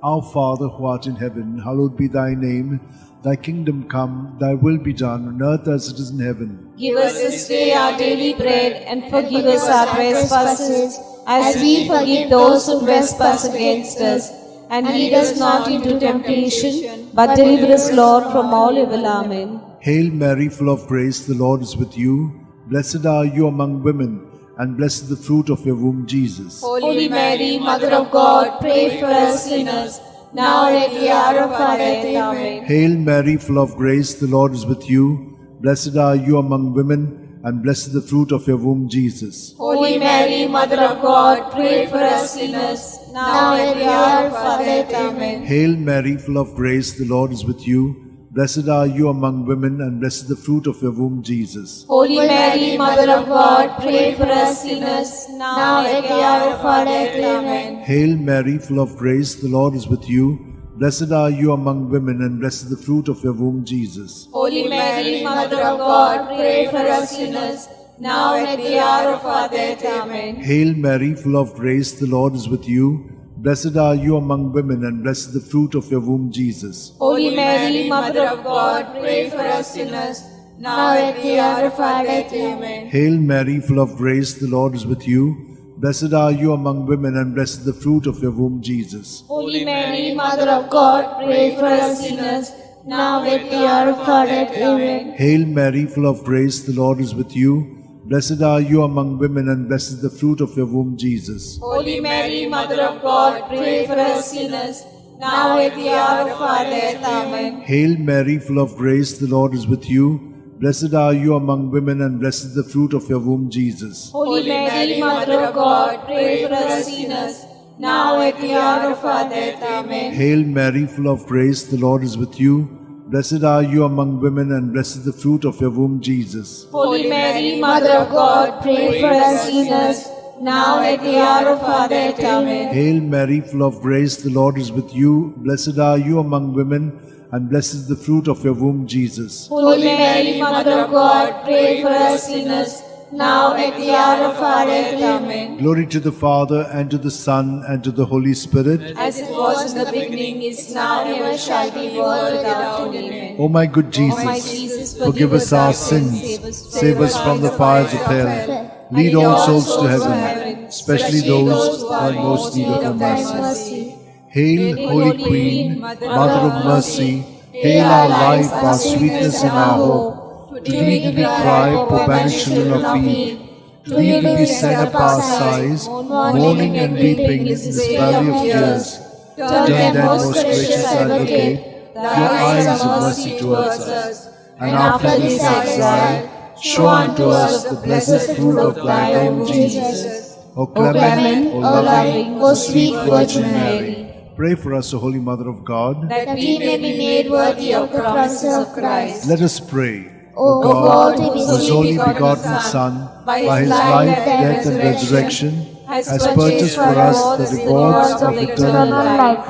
Our Father who art in heaven, hallowed be thy name. Thy kingdom come, thy will be done on earth as it is in heaven. Give us this day our daily bread, and forgive us our trespasses, as we forgive those who trespass against us. And lead us not into temptation, but deliver us, Lord, from all evil. Amen. Hail Mary, full of grace, the Lord is with you. Blessed are you among women, and blessed is the fruit of your womb, Jesus. Holy Mary, Mother of God, pray for us sinners, now and at the hour of our death. Amen. Hail Mary, full of grace, the Lord is with you. Blessed are you among women, and blessed the fruit of your womb, Jesus. Holy Mary, Mother of God, pray for us sinners, now and at the hour of our death. Amen. Hail Mary, full of grace, the Lord is with you. Blessed are you among women, and blessed the fruit of your womb, Jesus. Holy Mary, Mother of God, pray for us sinners, now and at the hour of our death. Amen. Hail Mary, full of grace, the Lord is with you. Blessed are you among women, and blessed the fruit of your womb, Jesus. Holy Mary, Mother of God, pray for us sinners, now and at the hour of our death. Amen. Hail Mary, full of grace, the Lord is with you. Blessed are you among women, and blessed the fruit of your womb, Jesus. Holy Mary, Mother of God, pray for us sinners, now and at the hour of our death. Amen. Hail Mary, full of grace, the Lord is with you. Blessed are you among women, and blessed the fruit of your womb, Jesus. Holy Mary, Mother of God, pray for us sinners, now and at the hour of our death. Amen. Hail Mary, full of grace, the Lord is with you. Blessed are you among women, and blessed the fruit of your womb, Jesus. Holy Mary, Mother of God, pray for us sinners, now at the hour of our death. Amen. Hail Mary, full of grace, the Lord is with you. Blessed are you among women, and blessed the fruit of your womb, Jesus. Holy Mary, Mother of God, pray for us sinners, now at the hour of our death. Amen. Hail Mary, full of grace, the Lord is with you. Blessed are you among women, and blessed the fruit of your womb, Jesus. Holy Mary, Mother of God, pray for us sinners, now at the hour of our death. Amen. Hail Mary, full of grace, the Lord is with you. Blessed are you among women, and blessed is the fruit of your womb, Jesus. Holy Mary, Mother of God, pray for us sinners, now at the hour of our death. Amen. Glory to the Father, and to the Son, and to the Holy Spirit. As it was in the beginning, is now, and ever shall be, world without end. Amen. O my good Jesus, O my Jesus, forgive us our sins, save us from the fires of hell, lead all souls to heaven, especially those who are in most need of thy mercy. Hail, Holy Queen, Mother of Mercy, hail our life, our sweetness, and our hope. To thee do we cry, poor banished children of Eve. To thee do we send up our sighs, mourning and weeping in this valley of tears. Turn then, most gracious Advocate, your eyes of mercy towards us, and after this exile, show unto us the blessed fruit of thy womb, Jesus. O clement, O loving, O sweet Virgin Mary, pray for us, O Holy Mother of God, that we may be made worthy of the promises of Christ. Let us pray. O God, God, whose only begotten Son, by his life, death, and resurrection, has purchased for us the rewards of eternal life,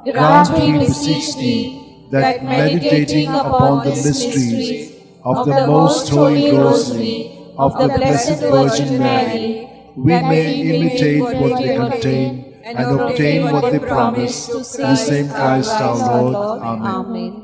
grant, we beseech thee, that meditating upon the mysteries of the most holy Rosary of the Blessed Virgin Mary, we may imitate what they contain and obtain what they promise, through the same Christ our Lord. Amen.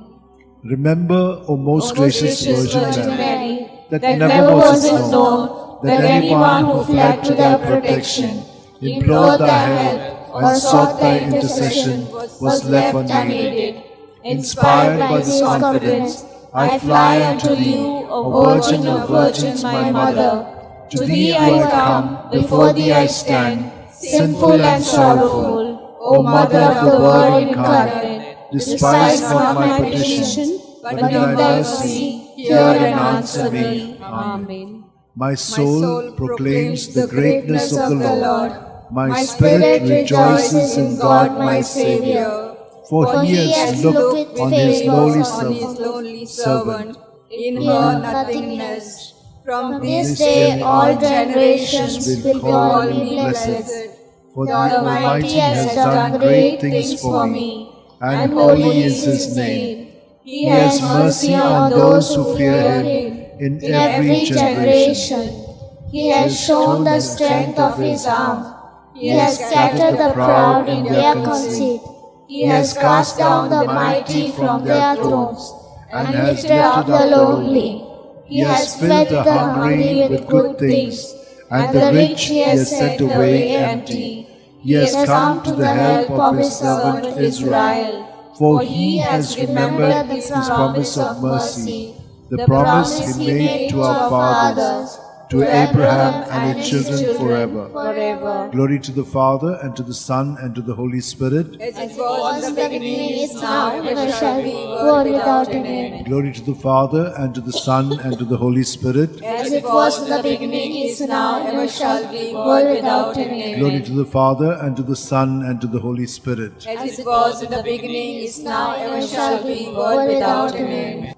Remember, O most gracious Virgin Mary, that never was it known that anyone who fled to thy protection, implored thy help, or sought thy intercession was left unaided. Inspired by this confidence, I fly unto you, O Virgin of Virgins, my Mother. To thee I come, before thee I stand, sinful and sorrowful. O Mother of the Word incarnate, despise not my petition, but in thy mercy hear and answer me. Amen. My soul proclaims the greatness of the Lord. My spirit rejoices in God my Saviour, for he has looked on his lowly servant. In her nothingness. From This day all generations will call me blessed. For the Almighty has done great things for me, and holy is his name. He has mercy on those who fear him in every generation. He has shown the strength of his arm. He has scattered the proud in their conceit. He has cast down the mighty from their thrones, and lifted up the lowly. He has fed the hungry with good things, and the rich he has sent away empty. He has come to the help of his servant Israel, for he has remembered his promise of mercy, the promise he made to our fathers, to Abraham and his children forever. forever. Glory to the Father, and to the Son, and to the Holy Spirit. As it was in the beginning, is now, ever shall be, world without an end. Glory to the Father, and to the Son, and to the Holy Spirit. as it was in the beginning, is now, ever shall be, world without an end. Glory to the Father, and to the Son, and to the Holy Spirit. As it was in the beginning, is now, ever shall be, world without an end.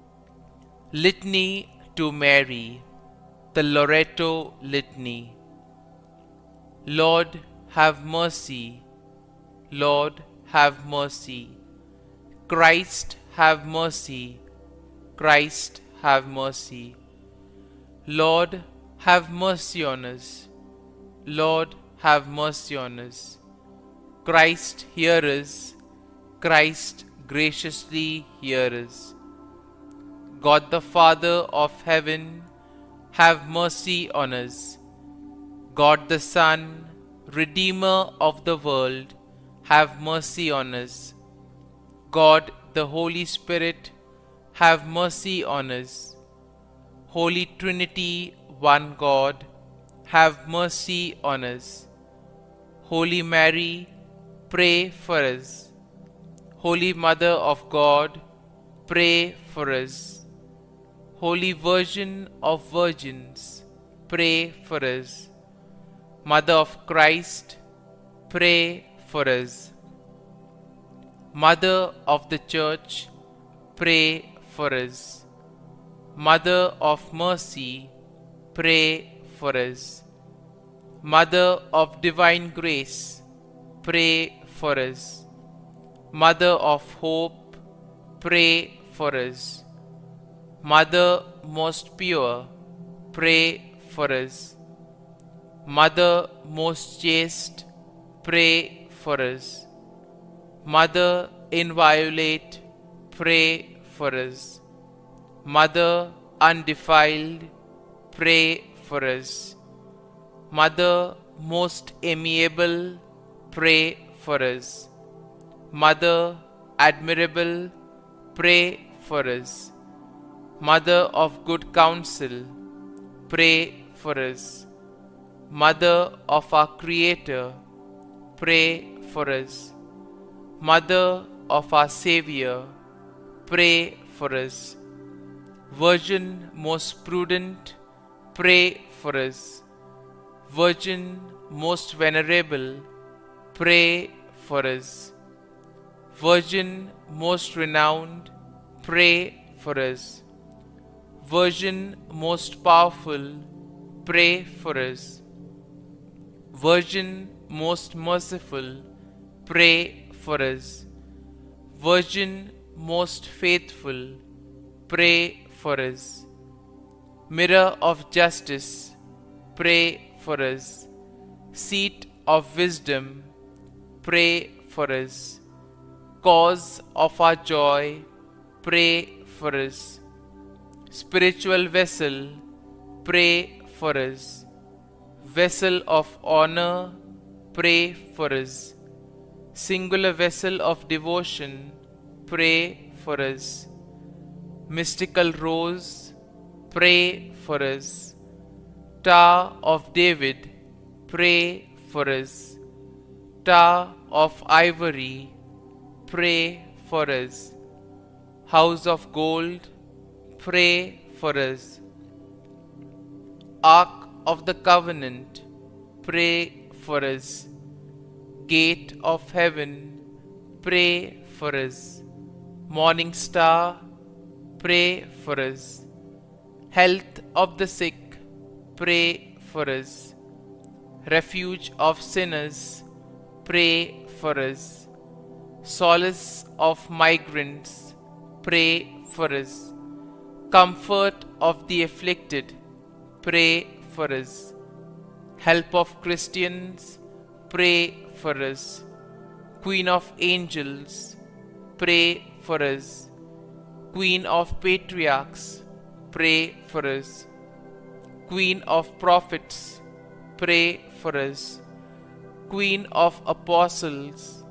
Litany to Mary, the Loreto Litany. Lord, have mercy. Lord, have mercy. Christ, have mercy. Christ, have mercy. Lord, have mercy on us. Lord, have mercy on us. Christ, hear us. Christ, graciously hear us. God the Father of heaven, have mercy on us. God the Son, Redeemer of the world, have mercy on us. God the Holy Spirit, have mercy on us. Holy Trinity, one God, have mercy on us. Holy Mary, pray for us. Holy Mother of God, pray for us. Holy Virgin of Virgins, pray for us. Mother of Christ, pray for us. Mother of the Church, pray for us. Mother of Mercy, pray for us. Mother of Divine Grace, pray for us. Mother of Hope, pray for us. Mother most pure, pray for us. Mother most chaste, pray for us. Mother inviolate, pray for us. Mother undefiled, pray for us. Mother most amiable, pray for us. Mother admirable, pray for us. Mother of good counsel, pray for us. Mother of our Creator, pray for us. Mother of our Savior, pray for us. Virgin most prudent, pray for us. Virgin most venerable, pray for us. Virgin most renowned, pray for us. Virgin most powerful, pray for us. Virgin most merciful, pray for us. Virgin most faithful, pray for us. Mirror of justice, pray for us. Seat of wisdom, pray for us. Cause of our joy, pray for us. Spiritual vessel, pray for us. Vessel of honor, pray for us. Singular vessel of devotion, pray for us. Mystical rose, pray for us. Tower of David, pray for us. Tower of ivory, pray for us. House of gold, pray for us. Ark of the Covenant, pray for us. Gate of heaven, pray for us. Morning star, pray for us. Health of the sick, pray for us. Refuge of sinners, pray for us. Solace of migrants, pray for us. Comfort of the afflicted, pray for us. Help of Christians, pray for us. Queen of angels, pray for us. Queen of patriarchs, pray for us. Queen of prophets, pray for us. Queen of apostles,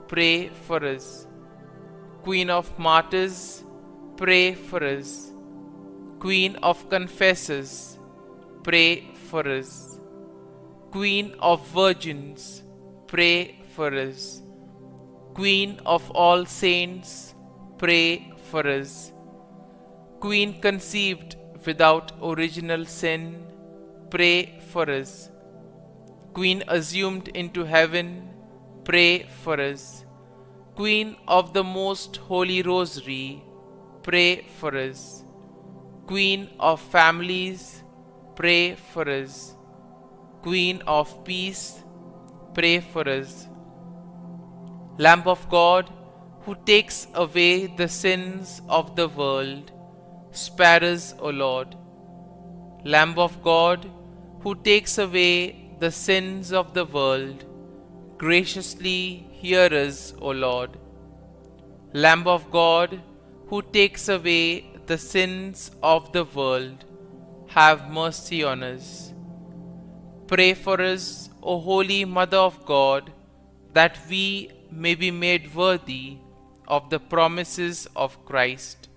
pray for us. Queen of martyrs, pray for us. Queen of confessors, pray for us. Queen of virgins, pray for us. Queen of all saints, pray for us. Queen conceived without original sin, pray for us. Queen assumed into heaven, pray for us. Queen of the most holy Rosary, pray for us. Queen of families, pray for us. Queen of peace, pray for us. Lamb of God, who takes away the sins of the world, spare us, O Lord. Lamb of God, who takes away the sins of the world, graciously hear us, O Lord. Lamb of God, who takes away the sins of the world, have mercy on us. Pray for us, O Holy Mother of God, that we may be made worthy of the promises of Christ.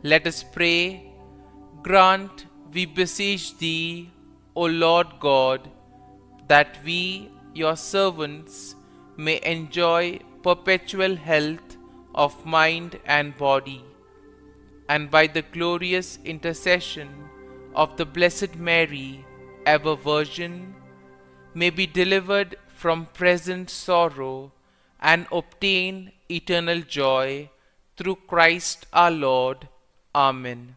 Let us pray. Grant, we beseech Thee, O Lord God, that we, your servants, may enjoy perpetual health of mind and body, and by the glorious intercession of the Blessed Mary, ever Virgin, may be delivered from present sorrow and obtain eternal joy through Christ our Lord. Amen.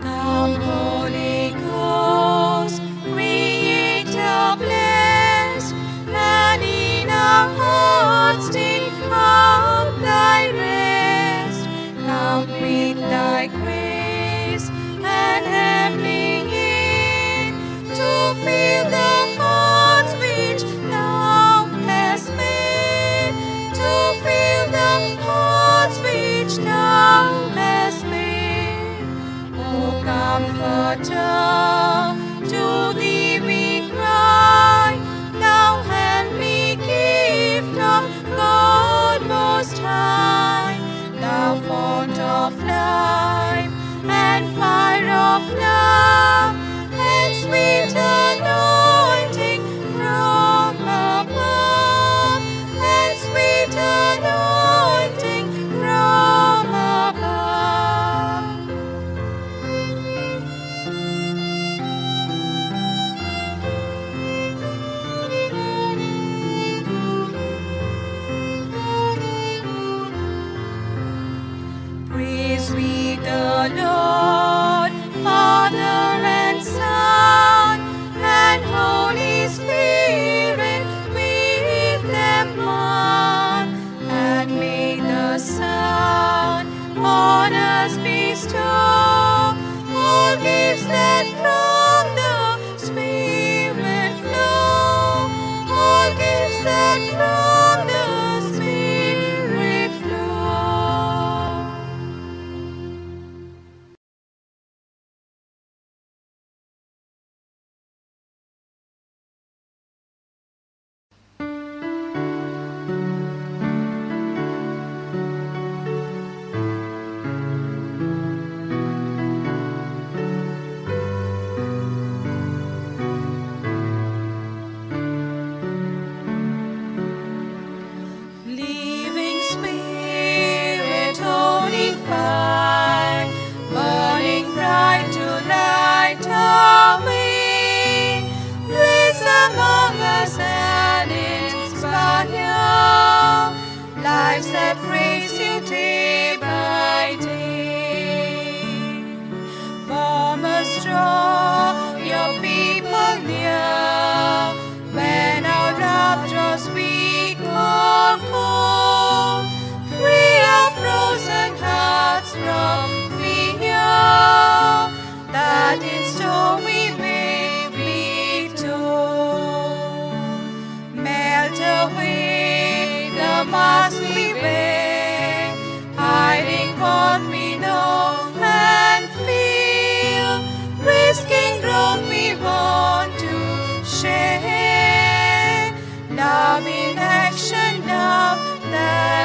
Come, Holy Ghost, Creator blessed, and in our hearts take up Thy rest. Come with Thy grace and heavenly aid to fill the hearts which Thou hast made, to fill the hearts which Thou hast made. O Comforter, to Thee we cry, Thou heavenly gift of God Most High, Thou fount of life and fire of love, and sweet anointing from above, and sweet anointing from above.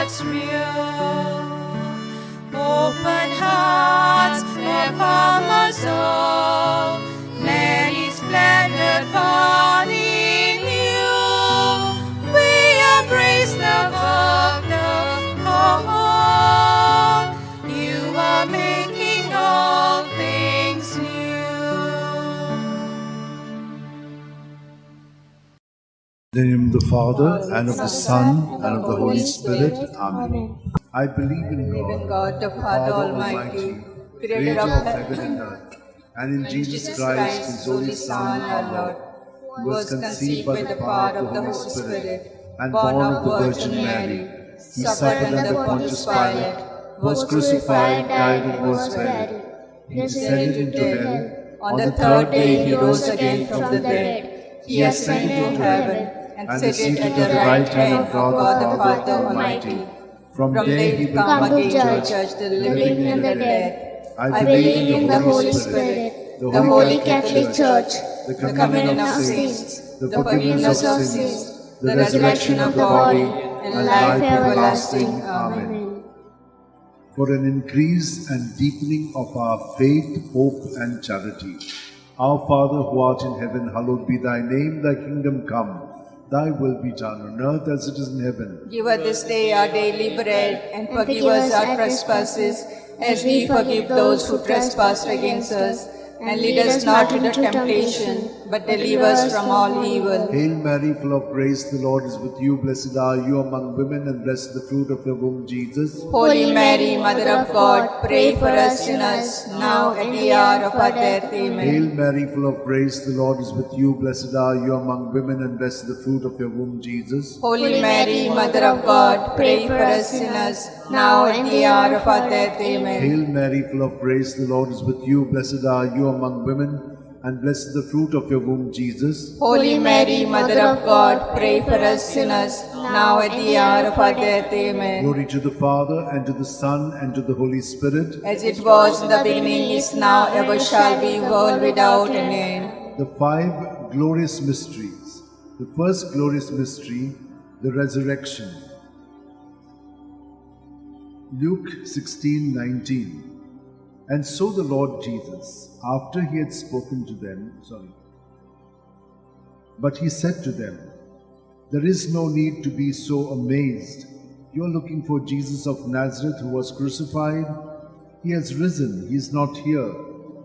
God's will. Open hearts, affirm us all, many splendid body new. We embrace the work, the call. You are making all things new. In the name of the Father, and of the Son, and of the Holy Spirit. Amen. I believe in God, the Father Almighty, creator of heaven and earth, and in Jesus Christ, his only Son, our Lord, who was conceived by the power of the Holy Spirit, and born of the Virgin Mary. He suffered under Pontius Pilate, was crucified, died, and was buried. He descended into hell. On the third day he rose again from the dead. He ascended into heaven, and seated at the right hand of God the Father Almighty. From there he will come again to judge the living and the dead. I believe in the Holy Spirit, the Holy Catholic Church, the communion of saints, the forgiveness of sins, the resurrection of the body, and life everlasting. Amen. For an increase and deepening of our faith, hope, and charity. Our Father who art in heaven, hallowed be thy name, thy kingdom come. Thy will be done on earth as it is in heaven. Give us this day our daily bread, and forgive us our trespasses, as we forgive those who trespass against us. And lead us not into temptation, but deliver us from all evil. Hail Mary, full of grace, the Lord is with you. Blessed are you among women, and blessed the fruit of your womb, Jesus. Holy Mary, Mother of God, pray for us sinners, now and at the hour of our death. Amen. Hail Mary, full of grace, the Lord is with you. Blessed are you among women, and blessed the fruit of your womb, Jesus. Holy Mary, Mother of God, pray for us sinners, now and at the hour of our death. Amen. Hail Mary, full of grace, the Lord is with you. Blessed are you among women, and blessed the fruit of your womb, Jesus. Holy Mary, Mother of God, pray for us sinners, now at the hour of our death. Amen. Glory to the Father, and to the Son, and to the Holy Spirit. As it was in the beginning, is now, ever shall be, world without an end. The five glorious mysteries. The first glorious mystery, the resurrection. Luke 16:19. And so the Lord Jesus, after he had spoken to them, but he said to them, there is no need to be so amazed. You are looking for Jesus of Nazareth who was crucified. He has risen, he is not here.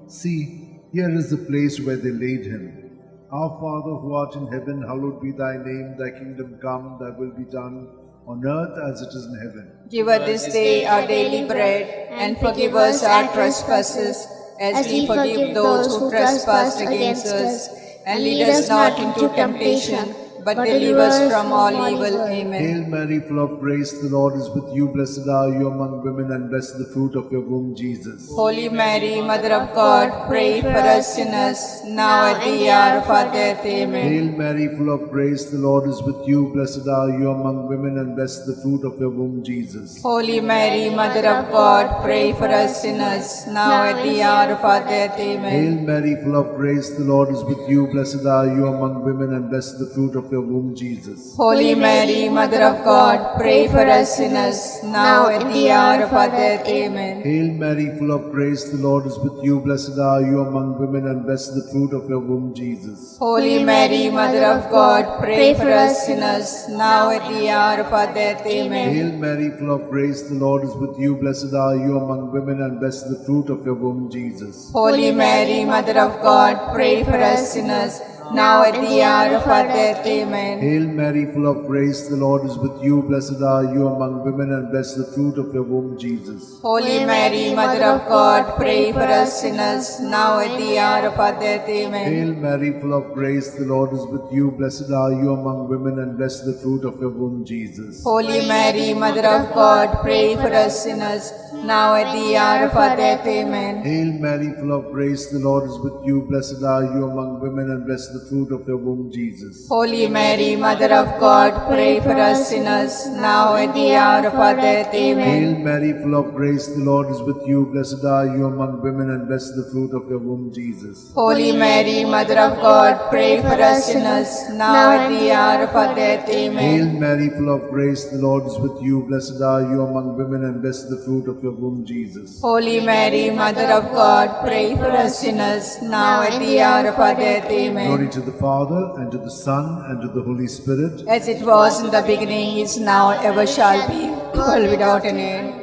See, here is the place where they laid him. Our Father who art in heaven, hallowed be thy name, thy kingdom come, thy will be done, on earth as it is in heaven. Give us this day our daily bread, and forgive us our trespasses, as we forgive those who trespass against us. And lead us not into temptation, but deliver us from all evil. Amen. Hail Mary, full of grace, the Lord is with you. Blessed are you among women, and blessed the fruit of your womb, Jesus. Holy Mary, Mother of God, pray for us sinners, now at the hour of our death. Amen. Hail Mary, full of grace, the Lord is with you. Blessed are you among women, and blessed the fruit of your womb, Jesus. Holy Mary, Mother of God, pray for us sinners, now at the hour of our death. Amen. Hail Mary, full of grace, the Lord is with you. Blessed are you among women, and blessed the fruit of your womb, Jesus. Holy Mary, Mother of God, pray for us sinners, now at the hour of our death. Amen. Hail Mary, full of grace, the Lord is with you. Blessed are you among women, and blessed the fruit of your womb, Jesus. Holy Mary, Mother of God, pray for us sinners, now at the hour of our death. Amen. Hail Mary, full of grace, the Lord is with you. Blessed are you among women, and blessed the fruit of your womb, Jesus. Holy Mary, Mother of God, pray for us sinners, now at the hour of our death. Amen. Hail Mary, full of grace, the Lord is with you. Blessed are you among women, and blessed the fruit of your womb, Jesus. Holy Mary, Mother of God, pray for us sinners, now at the hour of our death. Amen. Hail Mary, full of grace, the Lord is with you. Blessed are you among women, and blessed the fruit of your womb, Jesus. Holy Mary, Mother of God, pray for us sinners, now at the hour of our death. Amen. Hail Mary, full of grace, the Lord is with you. Blessed are you among women, and blessed blessed the fruit of your womb, Jesus. Holy Mary, Mother of God, pray for us sinners, now at the hour of our death. Amen. Hail Mary, full of grace, the Lord is with you. Blessed are you among women, and blessed the fruit of your womb, Jesus. Holy Mary, Mother of God, pray for us sinners, now at the hour of our death. Hail Amen. Mary, full of grace, the Lord is with you. Blessed are you among women, and blessed the fruit of your womb, Jesus. Holy Mary, Mother of God, pray for us sinners, now at the hour of our death. Amen. Glory to the Father, and to the Son, and to the Holy Spirit. As it was in the beginning, is now, ever shall be, world without an end.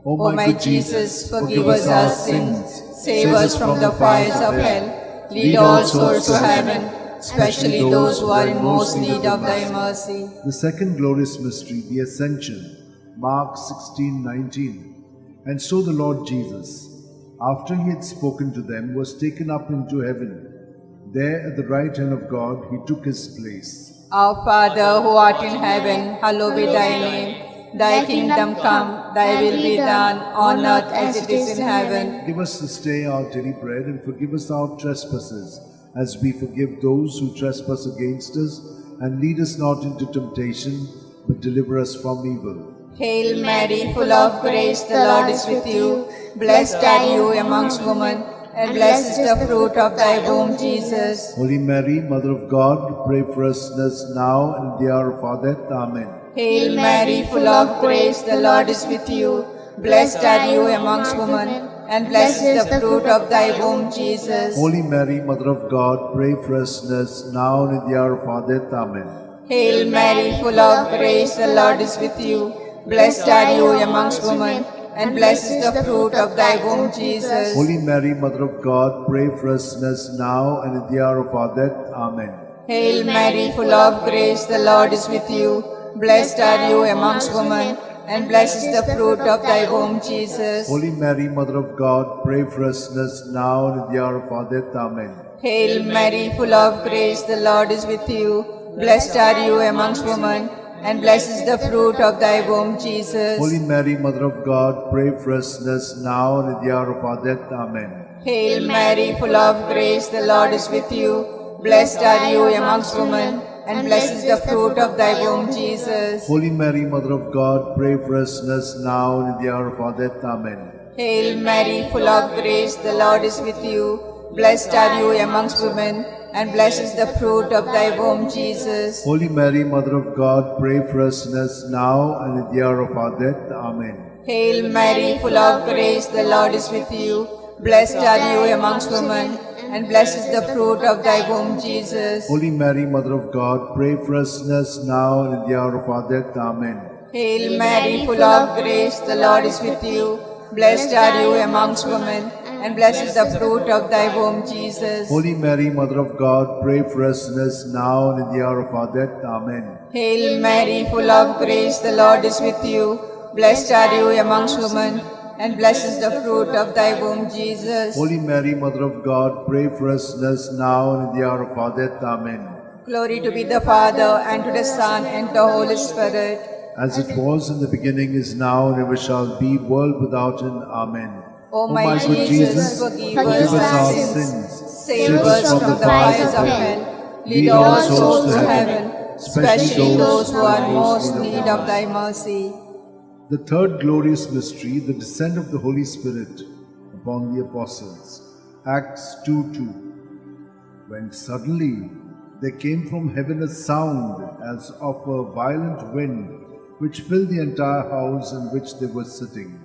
O O my Jesus, forgive us our sins, save us from the fires of hell, lead all souls to heaven, especially those who are in most need of thy mercy. The second glorious mystery, the Ascension, Mark 16:19. And so the Lord Jesus, after he had spoken to them, was taken up into heaven. There at the right hand of God he took his place. Our Father who art in heaven, hallowed be thy name. Thy kingdom come, thy will be done, on earth as it is in heaven. Give us this day our daily bread, and forgive us our trespasses, as we forgive those who trespass against us. And lead us not into temptation, but deliver us from evil. Hail Mary, full of grace, the Lord is with you. Blessed are you amongst women, and blessed is the fruit of thy womb, Jesus. Holy Mary, Mother of God, pray for us sinners now and at the hour of our death. Amen. Hail Mary, full of grace, the Lord is with you. Blessed are you amongst women, and blessed is the fruit of thy womb, Jesus. Holy Mary, Mother of God, pray for us sinners now and at the hour of our death. Amen. Hail Mary, full of grace, the Lord is with you. Blessed are you amongst women, and blessed is the fruit of thy womb, Jesus. Holy Mary, Mother of God, pray for us sinners now and at the hour of our death. Amen. Hail Mary, full of grace, the Lord is with you. Blessed are you amongst women, and blessed is the fruit of thy womb, Jesus. Holy Mary, Mother of God, pray for us sinners now and at the hour of our death. Amen. Hail Mary, full of grace, the Lord is with you. Blessed are you amongst women, and blessed is the fruit of thy womb, Jesus. Holy Mary, Mother of God, pray for us sinners now and at the hour of our death. Amen. Hail Mary, full of grace, the Lord is with you. Blessed are you amongst women, and blessed is the fruit of thy womb, Jesus. Holy Mary, Mother of God, pray for us sinners now and at the hour of our death. Amen. Hail Mary, full of grace, the Lord is with you. Blessed are you amongst women, and blessed is the fruit of thy womb, Jesus. Holy Mary, Mother of God, pray for us sinners now and at the hour of our death. Amen. Hail Mary, full of grace, the Lord is with you. Blessed are you amongst women, and blessed is the fruit of thy womb, Jesus. Holy Mary, Mother of God, pray for us sinners now and at the hour of our death. Amen. Hail Mary, full of grace, the Lord is with you. Blessed are you amongst women, and blessed is the fruit of thy womb, Jesus. Holy Mary, Mother of God, pray for us sinners now and at the hour of our death. Amen. Hail Mary, full of grace, the Lord is with you. Blessed are you amongst women, and blessed is the fruit of thy womb, Jesus. Holy Mary, Mother of God, pray for us sinners now and at the hour of our death. Amen. Glory to be the Father, and to the Son, and to the Holy Spirit. As it was in the beginning, is now, and ever shall be, world without end. Amen. O my good Jesus, forgive us our sins, save save us from the fires of hell, lead all souls to heaven, especially those who are in most need of thy mercy. The third glorious mystery, the descent of the Holy Spirit upon the apostles. Acts 2:2. When suddenly there came from heaven a sound as of a violent wind, which filled the entire house in which they were sitting.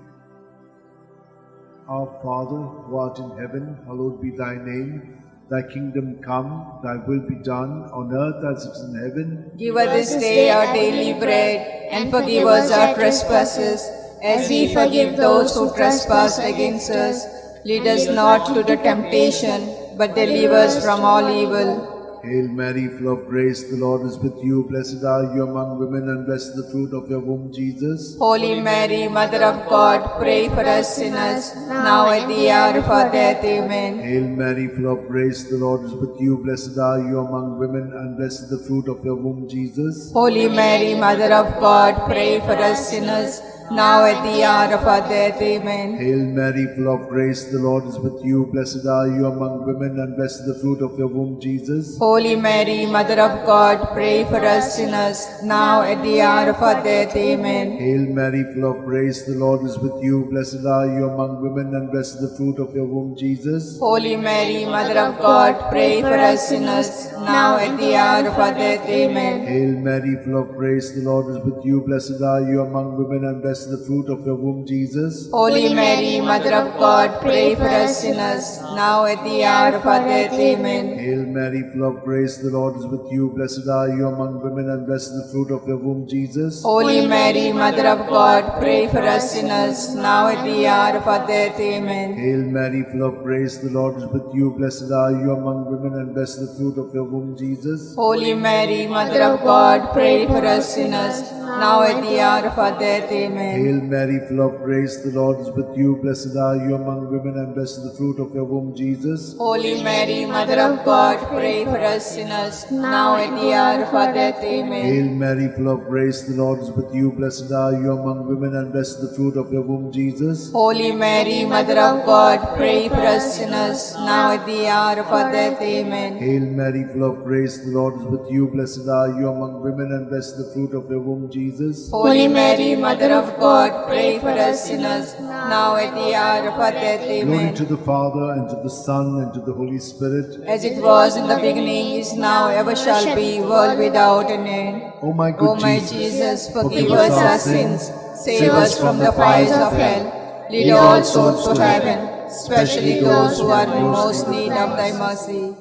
Our Father, who art in heaven, hallowed be thy name. Thy kingdom come, thy will be done, on earth as it is in heaven. Give us this day our daily bread, and forgive us our trespasses, as we forgive those who trespass against us. Lead us not to the temptation, but deliver us from all evil. Hail Mary, full of grace, the Lord is with you. Blessed are you among women, and blessed the fruit of your womb, Jesus. Holy Mary, Mother of God, pray for us sinners, now at the hour of our death. Amen. Hail Mary, full of grace, the Lord is with you. Blessed are you among women, and blessed the fruit of your womb, Jesus. Holy Mary, Mother of God, pray for us sinners, now at the hour of our death. Amen. Hail Mary, full of grace, the Lord is with you. Blessed are you among women, and blessed is the fruit of your womb, Jesus. Holy Mary, Mother of God, pray for us sinners, now at the hour of our death. Amen. Hail Mary, full of grace, the Lord is with you. Blessed are you among women, and blessed is the fruit of your womb, Jesus. Holy Mary, Mother of God, pray for us sinners, now at the hour of our death. Amen. Hail Mary, full of grace, the Lord is with you. Blessed are you among women, and blessed is the fruit of your womb, Jesus. Holy Mary, Mother of God, pray for us sinners, now at the hour of our death. Amen. Hail Mary, full of grace, the Lord is with you. Blessed are you among women, and blessed is the fruit of your womb, Jesus. Holy Mary, Mother of God, pray for us sinners, now at the hour of our death. Amen. Hail Mary, full of grace, the Lord is with you. Blessed are you among women, and blessed is the fruit of your womb, Jesus. Holy Mary, Mother of God, pray for us sinners, now at the hour of our death. Amen. Hail Mary, full of grace, the Lord is with you. Blessed are you among women, and blessed is the fruit of your womb, Jesus. Holy Mary, Mother of God, pray for us sinners, now at the hour of our death. Amen. Hail Mary, full of grace, the Lord is with you. Blessed are you among women, and blessed is the fruit of your womb, Jesus. Holy Mary, Mother of God, pray for us sinners, now at the hour of our death. Amen. Hail Mary, full of grace, the Lord is with you. Blessed are you among women, and blessed is the fruit of your womb, Jesus. Holy Mary, Mother of God, pray for us sinners, now at the hour of our death. Glory Amen. to the Father, and to the Son, and to the Holy Spirit. As it was in the beginning, is now, ever shall be, world without an end. O my good O my Jesus, forgive us our sins, save us from the fires of hell, lead all souls to heaven, especially those who are in most need of thy mercy.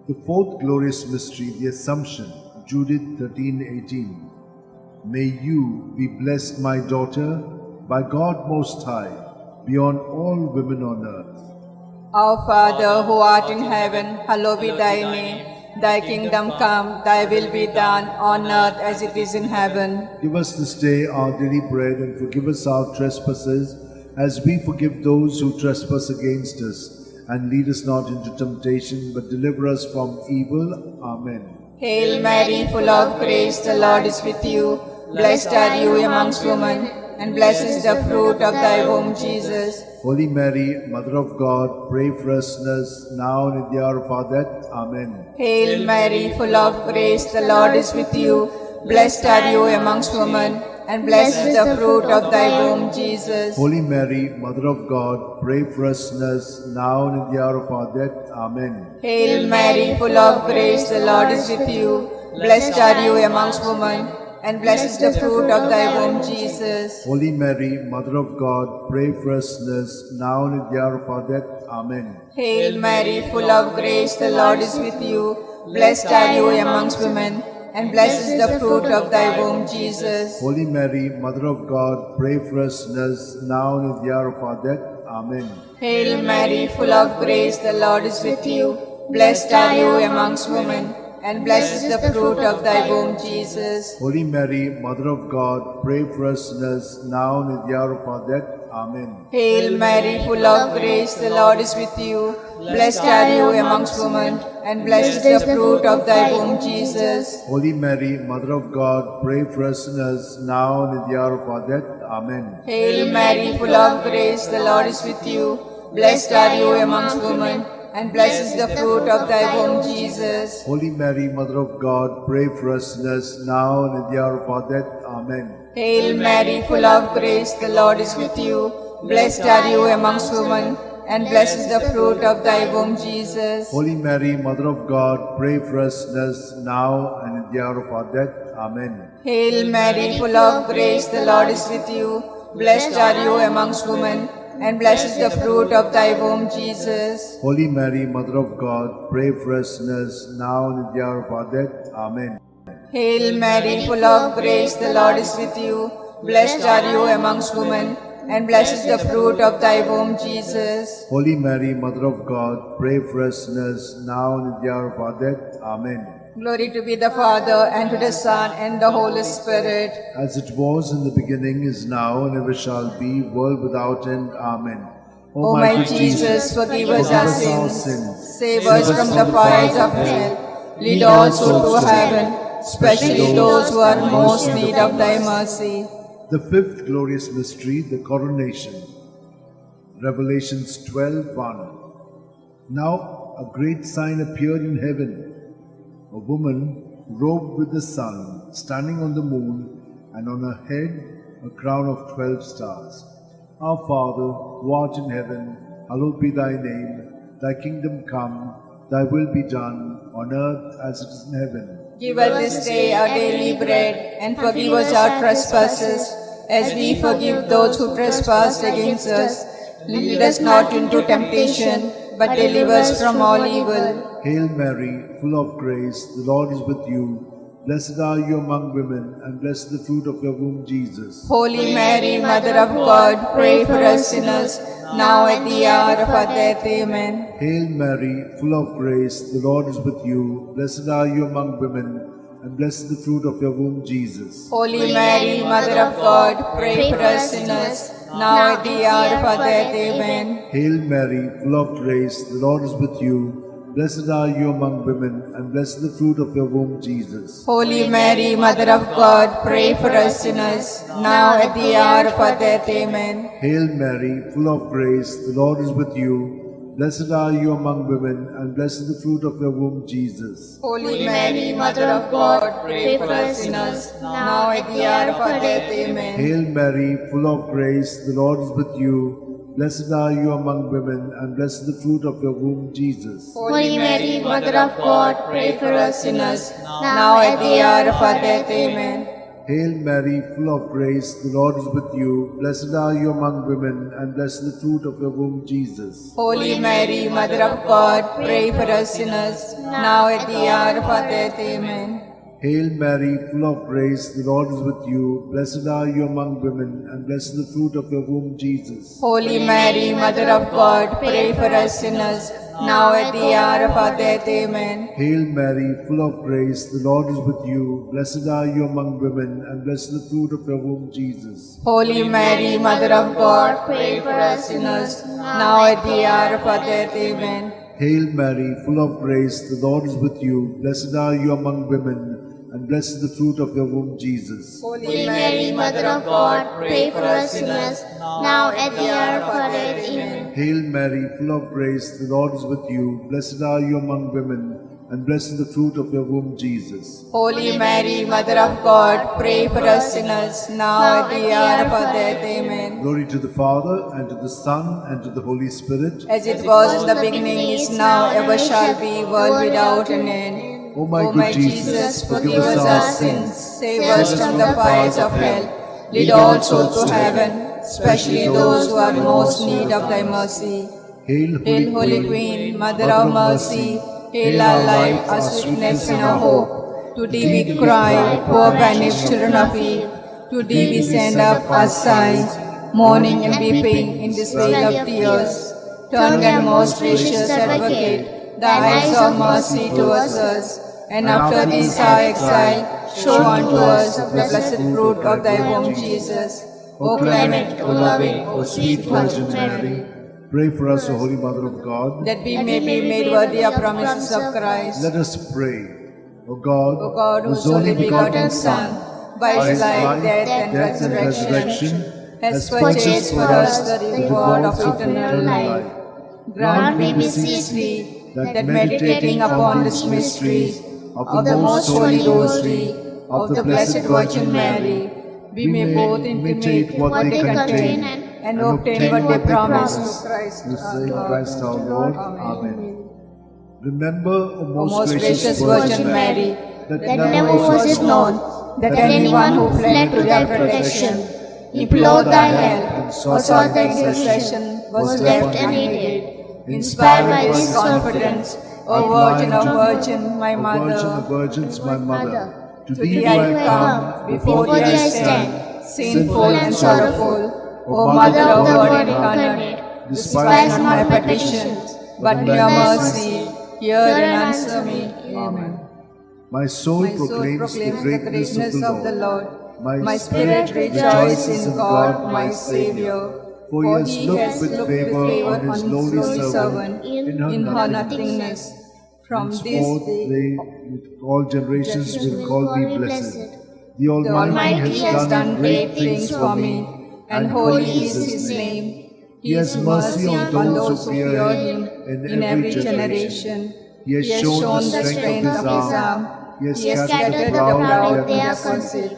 The fourth glorious mystery, the Assumption, Judith 13:18. May you be blessed, my daughter, by God Most High, beyond all women on earth. Our Father, who art in heaven, hallowed be thy name. Thy kingdom come, thy will be done, on earth as it is in heaven. Give us this day our daily bread, and forgive us our trespasses, as we forgive those who trespass against us. And lead us not into temptation, but deliver us from evil. Amen. Hail Mary, full of grace, the Lord is with you. Blessed are you amongst women, and blessed is the fruit of thy womb, Jesus. Holy Mary, Mother of God, pray for us sinners, now and in the hour of our death. Amen. Hail Mary, full of grace, the Lord is with you. Blessed are you amongst women, and blessed is the fruit of thy womb, Jesus. Holy Mary, Mother of God, pray for us sinners, now and in the hour of our death. Amen. Hail Mary, full of grace, the Lord is with you. Blessed are you amongst women, and blessed is the fruit of thy womb, Jesus. Holy Mary, Mother of God, pray for us sinners, now and in the hour of our death. Amen. Hail Mary, full of grace, the Lord is with you. Blessed are you amongst women, and blessed is the fruit of thy womb, Jesus. Holy Mary, Mother of God, pray for us sinners, now and in the hour of our death. Amen. Hail Mary, full of grace, the Lord is with you. Blessed are you amongst women, and blessed is the fruit of thy womb, Jesus. Holy Mary, Mother of God, pray for us sinners, now and in the hour of our death. Amen. Hail Mary, full of grace, the Lord is with you. Blessed are you amongst women, and blessed is the fruit of thy womb, Jesus. Holy Mary, Mother of God, pray for us sinners, now and in the hour of our death. Amen. Hail Mary, full of grace, the Lord is with you. Blessed are you amongst women, and blessed is the fruit of thy womb, Jesus. Holy Mary, Mother of God, pray for us sinners, now and in the hour of our death. Amen. Hail Mary, full of grace, the Lord is with you. Blessed are you amongst women, and blessed is the fruit of thy womb, Jesus. Holy Mary, Mother of God, pray for us sinners, now and in the hour of our death. Amen. Hail Mary, full of grace, the Lord is with you. Blessed are you amongst women, and blessed is the fruit of thy womb, Jesus. Holy Mary, Mother of God, pray for us sinners, now and in the hour of our death. Amen. Hail Mary, full of grace, the Lord is with you. Blessed are you amongst women, and blessed is the fruit of thy womb, Jesus. Holy Mary, Mother of God, pray for us sinners, now and in the hour of our death. Amen. Glory to be the Father, and to the Son, and the Holy Spirit. As it was in the beginning, is now, and ever shall be, world without end. Amen. O my good Jesus, forgive us our sins, save us from the fires of hell, lead all souls to heaven, especially those who are in most need of thy mercy. The fifth glorious mystery, the coronation. Revelations 12:1. Now a great sign appeared in heaven, a woman robed with the sun, standing on the moon, and on her head a crown of 12 stars. Our Father, who art in heaven, hallowed be thy name. Thy kingdom come, thy will be done, on earth as it is in heaven. Give us this day our daily bread, and forgive us our trespasses, as we forgive those who trespass against us. Lead us not into temptation, but deliver us from all evil. Hail Mary, full of grace, the Lord is with you. Blessed are you among women, and blessed the fruit of your womb, Jesus. Holy Mary, Mother of God, pray for us sinners, now at the hour of our death. Amen. Hail Mary, full of grace, the Lord is with you. Blessed are you among women, and blessed the fruit of your womb, Jesus. Holy Mary, Mother of God, pray for us sinners, now at the hour of our death. Amen. Hail Mary, full of grace, the Lord is with you. Blessed are you among women, and blessed the fruit of your womb, Jesus. Holy Mary, Mother of God, pray for us sinners, now at the hour of our death. Amen. Hail Mary, full of grace, the Lord is with you. Blessed are you among women, and blessed the fruit of your womb, Jesus. Holy Mary, Mother of God, pray for us sinners, now at the hour of our death. Amen. Hail Mary, full of grace, the Lord is with you. Blessed are you among women, and blessed the fruit of your womb, Jesus. Holy Mary, Mother of God, pray for us sinners, now at the hour of our death. Amen. Hail Mary, full of grace, the Lord is with you. Blessed are you among women, and blessed the fruit of your womb, Jesus. Holy Mary, Mother of God, pray for us sinners, now at the hour of our death. Amen. Hail Mary, full of grace, the Lord is with you. Blessed are you among women, and blessed the fruit of your womb, Jesus. Holy Mary, Mother of God, pray for us sinners, now at the hour of our death. Amen. Hail Mary, full of grace, the Lord is with you. Blessed are you among women, and blessed the fruit of your womb, Jesus. Holy Mary, Mother of God, pray for us sinners, now at the hour of our death. Amen. Hail Mary, full of grace, the Lord is with you. Blessed are you among women, and blessed the fruit of your womb, Jesus. Holy Mary, Mother of God, pray for us sinners, now at the hour of our death. Amen. Hail Mary, full of grace, the Lord is with you. Blessed are you among women, and blessed the fruit of your womb, Jesus. Holy Mary, Mother of God, pray for us sinners, now at the hour of our death. Amen. Glory to the Father, and to the Son, and to the Holy Spirit. As it was in the beginning, is now, ever shall be, world without an end. O my good Jesus, forgive us our sins, save us from the fires of hell. Lead all souls to heaven, especially those who are most in need of thy mercy. Hail, Hail, Holy Queen, Mother of mercy. Hail our life, our sweetness, and our hope. To thee we cry, poor banished children of Eve. To thee we send up our sighs, mourning and weeping in this vale of tears. Turn then, most gracious Advocate, thy eyes of mercy towards us, and after this our exile, show unto us the blessed fruit of thy womb, Jesus. O clement, O loving, O sweet Virgin Mary, pray for us, O Holy Mother of God, that we may be made worthy of promises of Christ. Let us pray. O God, whose only begotten Son, by his life, death, and resurrection, has purchased for us the reward of eternal life. Grant, we beseech thee, that meditating upon this mystery of the most holy Rosary of the Blessed Virgin Mary, we may both intimate what they contain and obtain what they promise through Christ our Lord. Amen. Remember, O most gracious Virgin Mary, that never was it known that anyone who fled to thy protection, implored thy help, or sought thy intercession was left unaided. Inspired by this confidence, O Virgin of Virgin, my Mother, Virgin of Virgins, my Mother, to to thee I come, before thee I stand, sinful and sorrowful. O Mother of God incarnate, despise not my petitions, but in your mercy, hear and answer me. Amen. My soul proclaims the greatness of the Lord. My spirit rejoices in God, my Saviour. For he has looked with favor on his lowly servant in her nothingness. From this Henceforth day, they with all generations will call me blessed. The Almighty has done great things for me, and holy is his name. He has mercy on those who fear him in every generation. He has shown the strength of his arm. He has scattered the proud in their conceit.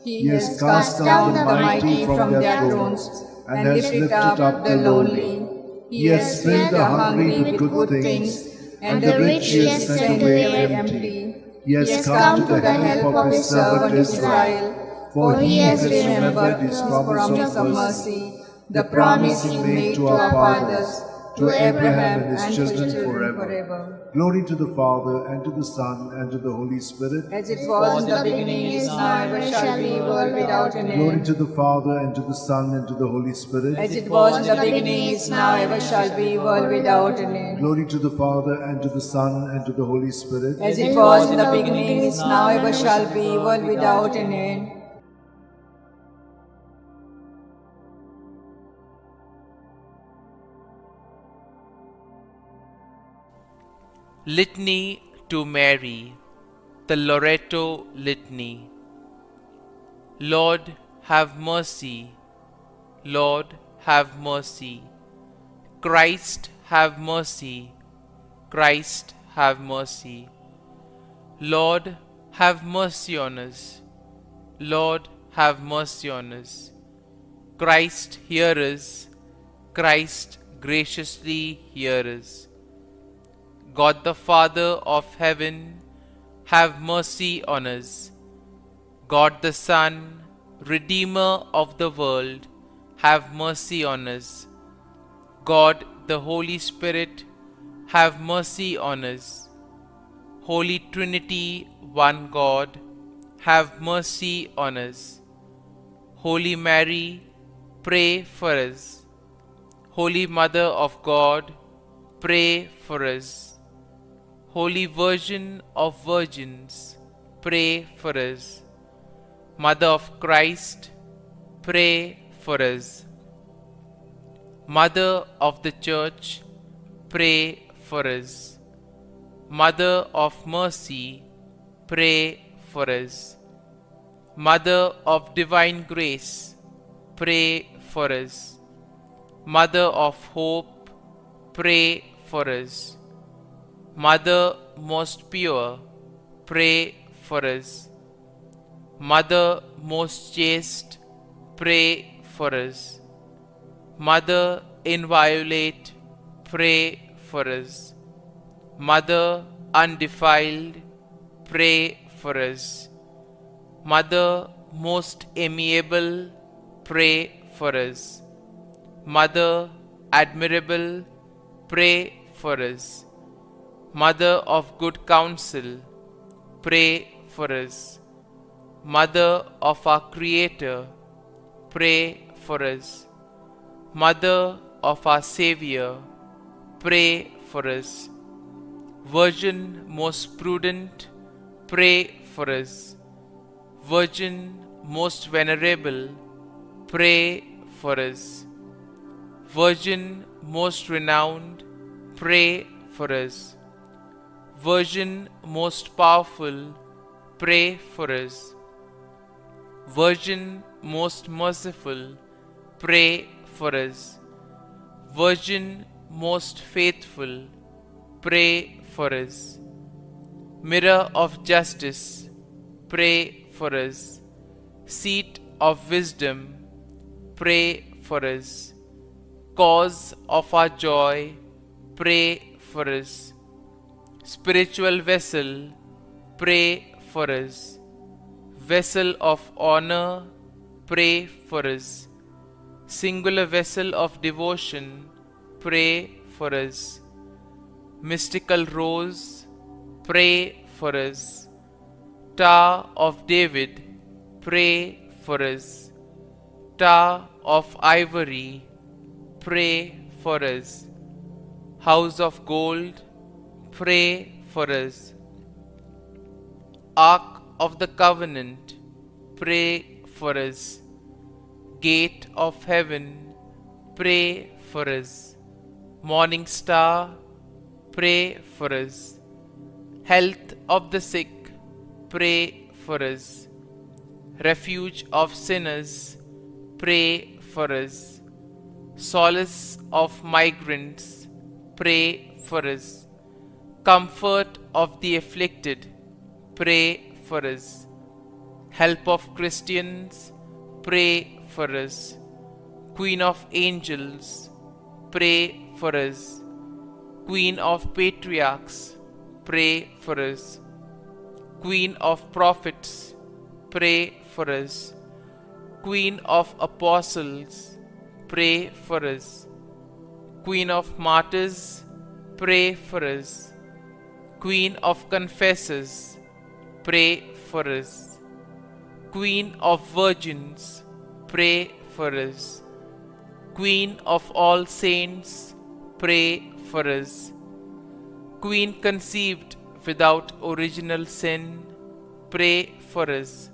He has cast down the mighty from their thrones, and lifted up the lowly. He has filled the hungry with good things, and the rich he has sent away empty. He has come to the help of his servant Israel, for he has remembered his promise of mercy, the promise he made to our fathers, to Abraham and his children forever. Glory to the Father, and to the Son, and to the Holy Spirit, As it was in the beginning, is now, ever shall be, world without an Glory end. to the Father, and to the Son, and to the Holy Spirit, As it was in the beginning, is now, ever shall be, world without an end. Glory to the Father, and to the Son, and to the Holy Spirit, As it was in the beginning, is now, ever shall be, world without an end. Litany to Mary, the Loreto Litany. Lord, have mercy. Lord, have mercy. Christ, have mercy. Christ, have mercy. Lord, have mercy on us. Lord, have mercy on us. Christ, hear us. Christ, graciously hear us. God the Father of heaven, have mercy on us. God the Son, Redeemer of the world, have mercy on us. God the Holy Spirit, have mercy on us. Holy Trinity, one God, have mercy on us. Holy Mary, pray for us. Holy Mother of God, pray for us. Holy Virgin of Virgins, pray for us. Mother of Christ, pray for us. Mother of the Church, pray for us. Mother of Mercy, pray for us. Mother of Divine Grace, pray for us. Mother of Hope, pray for us. Mother most pure, pray for us. Mother most chaste, pray for us. Mother inviolate, pray for us. Mother undefiled, pray for us. Mother most amiable, pray for us. Mother admirable, pray for us. Mother of good counsel, pray for us. Mother of our Creator, pray for us. Mother of our Savior, pray for us. Virgin most prudent, pray for us. Virgin most venerable, pray for us. Virgin most renowned, pray for us. Virgin most powerful, pray for us. Virgin most merciful, pray for us. Virgin most faithful, pray for us. Mirror of justice, pray for us. Seat of wisdom, pray for us. Cause of our joy, pray for us. Spiritual vessel, pray for us. Vessel of honor, pray for us. Singular vessel of devotion, pray for us. Mystical rose, pray for us. Tower of David, pray for us. Tower of ivory, pray for us. House of gold, pray for us. Ark of the Covenant, pray for us. Gate of heaven, pray for us. Morning star, pray for us. Health of the sick, pray for us. Refuge of sinners, pray for us. Solace of migrants, pray for us. Comfort of the afflicted, pray for us. Help of Christians, pray for us. Queen of angels, pray for us. Queen of patriarchs, pray for us. Queen of prophets, pray for us. Queen of apostles, pray for us. Queen of martyrs, pray for us. Queen of confessors, pray for us. Queen of virgins, pray for us. Queen of all saints, pray for us. Queen conceived without original sin, pray for us.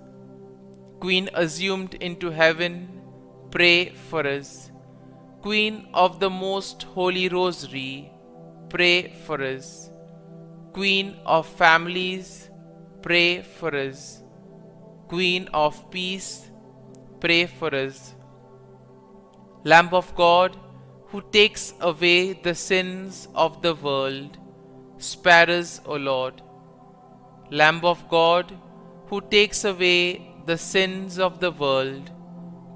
Queen assumed into heaven, pray for us. Queen of the Most Holy Rosary, pray for us. Queen of families, pray for us. Queen of peace, pray for us. Lamb of God, who takes away the sins of the world, spare us, O Lord. Lamb of God, who takes away the sins of the world,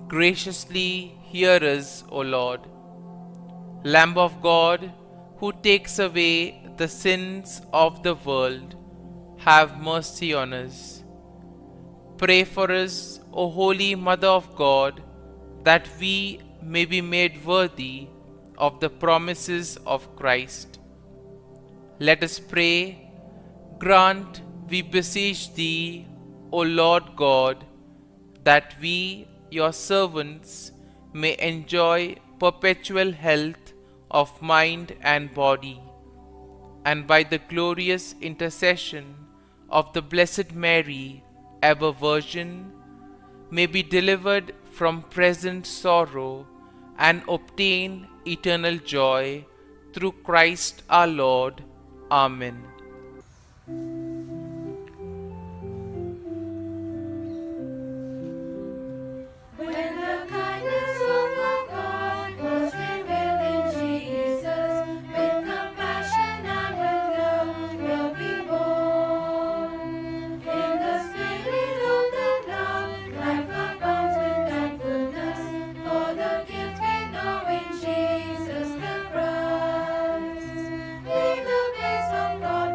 graciously hear us, O Lord. Lamb of God, who takes away the sins of the world, have mercy on us. Pray for us, O Holy Mother of God, that we may be made worthy of the promises of Christ. Let us pray. Grant, we beseech thee, O Lord God, that we, your servants, may enjoy perpetual health of mind and body, and by the glorious intercession of the Blessed Mary, ever Virgin, may be delivered from present sorrow and obtain eternal joy through Christ our Lord. Amen. When the kindness of our God was revealed in Jesus, with compassion and with love will be born. In the spirit of the love, life abounds with thankfulness for the gift we know in Jesus the Christ. May the grace of God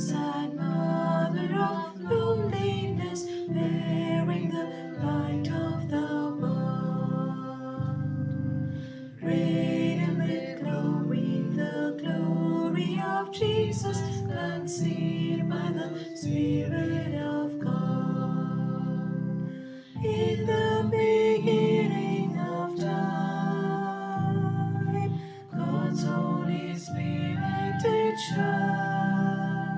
Jesus and Mother of loneliness, bearing the light of the world. Radiant with glory, the glory of Jesus, conceived by the Spirit of God. In the beginning of time, God's Holy Spirit did shine,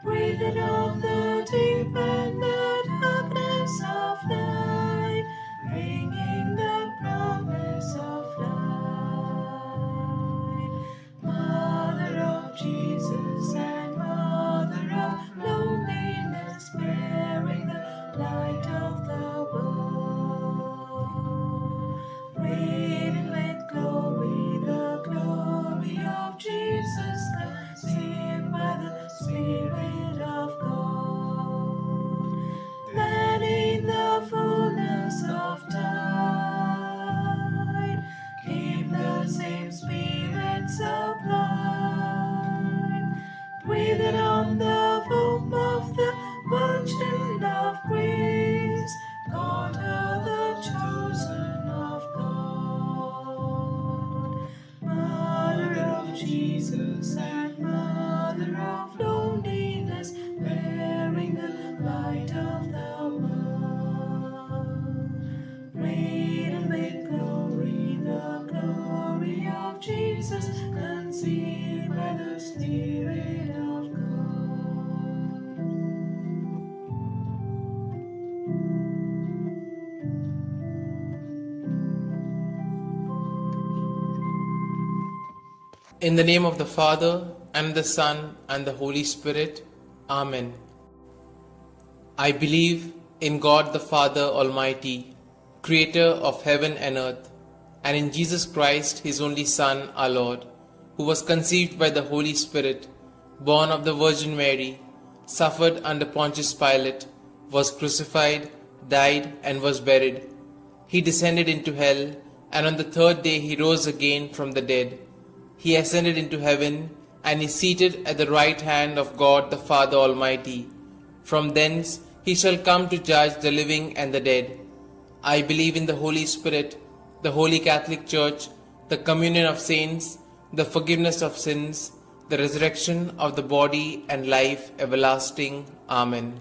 breathed on the deep and the darkness of night, bringing the promise of light. Mother of Jesus and Mother of loneliness, bearing the light of the world. Radiant with glory, the glory of Jesus, conceived by the Spirit of God. Then in the fullness of time came the same Spirit sublime, breathed on the womb of the Virgin of grace, called her the chosen of God. Mother of Jesus and Mother of loneliness, bearing the light of the world. Radiant with glory, the glory of Jesus, conceived by the Spirit of God. In the name of the Father, and the Son, and the Holy Spirit. Amen. I believe in God the Father Almighty, Creator of heaven and earth, and in Jesus Christ, His only Son, our Lord, who was conceived by the Holy Spirit, born of the Virgin Mary, suffered under Pontius Pilate, was crucified, died, and was buried. He descended into hell, and on the third day He rose again from the dead. He ascended into heaven, and is seated at the right hand of God the Father Almighty. From thence He shall come to judge the living and the dead. I believe in the Holy Spirit, the Holy Catholic Church, the communion of saints, the forgiveness of sins, the resurrection of the body, and life everlasting. Amen.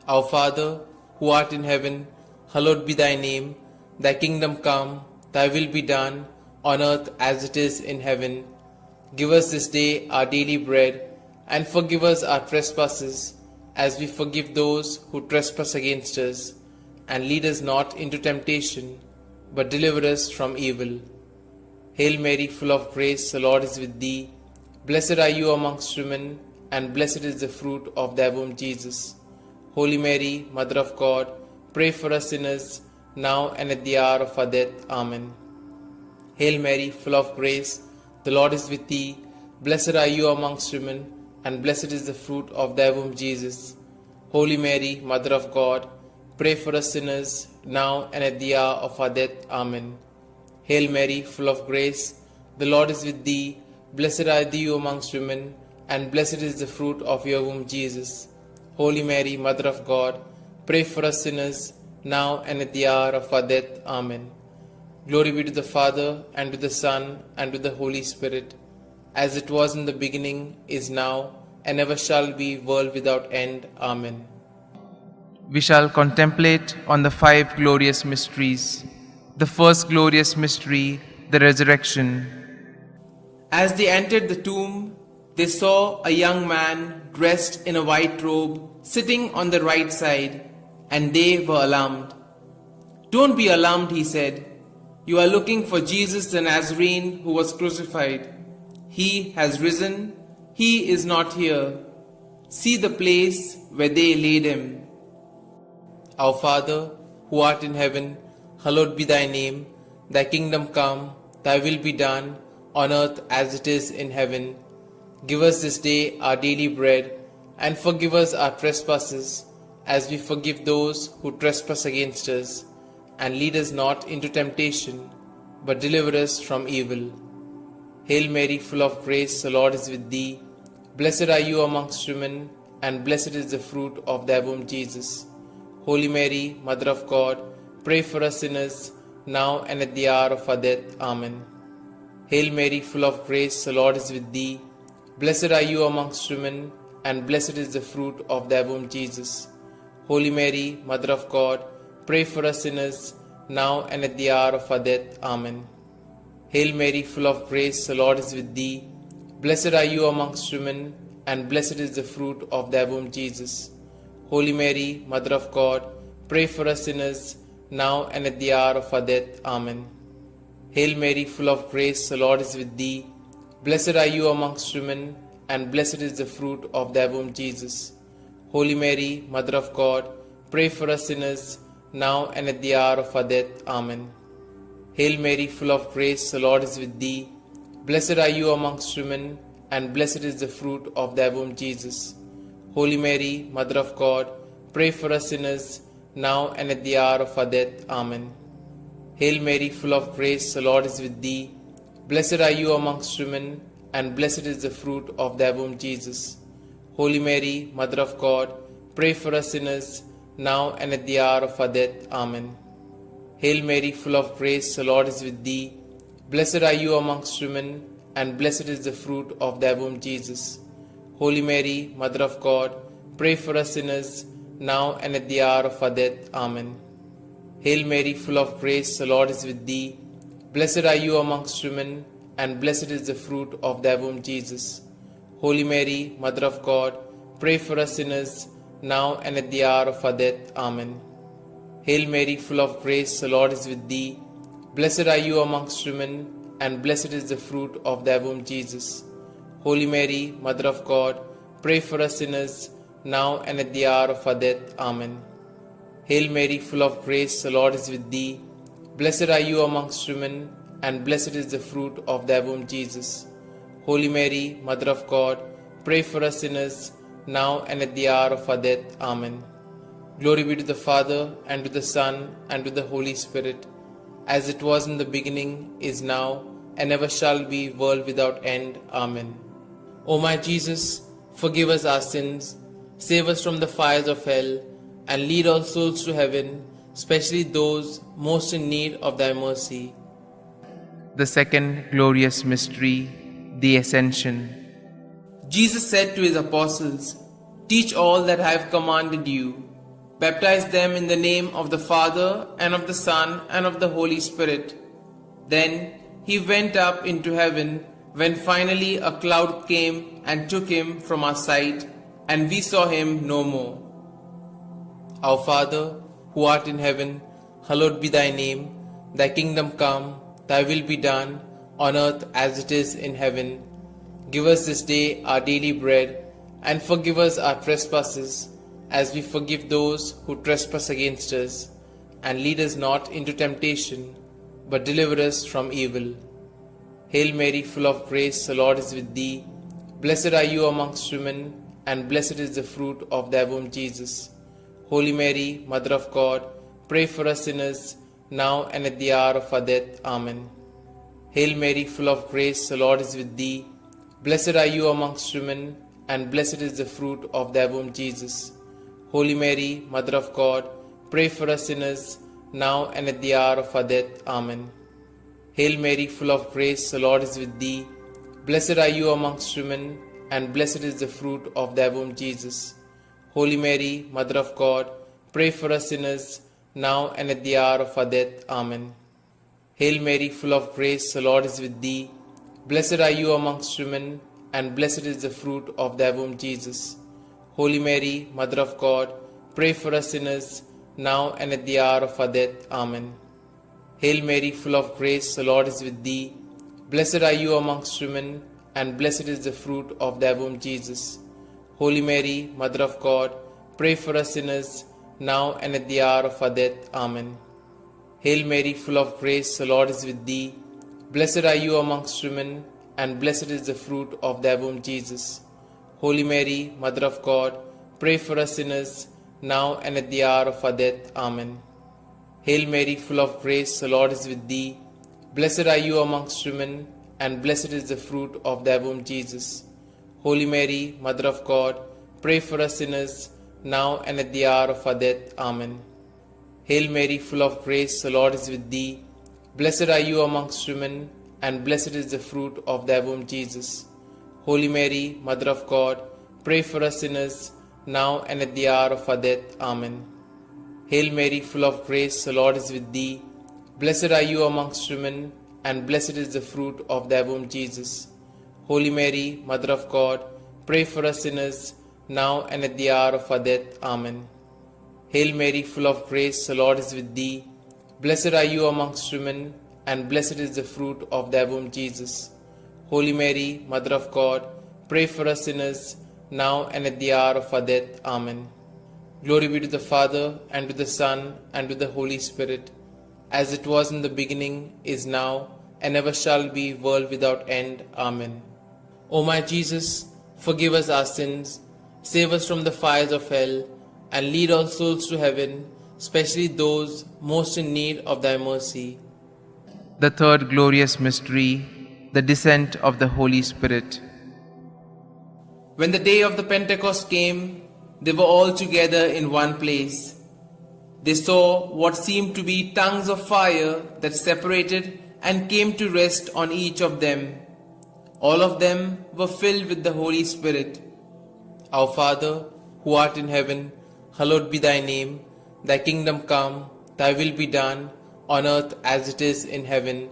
Our Father, who art in heaven, hallowed be thy name. Thy kingdom come, thy will be done, on earth as it is in heaven. Give us this day our daily bread, and forgive us our trespasses, as we forgive those who trespass against us. And lead us not into temptation, but deliver us from evil. Hail Mary, full of grace, the Lord is with thee. Blessed are you amongst women, and blessed is the fruit of thy womb, Jesus. Holy Mary, Mother of God, pray for us sinners, now and at the hour of our death. Amen. Hail Mary, full of grace, the Lord is with thee. Blessed are you amongst women, and blessed is the fruit of thy womb, Jesus. Holy Mary, Mother of God, pray for us sinners, now and at the hour of our death. Amen. Hail Mary, full of grace, the Lord is with thee. Blessed are you amongst women, and blessed is the fruit of your womb, Jesus. Holy Mary, Mother of God, pray for us sinners, now and at the hour of our death. Amen. Glory be to the Father, and to the Son, and to the Holy Spirit, as it was in the beginning, is now, and ever shall be, world without end. Amen. We shall contemplate on the 5 glorious mysteries. The first glorious mystery, the resurrection. As they entered the tomb, they saw a young man dressed in a white robe sitting on the right side, and they were alarmed. "Don't be alarmed," he said. "You are looking for Jesus the Nazarene who was crucified. He has risen. He is not here. See the place where they laid him. Our Father, who art in heaven, hallowed be thy name. Thy kingdom come, thy will be done, on earth as it is in heaven. Give us this day our daily bread, and forgive us our trespasses, as we forgive those who trespass against us. And lead us not into temptation, but deliver us from evil. Hail Mary, full of grace, the Lord is with thee. Blessed are you amongst women, and blessed is the fruit of thy womb, Jesus. Holy Mary, Mother of God, pray for us sinners, now and at the hour of our death. Amen. Hail Mary, full of grace, the Lord is with thee. Blessed are you amongst women, and blessed is the fruit of thy womb, Jesus. Holy Mary, Mother of God, pray for us sinners, now and at the hour of our death. Amen. Hail Mary, full of grace, the Lord is with thee. Blessed are you amongst women, and blessed is the fruit of thy womb, Jesus. Holy Mary, Mother of God, pray for us sinners, now and at the hour of our death. Amen. Hail Mary, full of grace, the Lord is with thee. Blessed are you amongst women, and blessed is the fruit of thy womb, Jesus. Holy Mary, Mother of God, pray for us sinners, now and at the hour of our death. Amen. Hail Mary, full of grace, the Lord is with thee. Blessed are you amongst women, and blessed is the fruit of thy womb, Jesus. Holy Mary, Mother of God, pray for us sinners, now and at the hour of our death. Amen. Hail Mary, full of grace, the Lord is with thee. Blessed are you amongst women, and blessed is the fruit of thy womb, Jesus. Holy Mary, Mother of God, pray for us sinners, now and at the hour of our death. Amen. Hail Mary, full of grace, the Lord is with thee. Blessed are you amongst women, and blessed is the fruit of thy womb, Jesus. Holy Mary, Mother of God, pray for us sinners, now and at the hour of our death. Amen. Hail Mary, full of grace, the Lord is with thee. Blessed are you amongst women, and blessed is the fruit of thy womb, Jesus. Holy Mary, Mother of God, pray for us sinners, now and at the hour of our death. Amen. Hail Mary, full of grace, the Lord is with thee. Blessed are you amongst women, and blessed is the fruit of thy womb, Jesus. Holy Mary, Mother of God, pray for us sinners, now and at the hour of our death. Amen. Hail Mary, full of grace, the Lord is with thee. Blessed are you amongst women, and blessed is the fruit of thy womb, Jesus. Holy Mary, Mother of God, pray for us sinners, now and at the hour of our death. Amen. Glory be to the Father, and to the Son, and to the Holy Spirit, as it was in the beginning, is now, and ever shall be, world without end. Amen. O my Jesus, forgive us our sins, save us from the fires of hell, and lead all souls to heaven, especially those most in need of thy mercy. The second glorious mystery, the Ascension. Jesus said to his apostles, "Teach all that I have commanded you. Baptize them in the name of the Father, and of the Son, and of the Holy Spirit." Then he went up into heaven, when finally a cloud came and took him from our sight, and we saw him no more. Our Father, who art in heaven, hallowed be thy name. Thy kingdom come, thy will be done, on earth as it is in heaven. Give us this day our daily bread, and forgive us our trespasses, as we forgive those who trespass against us. And lead us not into temptation, but deliver us from evil. Hail Mary, full of grace, the Lord is with thee. Blessed are you amongst women, and blessed is the fruit of thy womb, Jesus. Holy Mary, Mother of God, pray for us sinners, now and at the hour of our death. Amen. Hail Mary, full of grace, the Lord is with thee. Blessed are you amongst women, and blessed is the fruit of thy womb, Jesus. Holy Mary, Mother of God, pray for us sinners, now and at the hour of our death. Amen. Hail Mary, full of grace, the Lord is with thee. Blessed are you amongst women, and blessed is the fruit of thy womb, Jesus. Holy Mary, Mother of God, pray for us sinners, now and at the hour of our death. Amen. Hail Mary, full of grace, the Lord is with thee. Blessed are you amongst women, and blessed is the fruit of thy womb, Jesus. Holy Mary, Mother of God, pray for us sinners, now and at the hour of our death. Amen. Hail Mary, full of grace, the Lord is with thee. Blessed are you amongst women, and blessed is the fruit of thy womb, Jesus. Holy Mary, Mother of God, pray for us sinners, now and at the hour of our death. Amen. Hail Mary, full of grace, the Lord is with thee. Blessed are you amongst women, and blessed is the fruit of thy womb, Jesus. Holy Mary, Mother of God, pray for us sinners, now and at the hour of our death. Amen. Hail Mary, full of grace, the Lord is with thee. Blessed are you amongst women, and blessed is the fruit of thy womb, Jesus. Holy Mary, Mother of God, pray for us sinners, now and at the hour of our death. Amen. Hail Mary, full of grace, the Lord is with thee. Blessed are you amongst women, and blessed is the fruit of thy womb, Jesus. Holy Mary, Mother of God, pray for us sinners, now and at the hour of our death. Amen. Hail Mary, full of grace, the Lord is with thee. Blessed are you amongst women, and blessed is the fruit of thy womb, Jesus. Holy Mary, Mother of God, pray for us sinners, now and at the hour of our death. Amen. Hail Mary, full of grace, the Lord is with thee. Blessed are you amongst women, and blessed is the fruit of thy womb, Jesus. Holy Mary, Mother of God, pray for us sinners, now and at the hour of our death. Amen. Glory be to the Father, and to the Son, and to the Holy Spirit, as it was in the beginning, is now, and ever shall be, world without end. Amen. O my Jesus, forgive us our sins, save us from the fires of hell, and lead all souls to heaven, especially those most in need of thy mercy. The third glorious mystery, the descent of the Holy Spirit. When the day of the Pentecost came, they were all together in one place. They saw what seemed to be tongues of fire that separated and came to rest on each of them. All of them were filled with the Holy Spirit. Our Father, who art in heaven, hallowed be thy name. Thy kingdom come, thy will be done, on earth as it is in heaven.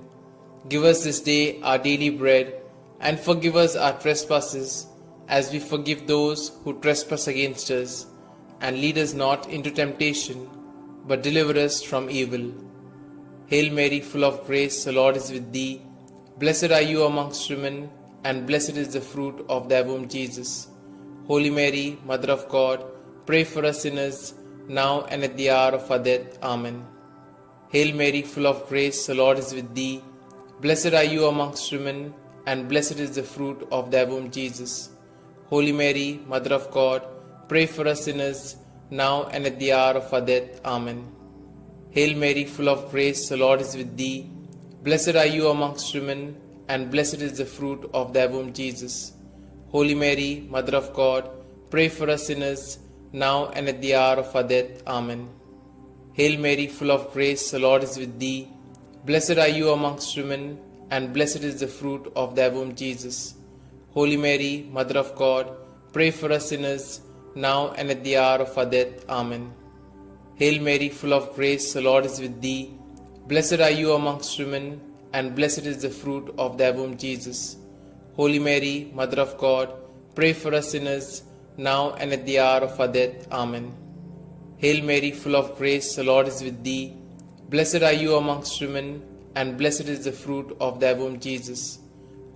Give us this day our daily bread, and forgive us our trespasses, as we forgive those who trespass against us. And lead us not into temptation, but deliver us from evil. Hail Mary, full of grace, the Lord is with thee. Blessed are you amongst women, and blessed is the fruit of thy womb, Jesus. Holy Mary, Mother of God, pray for us sinners, now and at the hour of our death. Amen. Hail Mary, full of grace, the Lord is with thee. Blessed are you amongst women, and blessed is the fruit of thy womb, Jesus. Holy Mary, Mother of God, pray for us sinners, now and at the hour of our death. Amen. Hail Mary, full of grace, the Lord is with thee. Blessed are you amongst women, and blessed is the fruit of thy womb, Jesus. Holy Mary, Mother of God, pray for us sinners, now and at the hour of our death. Amen. Hail Mary, full of grace, the Lord is with thee. Blessed are you amongst women, and blessed is the fruit of thy womb, Jesus. Holy Mary, Mother of God, pray for us sinners, now and at the hour of our death. Amen. Hail Mary, full of grace, the Lord is with thee. Blessed are you amongst women, and blessed is the fruit of thy womb, Jesus. Holy Mary, Mother of God, pray for us sinners, now and at the hour of our death. Amen. Hail Mary, full of grace, the Lord is with thee. Blessed are you amongst women, and blessed is the fruit of thy womb, Jesus.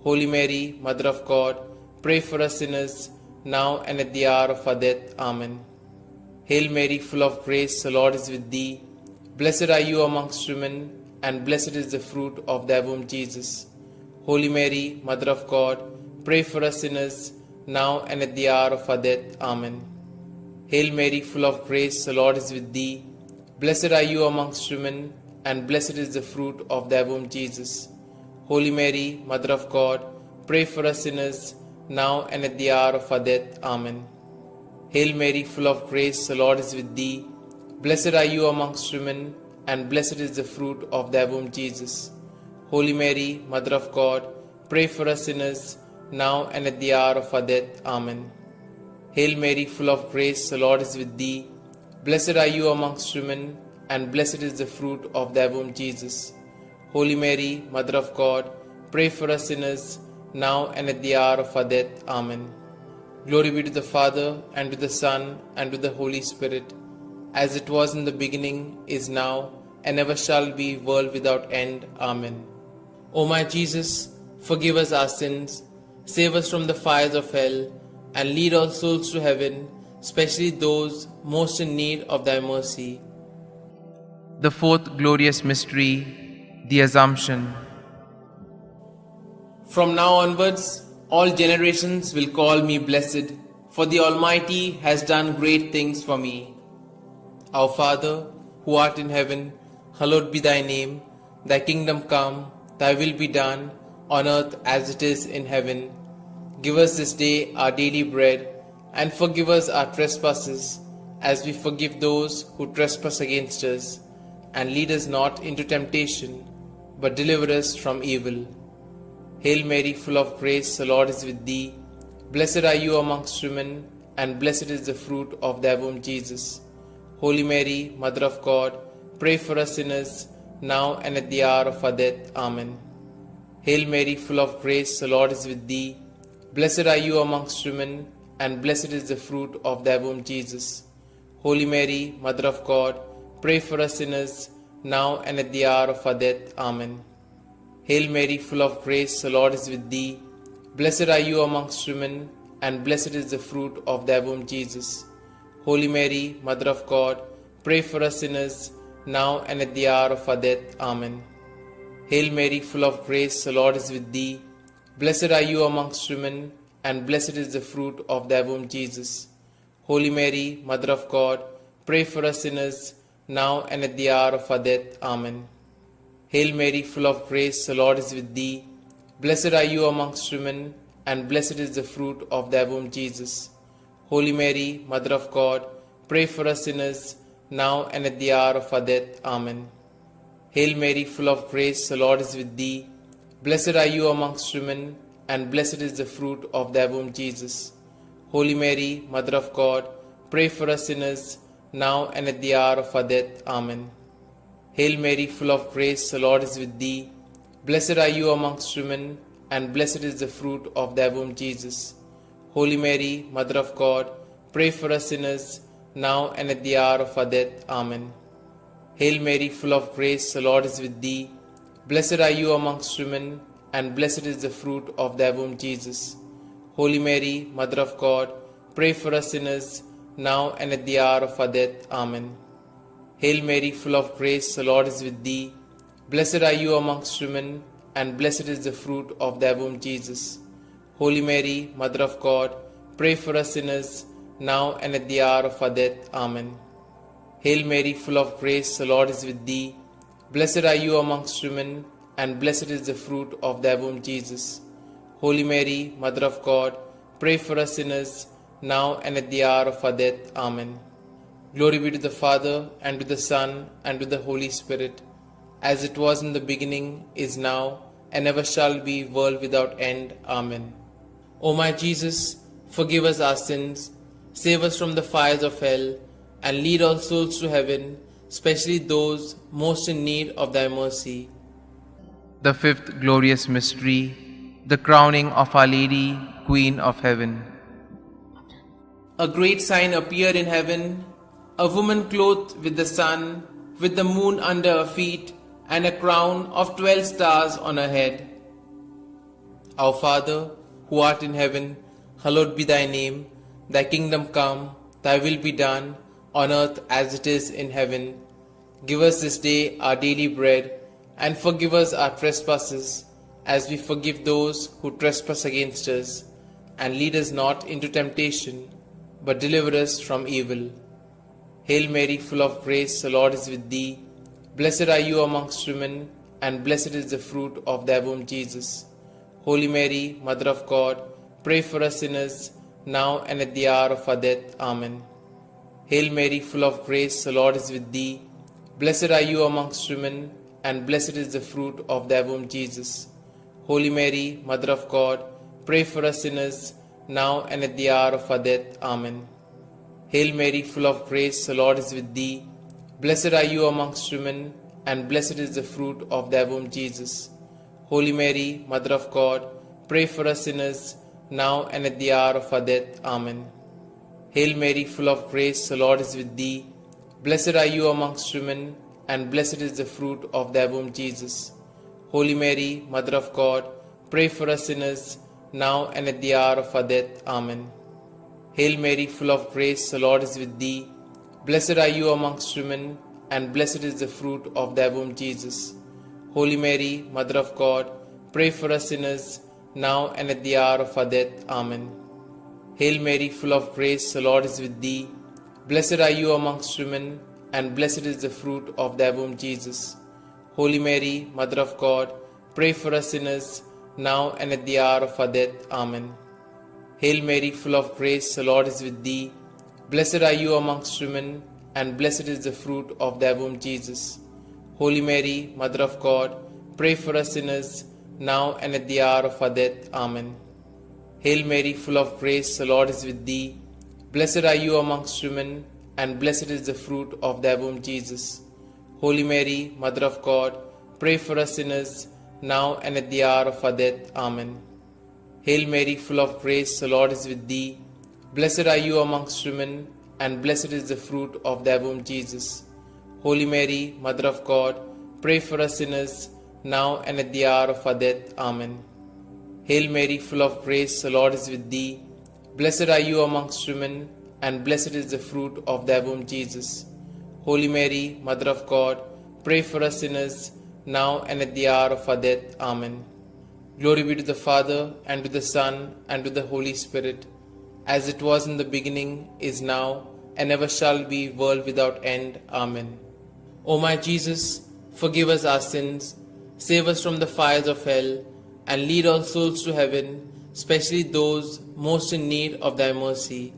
Holy Mary, Mother of God, pray for us sinners, now and at the hour of our death. Amen. Hail Mary, full of grace, the Lord is with thee. Blessed are you amongst women, and blessed is the fruit of thy womb, Jesus. Holy Mary, Mother of God, pray for us sinners, now and at the hour of our death. Amen. Hail Mary, full of grace, the Lord is with thee. Blessed are you amongst women, and blessed is the fruit of thy womb, Jesus. Holy Mary, Mother of God, pray for us sinners, now and at the hour of our death. Amen. Hail Mary, full of grace, the Lord is with thee. Blessed are you amongst women, and blessed is the fruit of thy womb, Jesus. Holy Mary, Mother of God, pray for us sinners, now and at the hour of our death. Amen. Hail Mary, full of grace, the Lord is with thee. Blessed are you amongst women, and blessed is the fruit of thy womb, Jesus. Holy Mary, Mother of God, pray for us sinners, now and at the hour of our death. Amen. Glory be to the Father, and to the Son, and to the Holy Spirit, as it was in the beginning, is now, and ever shall be, world without end. Amen. O my Jesus, forgive us our sins, save us from the fires of hell, and lead all souls to heaven, especially those most in need of thy mercy. The fourth glorious mystery, the Assumption. From now onwards, all generations will call me blessed, for the Almighty has done great things for me. Our Father, who art in heaven, hallowed be thy name. Thy kingdom come, thy will be done, on earth as it is in heaven. Give us this day our daily bread, and forgive us our trespasses, as we forgive those who trespass against us. And lead us not into temptation, but deliver us from evil. Hail Mary, full of grace, the Lord is with thee. Blessed are you amongst women, and blessed is the fruit of thy womb, Jesus. Holy Mary, Mother of God, pray for us sinners, now and at the hour of our death. Amen. Hail Mary, full of grace, the Lord is with thee. Blessed are you amongst women, and blessed is the fruit of thy womb, Jesus. Holy Mary, Mother of God, pray for us sinners, now and at the hour of our death. Amen. Hail Mary, full of grace, the Lord is with thee. Blessed are you amongst women, and blessed is the fruit of thy womb, Jesus. Holy Mary, Mother of God, pray for us sinners, now and at the hour of our death. Amen. Hail Mary, full of grace, the Lord is with thee. Blessed are you amongst women, and blessed is the fruit of thy womb, Jesus. Holy Mary, Mother of God, pray for us sinners, now and at the hour of our death. Amen. Hail Mary, full of grace, the Lord is with thee. Blessed are you amongst women, and blessed is the fruit of thy womb, Jesus. Holy Mary, Mother of God, pray for us sinners, now and at the hour of our death. Amen. Hail Mary, full of grace, the Lord is with thee. Blessed are you amongst women, and blessed is the fruit of thy womb, Jesus. Holy Mary, Mother of God, pray for us sinners, now and at the hour of our death. Amen. Hail Mary, full of grace, the Lord is with thee. Blessed are you amongst women, and blessed is the fruit of thy womb, Jesus. Holy Mary, Mother of God, pray for us sinners, now and at the hour of our death. Amen. Hail Mary, full of grace, the Lord is with thee. Blessed are you amongst women, and blessed is the fruit of thy womb, Jesus. Holy Mary, Mother of God, pray for us sinners, now and at the hour of our death. Amen. Hail Mary, full of grace, the Lord is with thee. Blessed are you amongst women, and blessed is the fruit of thy womb, Jesus. Holy Mary, Mother of God, pray for us sinners, now and at the hour of our death. Amen. Hail Mary, full of grace, the Lord is with thee. Blessed are you amongst women, and blessed is the fruit of thy womb, Jesus. Holy Mary, Mother of God, pray for us sinners, now and at the hour of our death. Amen. Glory be to the Father, and to the Son, and to the Holy Spirit, as it was in the beginning, is now, and ever shall be, world without end. Amen. O my Jesus, forgive us our sins, save us from the fires of hell, and lead all souls to heaven, especially those most in need of thy mercy. The fifth glorious mystery, the crowning of Our Lady, Queen of Heaven. A great sign appeared in heaven, a woman clothed with the sun, with the moon under her feet, and a crown of 12 stars on her head. Our Father, who art in heaven, hallowed be thy name. Thy kingdom come, thy will be done, on earth as it is in heaven. Give us this day our daily bread, and forgive us our trespasses, as we forgive those who trespass against us. And lead us not into temptation, but deliver us from evil. Hail Mary, full of grace, the Lord is with thee. Blessed are you amongst women, and blessed is the fruit of thy womb, Jesus. Holy Mary, Mother of God, pray for us sinners, now and at the hour of our death. Amen. Hail Mary, full of grace, the Lord is with thee. Blessed are you amongst women, and blessed is the fruit of thy womb, Jesus. Holy Mary, Mother of God, pray for us sinners, now and at the hour of our death. Amen. Hail Mary, full of grace, the Lord is with thee. Blessed are you amongst women, and blessed is the fruit of thy womb, Jesus. Holy Mary, Mother of God, pray for us sinners, now and at the hour of our death. Amen. Hail Mary, full of grace, the Lord is with thee. Blessed are you amongst women, and blessed is the fruit of thy womb, Jesus. Holy Mary, Mother of God, pray for us sinners, now and at the hour of our death. Amen. Hail Mary, full of grace, the Lord is with thee. Blessed are you amongst women, and blessed is the fruit of thy womb, Jesus. Holy Mary, Mother of God, pray for us sinners, now and at the hour of our death. Amen. Hail Mary, full of grace, the Lord is with thee. Blessed are you amongst women, and blessed is the fruit of thy womb, Jesus. Holy Mary, Mother of God, pray for us sinners, now and at the hour of our death. Amen. Hail Mary, full of grace, the Lord is with thee. Blessed are you amongst women, and blessed is the fruit of thy womb, Jesus. Holy Mary, Mother of God, pray for us sinners, now and at the hour of our death. Amen. Hail Mary, full of grace, the Lord is with thee. Blessed are you amongst women, and blessed is the fruit of thy womb, Jesus. Holy Mary, Mother of God, pray for us sinners, now and at the hour of our death. Amen. Hail Mary, full of grace, the Lord is with thee. Blessed are you amongst women, and blessed is the fruit of thy womb, Jesus. Holy Mary, Mother of God, pray for us sinners, now and at the hour of our death. Amen. Hail Mary, full of grace, the Lord is with thee. Blessed are you amongst women, and blessed is the fruit of thy womb, Jesus. Holy Mary, Mother of God, pray for us sinners, now and at the hour of our death. Amen. Glory be to the Father, and to the Son, and to the Holy Spirit, as it was in the beginning, is now, and ever shall be, world without end. Amen. O my Jesus, forgive us our sins, save us from the fires of hell, and lead all souls to heaven, especially those most in need of thy mercy.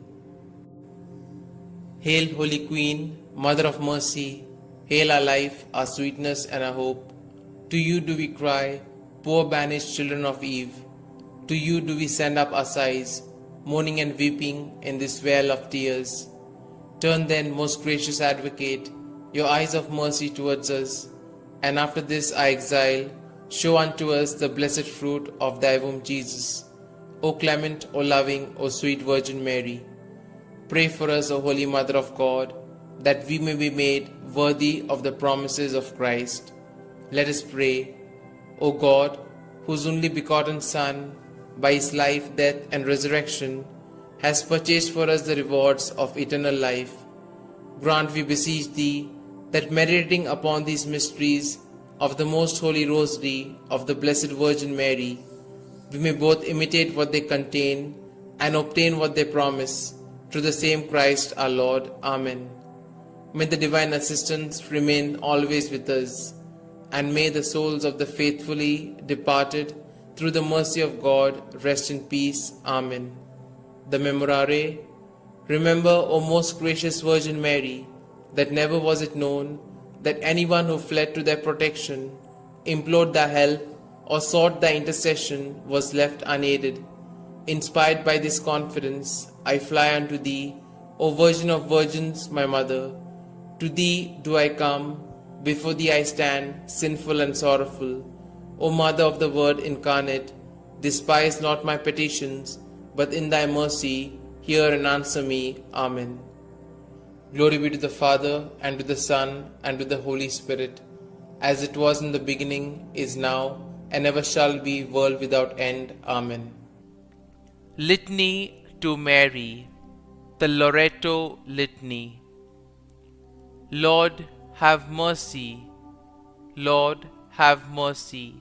Hail, Holy Queen, Mother of Mercy, hail our life, our sweetness, and our hope. To you do we cry, poor banished children of Eve. To you do we send up our sighs, mourning and weeping in this vale of tears. Turn then, most gracious Advocate, your eyes of mercy towards us, and after this our exile, show unto us the blessed fruit of thy womb, Jesus. O clement, O loving, O sweet Virgin Mary, pray for us, O Holy Mother of God, that we may be made worthy of the promises of Christ. Let us pray. O God, whose only begotten Son, by his life, death, and resurrection, has purchased for us the rewards of eternal life, grant, we beseech thee, that meditating upon these mysteries of the most holy Rosary of the Blessed Virgin Mary, we may both imitate what they contain and obtain what they promise, through the same Christ our Lord. Amen. May the divine assistance remain always with us, and may the souls of the faithfully departed, through the mercy of God, rest in peace. Amen. The Memorare. Remember, O most gracious Virgin Mary, that never was it known that anyone who fled to thy protection, implored thy help, or sought thy intercession was left unaided. Inspired by this confidence, I fly unto thee, O Virgin of Virgins, my Mother. To thee do I come, before thee I stand, sinful and sorrowful. O Mother of the Word incarnate, despise not my petitions, but in thy mercy hear and answer me. Amen. Glory be to the Father, and to the Son, and to the Holy Spirit, as it was in the beginning, is now, and ever shall be, world without end. Amen. Litany to Mary, the Loreto Litany. Lord, have mercy. Lord, have mercy.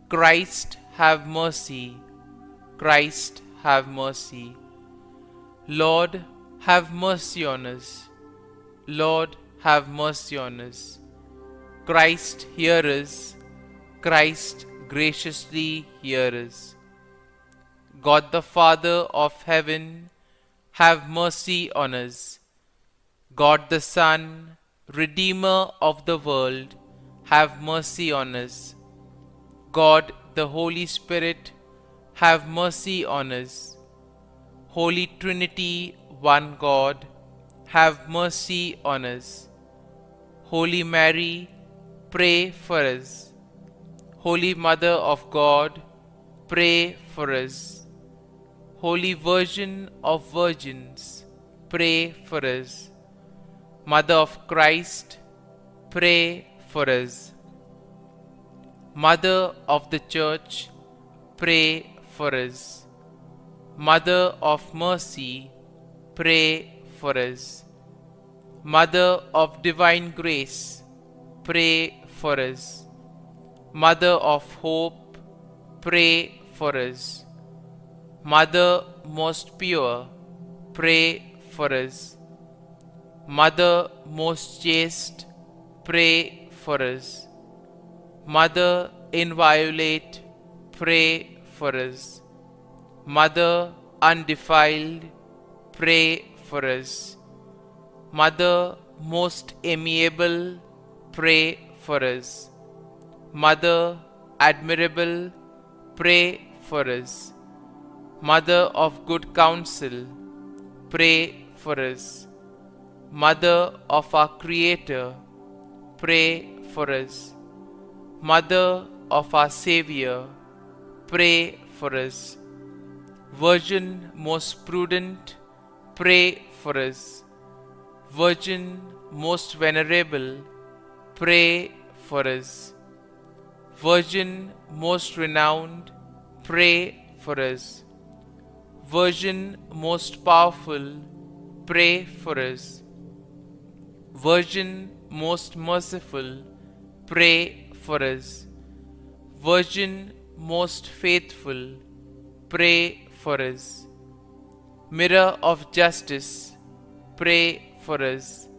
Christ, have mercy. Christ, have mercy. Lord, have mercy on us. Lord, have mercy on us. Christ, hear us. Christ, graciously hear us. God the Father of heaven, have mercy on us. God the Son, Redeemer of the world, have mercy on us. God the Holy Spirit, have mercy on us. Holy Trinity, one God, have mercy on us. Holy Mary, pray for us. Holy Mother of God, pray for us. Holy Virgin of Virgins, pray for us. Mother of Christ, pray for us. Mother of the Church, pray for us. Mother of Mercy, pray for us. Mother of Divine Grace, pray for us. Mother of Hope, pray for us. Mother most pure, pray for us. Mother most chaste, pray for us. Mother inviolate, pray for us. Mother undefiled, pray for us. Mother most amiable, pray for us. Mother admirable, pray for us. Mother of good counsel, pray for us. Mother of our Creator, pray for us. Mother of our Savior, pray for us. Virgin most prudent, pray for us. Virgin most venerable, pray for us. Virgin most renowned, pray for us. Virgin most powerful, pray for us. Virgin most merciful, pray for us. Virgin most faithful, pray for us. Mirror of justice, pray for us.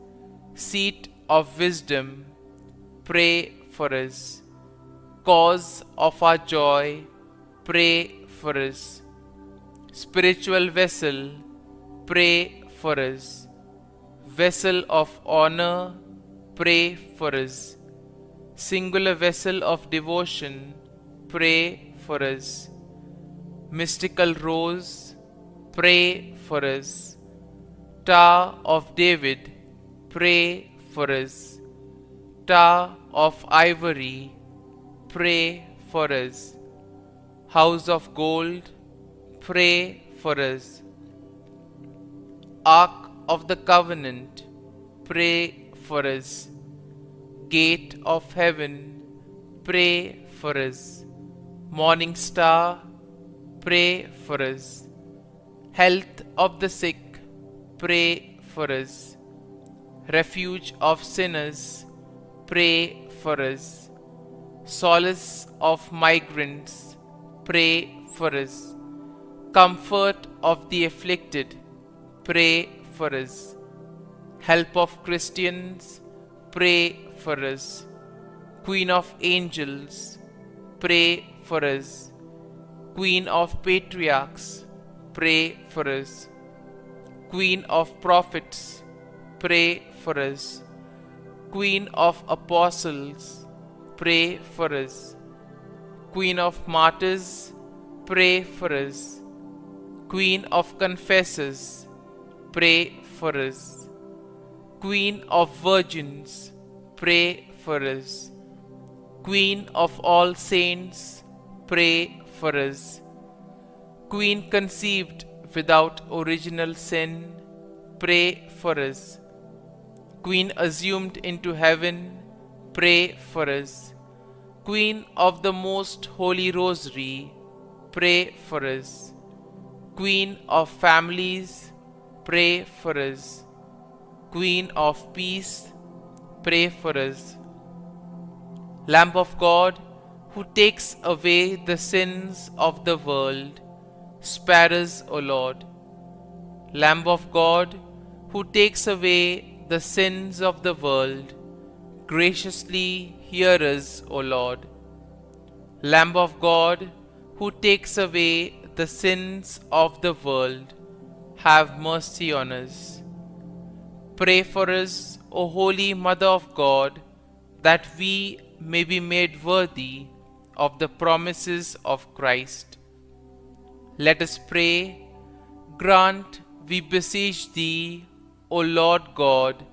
Seat of wisdom, pray for us. Cause of our joy, pray for us. Spiritual vessel, pray for us. Vessel of honor, pray for us. Singular vessel of devotion, pray for us. Mystical rose, pray for us. Tower of David, pray for us. Tower of ivory, pray for us. House of gold, pray for us. Ark of the covenant, pray for us. Gate of heaven, pray for us. Morning star, pray for us. Health of the sick, pray for us. Refuge of sinners, pray for us. Solace of migrants, pray for us. Comfort of the afflicted, pray for us. Help of Christians, pray for us. Queen of angels, pray for us. Queen of patriarchs, pray for us. Queen of prophets, pray for us. Queen of apostles, pray for us. Queen of martyrs, pray for us. Queen of confessors, pray for us. Queen of virgins, pray for us. Queen of all saints, pray for us. Queen conceived without original sin, pray for us. Queen assumed into heaven, pray for us. Queen of the most holy Rosary, pray for us. Queen of families, pray for us. Queen of peace, pray for us. Lamb of God, who takes away the sins of the world, spare us, O Lord. Lamb of God, who takes away the sins of the world, graciously hear us, O Lord. Lamb of God, who takes away the sins of the world, have mercy on us. Pray for us, O Holy Mother of God, that we may be made worthy of the promises of Christ. Let us pray. Grant, we beseech Thee, O Lord God,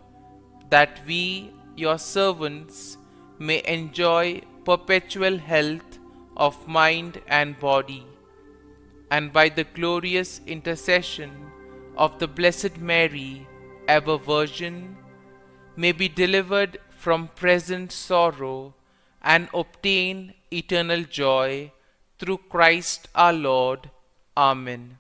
that we, Your servants, may enjoy perpetual health of mind and body, and by the glorious intercession of the Blessed Mary, ever Virgin, may be delivered from present sorrow and obtain eternal joy through Christ our Lord. Amen.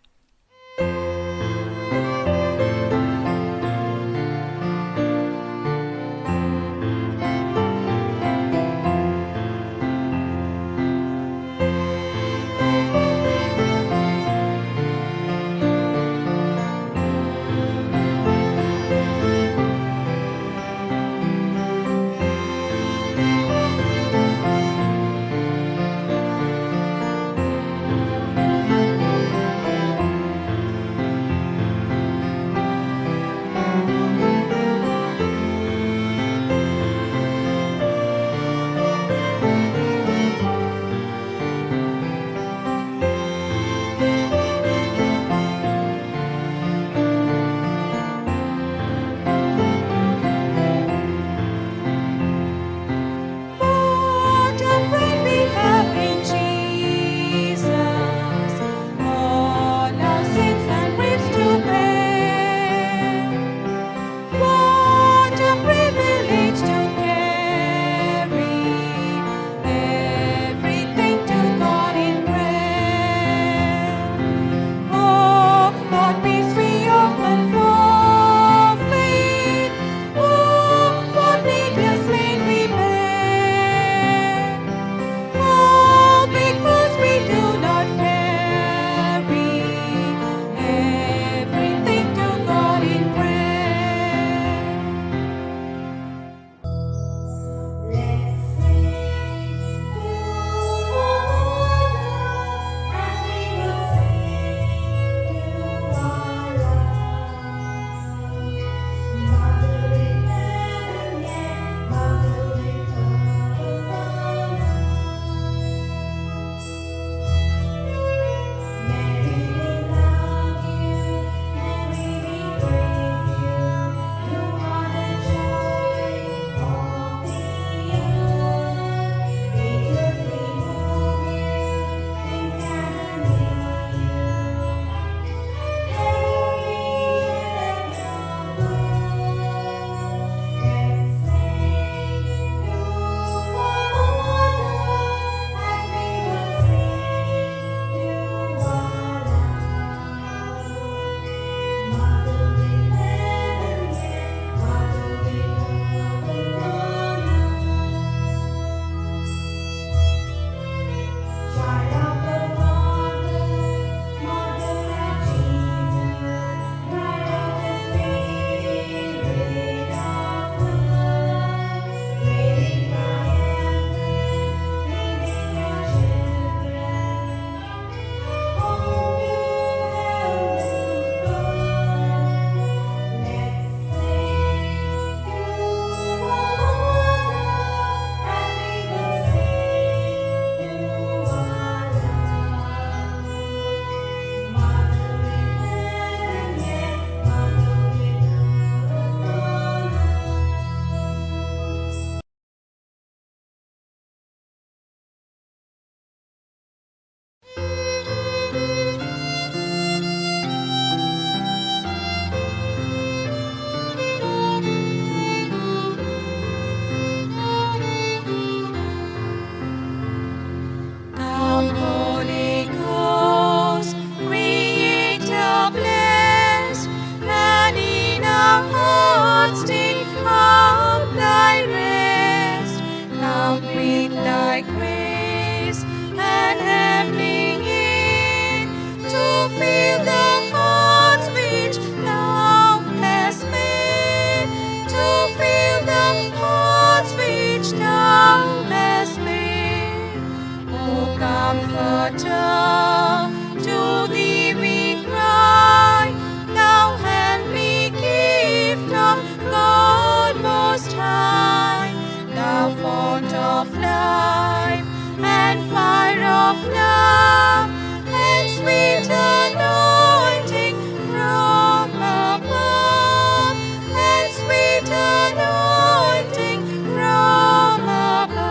Comforter, to thee we cry, thou heavenly gift of God Most High, thou fount of life and fire of love, and sweet anointing from above, and sweet anointing from above.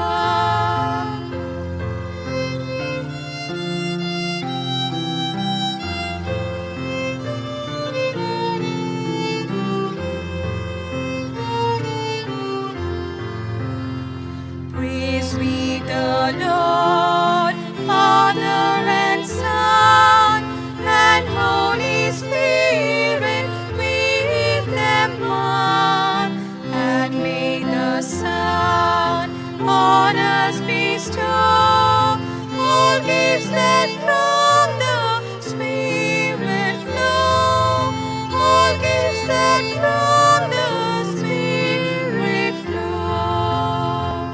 Praise we the Lord, Father and Son, and Holy Spirit, with them one. And may the Son on us bestow all gifts that from the Spirit flow, all gifts that from the Spirit flow.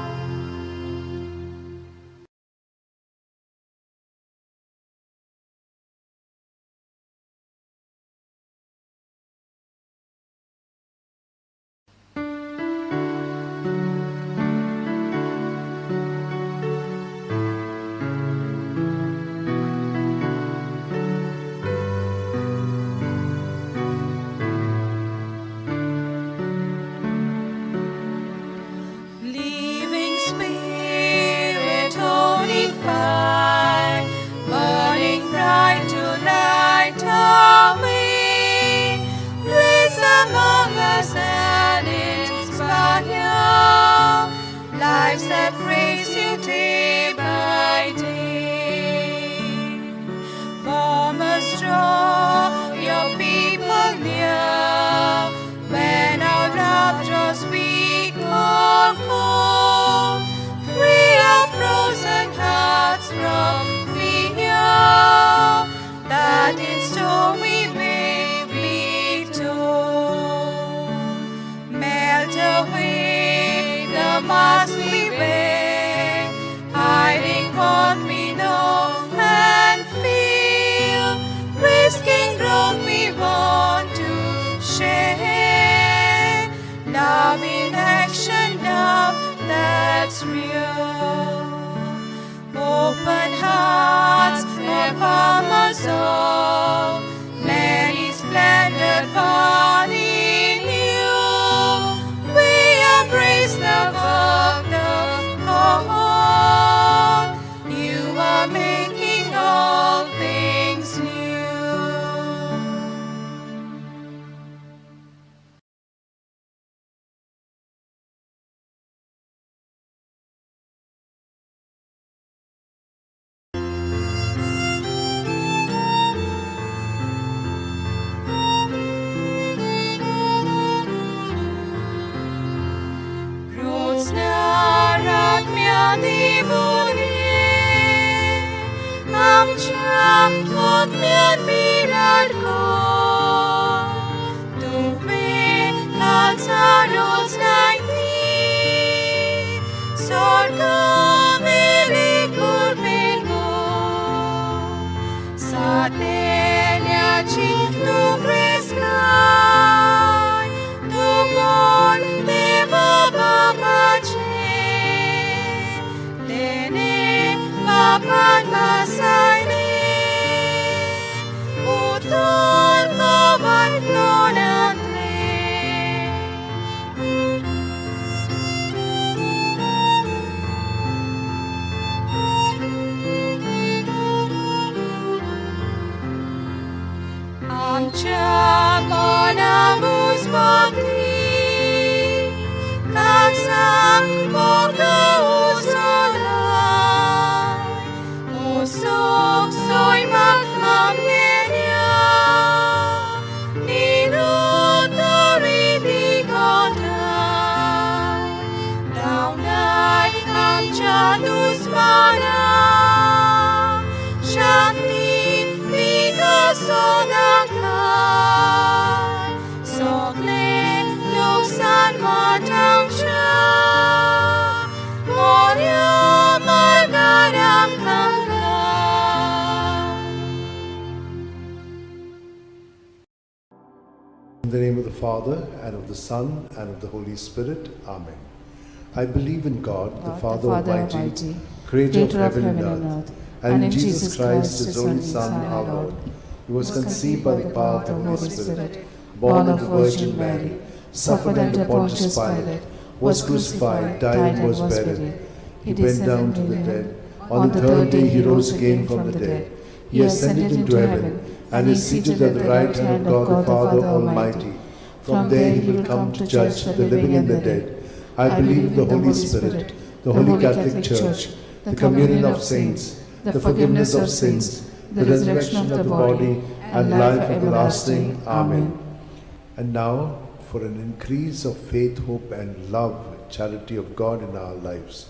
Living Spirit, holy fire, burning bright to light our way, place among us and inspire lives that praise you day by day. Farmers, draw your people near, when our love draws weak or cold, free our frozen hearts from fear, that in storm we may be told. Melt away the mask we wear, hiding what we know and feel, risking growth we want to share. Love in action, love that's real. Open hearts of our soul, many splendid body new. We embrace the work, the call. You are making all things new. Father, and of the Son, and of the Holy Spirit. Amen. I believe in God, the Father Almighty, creator of heaven and earth, and in Jesus Christ, his only Son, our Lord, who was conceived by the power of the Holy Spirit, born of the Virgin Mary, suffered under Pontius Pilate, was crucified, died, and was buried. He went down to the dead. On the third day he rose again from the dead. He ascended into heaven, and is seated at the right hand of God the Father Almighty. From there he will come to judge the living and the dead. I believe in the Holy Spirit, the Holy Catholic Church, the communion of saints, the forgiveness of sins, the resurrection of the body, and life everlasting. Amen. And now, for an increase of faith, hope, and love, charity of God in our lives.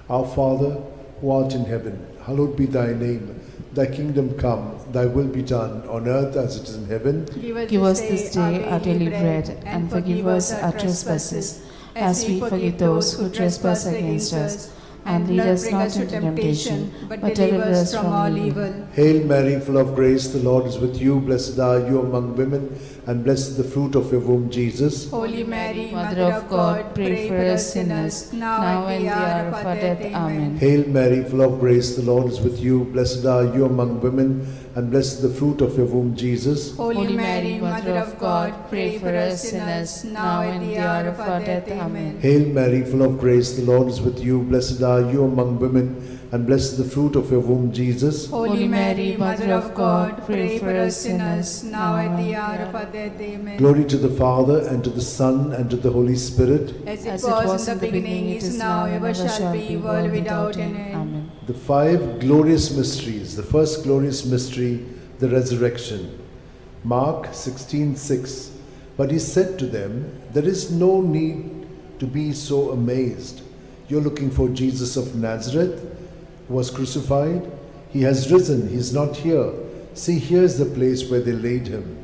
Our Father, who art in heaven, hallowed be thy name. Thy kingdom come, thy will be done, on earth as it is in heaven. Give us this day our daily bread, and forgive us our trespasses, as we forgive those who trespass against us. And lead us not into temptation, but deliver us from all evil. Hail Mary, full of grace, the Lord is with you. Blessed are you among women, and blessed is the fruit of your womb, Jesus. Holy Mary, Mother of God, pray for us sinners, now and the hour of our death. Amen. Hail Mary, full of grace, the Lord is with you. Blessed are you among women, and blessed is the fruit of your womb, Jesus. Holy Mary, Mother of God, pray for us sinners, now and the hour of our death. Amen. Hail Mary, full of grace, the Lord is with you. Blessed are you among women, and blessed is the fruit of your womb, Jesus. Holy Mary, Mother of God, pray for us sinners, now at the hour of our death. Amen. Glory to the Father, and to the Son, and to the Holy Spirit. As it was in the beginning, it is now, ever shall be, world without end. Amen. The five glorious mysteries. The first glorious mystery, the resurrection. Mark 16:6. But he said to them, there is no need to be so amazed. You're looking for Jesus of Nazareth, who was crucified. He has risen, he is not here. See, here's the place where they laid him.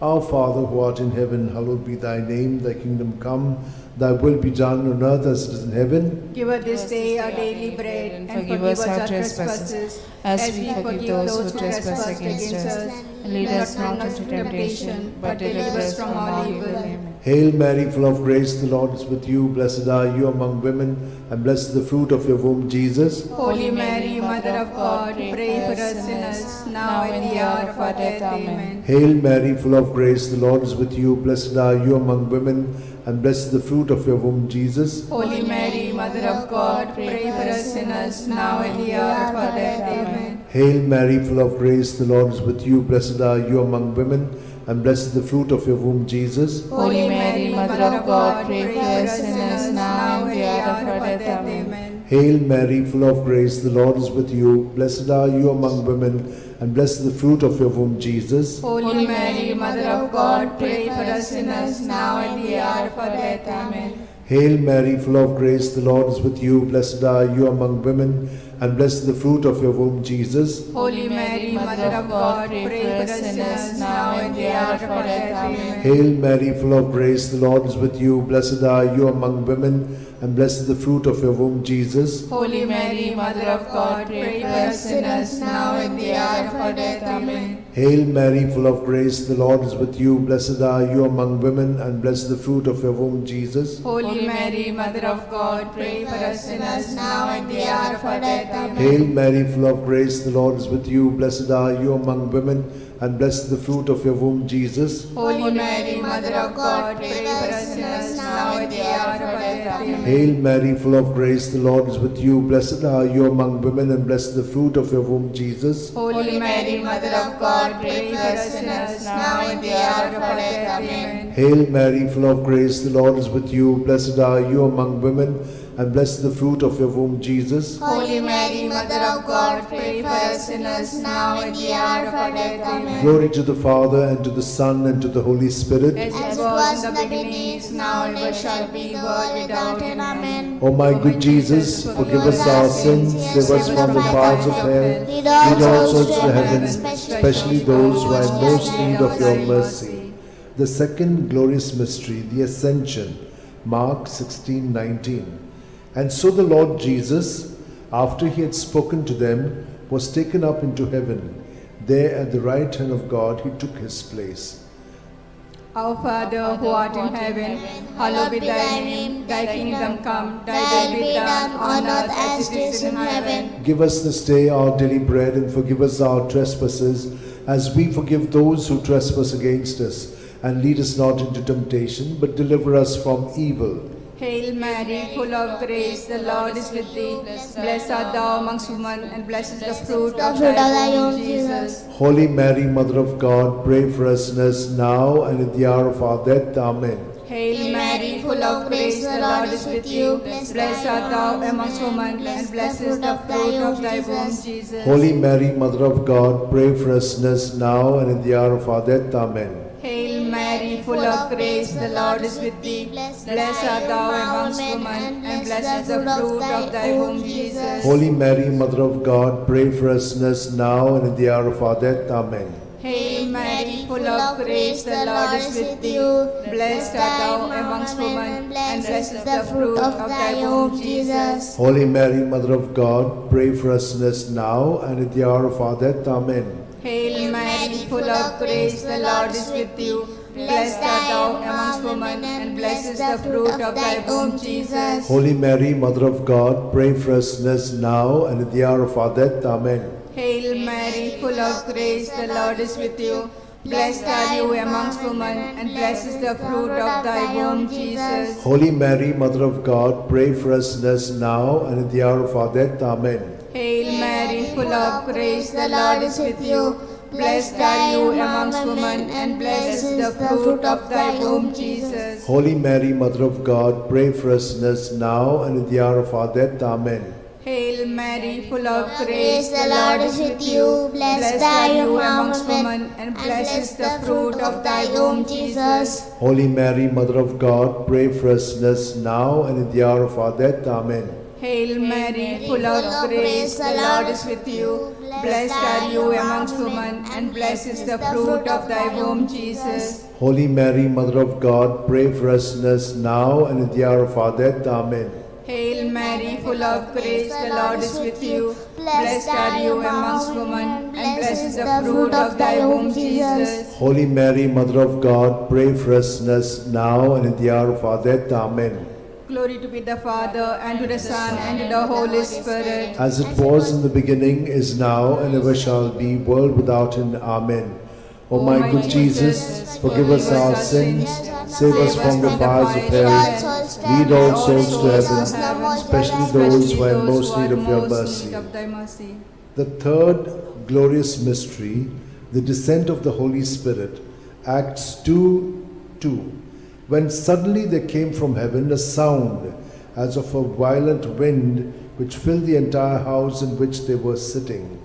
Our Father, who art in heaven, hallowed be thy name. Thy kingdom come, thy will be done on earth as it is in heaven. Give us this day our daily bread, and forgive us our trespasses, as we forgive those who trespass against us. And lead us not into temptation, but deliver us from all evil. Amen. Hail Mary, full of grace, the Lord is with you. Blessed are you among women, and blessed is the fruit of your womb, Jesus. Holy Mary, Mother of God, pray for us sinners, now and the hour of our death. Amen. Hail Mary, full of grace, the Lord is with you. Blessed are you among women, and blessed is the fruit of your womb, Jesus. Holy Mary, Mother of God, pray for us sinners, now and the hour of our death. Amen. Hail Mary, full of grace, the Lord is with you. Blessed are you among women, and blessed is the fruit of your womb, Jesus. Holy Mary, Mother of God, pray for us sinners, now and the hour of our death. Amen. Hail Mary, full of grace, the Lord is with you. Blessed are you among women, and blessed is the fruit of your womb, Jesus. Holy Mary, Mother of God, pray for us sinners, now and the hour of our death. Amen. Hail Mary, full of grace, the Lord is with you. Blessed are you among women, and blessed is the fruit of your womb, Jesus. Holy Mary, Mother of God, pray for us sinners, now and the hour of our death. Amen. Hail Mary, full of grace, the Lord is with you. Blessed are you among women, and blessed is the fruit of your womb, Jesus. Holy Mary, Mother of God, pray for us sinners, now and the hour of our death. Amen. Hail Mary, full of grace, the Lord is with you. Blessed are you among women, and blessed is the fruit of your womb, Jesus. Holy Mary, Mother of God, pray for us sinners, now and the hour of our death. Amen. Hail Mary, full of grace, the Lord is with you. Blessed are you among women, and blessed is the fruit of your womb, Jesus. Holy Mary, Mother of God, pray for us sinners, now and the hour of our death. Amen. Hail Mary, full of grace, the Lord is with you. Blessed are you among women, and blessed is the fruit of your womb, Jesus. Holy Mary, Mother of God, pray for us sinners, now and the hour of our death. Amen. Hail Mary, full of grace, the Lord is with you. Blessed are you among women, and blessed is the fruit of your womb, Jesus. Holy Mary, Mother of God, pray for us sinners, now and the hour of our death. Amen. Glory to the Father, and to the Son, and to the Holy Spirit. As it was in the beginning, is now, and ever shall be, world without end. Amen. O my good Jesus, forgive us our sins, save us from the fires of hell, lead all souls to heaven, especially those who are in most need of your mercy. The second glorious mystery, the Ascension. Mark 16:19. And so the Lord Jesus, after he had spoken to them, was taken up into heaven. There at the right hand of God he took his place. Our Father who art in heaven, hallowed be thy name. Thy kingdom come, thy will be done on earth as it is in heaven. Give us this day our daily bread, and forgive us our trespasses, as we forgive those who trespass against us. And lead us not into temptation, but deliver us from evil. Hail Mary, full of grace, the Lord is with thee. Blessed art thou amongst women, and blessed is the fruit of thy womb, Jesus. Holy Mary, Mother of God, pray for us sinners now and at the hour of our death. Amen. Hail Mary, full of grace, the Lord is with you. Blessed art thou amongst women, and blessed is the fruit of thy womb, Jesus. Holy Mary, Mother of God, pray for us sinners now and at the hour of our death. Amen. Hail Mary, full of grace, the Lord is with thee. Blessed art thou amongst women, and blessed is the fruit of thy womb, Jesus. Holy Mary, Mother of God, pray for us sinners now and at the hour of our death. Amen. Hail Mary, full of grace, the Lord is with thee. Blessed art thou amongst women, and blessed is the fruit of thy womb, Jesus. Holy Mary, Mother of God, pray for us sinners now and at the hour of our death. Amen. Hail Mary, full of grace, the Lord is with you. Blessed art thou amongst women, and blessed is the fruit of thy womb, Jesus. Holy Mary, Mother of God, pray for us sinners now and at the hour of our death. Amen. Hail Mary, full of grace, the Lord is with you. Blessed are you amongst women, and blessed is the fruit of thy womb, Jesus. Holy Mary, Mother of God, pray for us sinners now and at the hour of our death. Amen. Hail Mary, full of grace, the Lord is with you. Blessed are you amongst women, and blessed is the fruit of thy womb, Jesus. Holy Mary, Mother of God, pray for us sinners now and at the hour of our death. Amen. Hail Mary, full of grace, the Lord is with you. Blessed are you amongst women, and blessed is the fruit of thy womb, Jesus. Holy Mary, Mother of God, pray for us sinners now and at the hour of our death. Amen. Hail Mary, full of grace, the Lord is with you. Blessed are you amongst women, and blessed is the fruit of thy womb, Jesus. Holy Mary, Mother of God, pray for us sinners now and at the hour of our death. Amen. Hail Mary, full of grace, the Lord is with you. Blessed are you amongst women, and blessed is the fruit of thy womb, Jesus. Holy Mary, Mother of God, pray for us sinners now and at the hour of our death. Amen. Glory to be the Father, and to the Son, and to the Holy Spirit. As it was in the beginning, is now, and ever shall be, world without end. Amen. O my good Jesus, forgive us our sins, save us from the fires of hell, lead all souls to heaven, especially those who are in most need of your mercy. The third glorious mystery, the descent of the Holy Spirit, Acts 2:2. When suddenly there came from heaven a sound as of a violent wind, which filled the entire house in which they were sitting.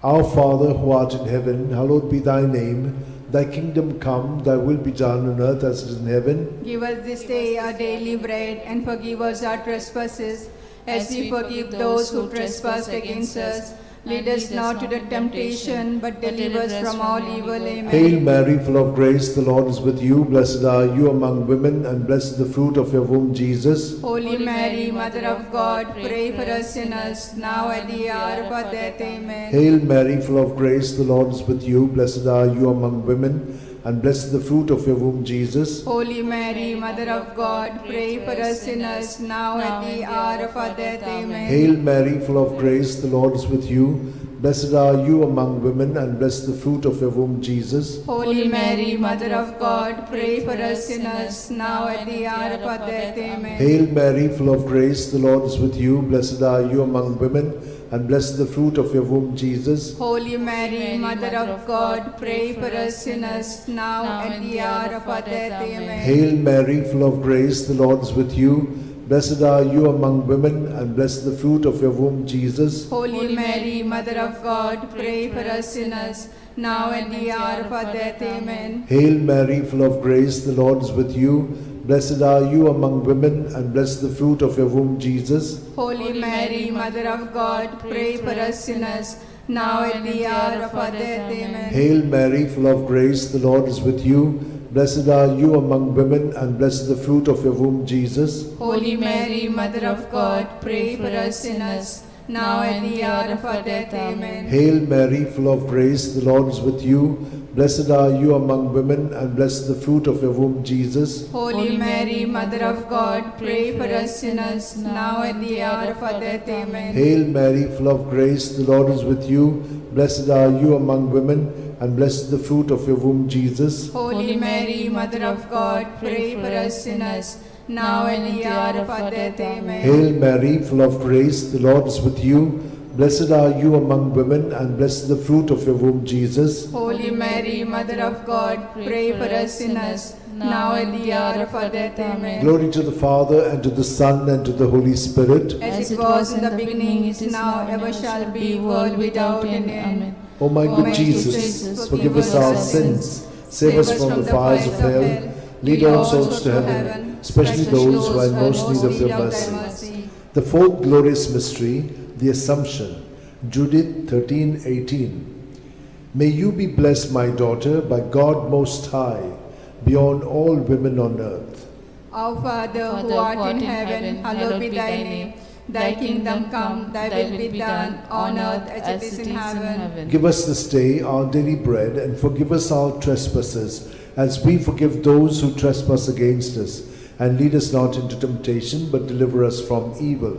Our Father, who art in heaven, hallowed be thy name. Thy kingdom come, thy will be done on earth as it is in heaven. Give us this day our daily bread, and forgive us our trespasses, as we forgive those who trespass against us. Lead us not into temptation, but deliver us from all evil. Amen. Hail Mary, full of grace, the Lord is with you. Blessed are you among women, and blessed is the fruit of your womb, Jesus. Holy Mary, Mother of God, pray for us sinners, now at the hour of our death. Amen. Hail Mary, full of grace, the Lord is with you. Blessed are you among women, and blessed is the fruit of your womb, Jesus. Holy Mary, Mother of God, pray for us sinners, now at the hour of our death. Amen. Hail Mary, full of grace, the Lord is with you. Blessed are you among women, and blessed the fruit of your womb, Jesus. Holy Mary, Mother of God, pray for us sinners, now at the hour of our death. Amen. Hail Mary, full of grace, the Lord is with you. Blessed are you among women, and blessed the fruit of your womb, Jesus. Holy Mary, Mother of God, pray for us sinners, now at the hour of our death. Amen. Hail Mary, full of grace, the Lord is with you. Blessed are you among women, and blessed the fruit of your womb, Jesus. Holy Mary, Mother of God, pray for us sinners, now at the hour of our death. Amen. Hail Mary, full of grace, the Lord is with you. Blessed are you among women, and blessed the fruit of your womb, Jesus. Holy Mary, Mother of God, pray for us sinners, now at the hour of our death. Amen. Hail Mary, full of grace, the Lord is with you. Blessed are you among women, and blessed the fruit of your womb, Jesus. Holy Mary, Mother of God, pray for us sinners, now at the hour of our death. Amen. Hail Mary, full of grace, the Lord is with you. Blessed are you among women, and blessed the fruit of your womb, Jesus. Holy Mary, Mother of God, pray for us sinners, now at the hour of our death. Amen. Hail Mary, full of grace, the Lord is with you. Blessed are you among women, and blessed the fruit of your womb, Jesus. Holy Mary, Mother of God, pray for us sinners, now at the hour of our death. Amen. Hail Mary, full of grace, the Lord is with you. Blessed are you among women, and blessed the fruit of your womb, Jesus. Holy Mary, Mother of God, pray for us sinners, now at the hour of our death. Amen. Glory to the Father, and to the Son, and to the Holy Spirit. As it was in the beginning, is now, ever shall be, world without end. Amen. O my good Jesus, forgive us our sins, save us from the fires of hell, lead all souls to heaven, especially those who are in most need of your mercy. The fourth glorious mystery, the Assumption. Judith 13:18. May you be blessed, my daughter, by God Most High, beyond all women on earth. Our Father, who art in heaven, hallowed be thy name. Thy kingdom come, thy will be done, on earth as it is in heaven. Give us this day our daily bread, and forgive us our trespasses, as we forgive those who trespass against us. And lead us not into temptation, but deliver us from evil.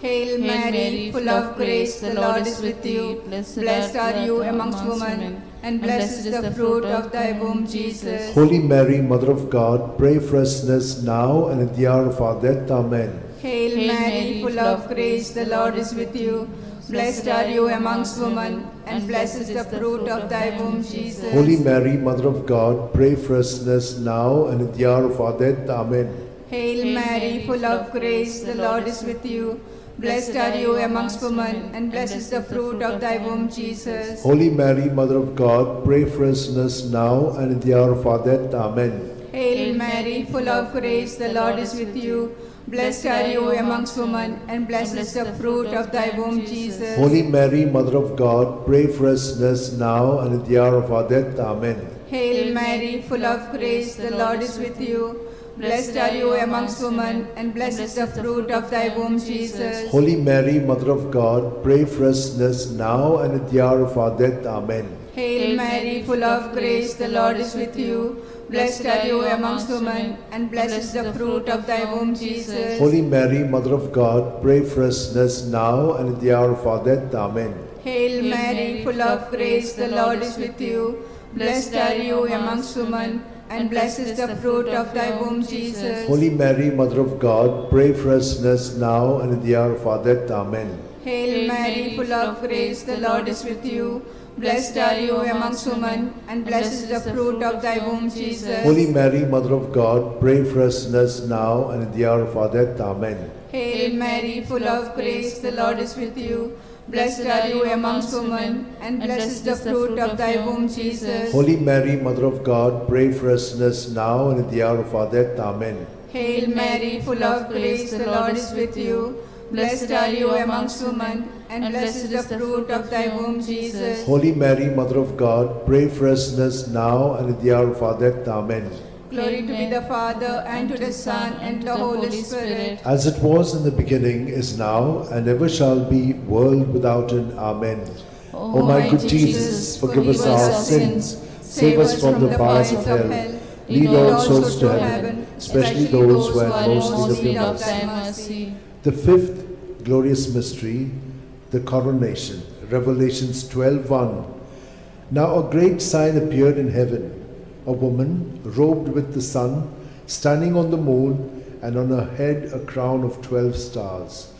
Hail Mary, full of grace, the Lord is with you. Blessed are you amongst women, and blessed is the fruit of thy womb, Jesus. Holy Mary, Mother of God, pray for us sinners now and at the hour of our death. Amen. Hail Mary, full of grace, the Lord is with you. Blessed are you amongst women, and blessed is the fruit of thy womb, Jesus. Holy Mary, Mother of God, pray for us sinners now and at the hour of our death. Amen. Hail Mary, full of grace, the Lord is with you. Blessed are you amongst women, and blessed is the fruit of thy womb, Jesus. Holy Mary, Mother of God, pray for us sinners now and at the hour of our death. Amen. Hail Mary, full of grace, the Lord is with you. Blessed are you amongst women, and blessed is the fruit of thy womb, Jesus. Holy Mary, Mother of God, pray for us sinners now and at the hour of our death. Amen. Hail Mary, full of grace, the Lord is with you. Blessed are you amongst women, and blessed is the fruit of thy womb, Jesus. Holy Mary, Mother of God, pray for us sinners now and at the hour of our death. Amen. Hail Mary, full of grace, the Lord is with you. Blessed are you amongst women, and blessed is the fruit of thy womb, Jesus. Holy Mary, Mother of God, pray for us sinners now and at the hour of our death. Amen. Hail Mary, full of grace, the Lord is with you. Blessed are you amongst women, and blessed is the fruit of thy womb, Jesus. Holy Mary, Mother of God, pray for us sinners now and at the hour of our death. Amen. Hail Mary, full of grace, the Lord is with you. Blessed are you amongst women, and blessed is the fruit of thy womb, Jesus. Holy Mary, Mother of God, pray for us sinners now and at the hour of our death. Amen. Hail Mary, full of grace, the Lord is with you. Blessed are you amongst women, and blessed is the fruit of thy womb, Jesus. Holy Mary, Mother of God, pray for us sinners now and at the hour of our death. Amen. Hail Mary, full of grace, the Lord is with you. Blessed are you amongst women, and blessed is the fruit of thy womb, Jesus. Holy Mary, Mother of God, pray for us sinners now and at the hour of our death. Amen. Glory to be the Father, and to the Son, and to the Holy Spirit. As it was in the beginning, is now, and ever shall be, world without end. Amen. O my good Jesus, forgive us our sins, save us from the fires of hell, lead all souls to heaven, especially those who are in most need of thy mercy. The fifth glorious mystery, the coronation. Revelations 12:1. Now a great sign appeared in heaven, a woman robed with the sun, standing on the moon, and on her head a crown of 12 stars.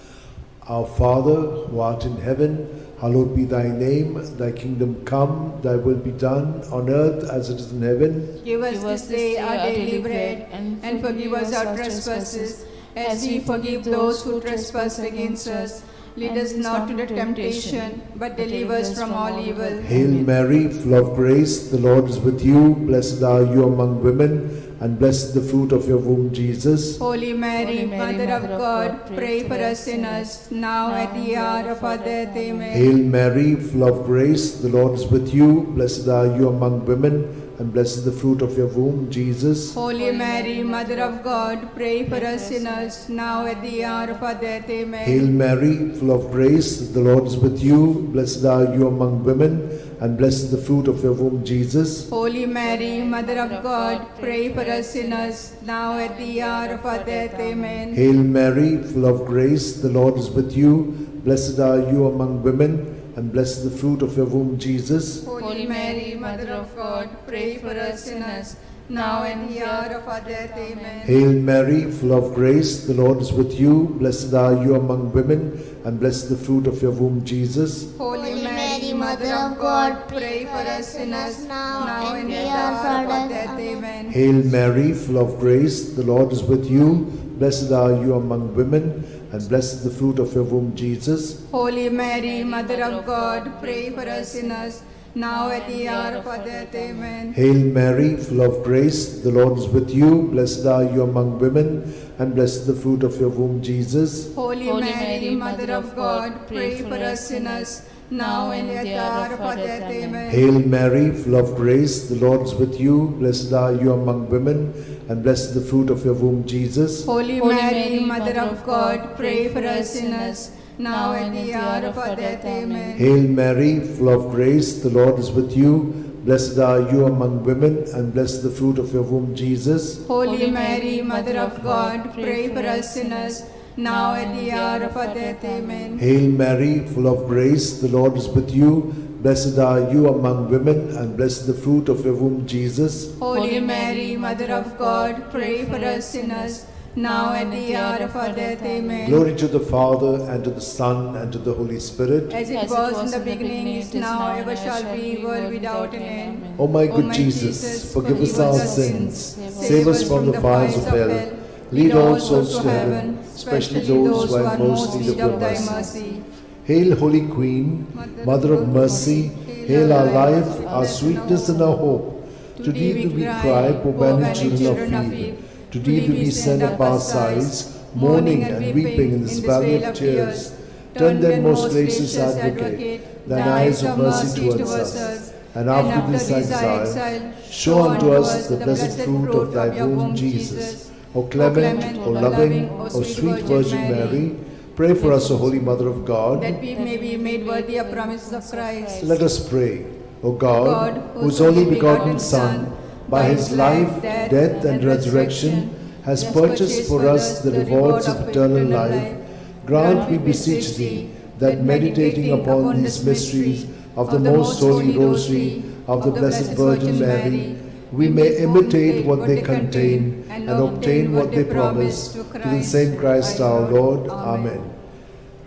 Our Father, who art in heaven, hallowed be thy name. Thy kingdom come, thy will be done, on earth as it is in heaven. Give us this day our daily bread, and forgive us our trespasses, as we forgive those who trespass against us. Lead us not to the temptation, but deliver us from all evil. Hail Mary, full of grace, the Lord is with you. Blessed are you among women, and blessed the fruit of your womb, Jesus. Holy Mary, Mother of God, pray for us sinners, now at the hour of our death. Amen. Hail Mary, full of grace, the Lord is with you. Blessed are you among women, and blessed is the fruit of your womb, Jesus. Holy Mary, Mother of God, pray for us sinners, now at the hour of our death. Amen. Hail Mary, full of grace, the Lord is with you. Blessed are you among women, and blessed is the fruit of your womb, Jesus. Holy Mary, Mother of God, pray for us sinners, now at the hour of our death. Amen. Hail Mary, full of grace, the Lord is with you. Blessed are you among women, and blessed is the fruit of your womb, Jesus. Holy Mary, Mother of God, pray for us sinners, now and the hour of our death. Amen. Hail Mary, full of grace, the Lord is with you. Blessed are you among women, and blessed is the fruit of your womb, Jesus. Holy Mary, Mother of God, pray for us sinners, now and at the hour of our death. Amen. Hail Mary, full of grace, the Lord is with you. Blessed are you among women, and blessed is the fruit of your womb, Jesus. Holy Mary, Mother of God, pray for us sinners, now at the hour of our death. Amen. Hail Mary, full of grace, the Lord is with you. Blessed are you among women, and blessed is the fruit of your womb, Jesus. Holy Mary, Mother of God, pray for us sinners, now and at the hour of our death. Amen. Hail Mary, full of grace, the Lord is with you. Blessed are you among women, and blessed is the fruit of your womb, Jesus. Holy Mary, Mother of God, pray for us sinners, now and at the hour of our death. Amen. Hail Mary, full of grace, the Lord is with you. Blessed are you among women, and blessed is the fruit of your womb, Jesus. Holy Mary, Mother of God, pray for us sinners, now at the hour of our death. Amen. Hail Mary, full of grace, the Lord is with you. Blessed are you among women, and blessed is the fruit of your womb, Jesus. Holy Mary, Mother of God, pray for us sinners, now at the hour of our death. Amen. Glory to the Father, and to the Son, and to the Holy Spirit. As it was in the beginning, is now, ever shall be, world without an end. O my good Jesus, forgive us our sins, save us from the fires of hell, lead all souls to heaven, especially those who are in most need of thy mercy. Hail, Holy Queen, Mother of Mercy, hail our life, our sweetness, and our hope. To thee do we cry, poor banished children of Eve. To thee do we send up our sighs, mourning and weeping in this valley of tears. Turn then, most gracious Advocate, thine eyes of mercy towards us, and after this exile, show unto us the blessed fruit of thy womb, Jesus. O clement, O loving, O sweet Virgin Mary, pray for us, O Holy Mother of God, that we may be made worthy of promises of Christ. Let us pray. O God, whose only begotten Son, by his life, death, and resurrection, has purchased for us the rewards of eternal life, grant, we beseech thee, that meditating upon these mysteries of the most holy Rosary of the Blessed Virgin Mary, we may imitate what they contain and obtain what they promise, through the same Christ our Lord. Amen.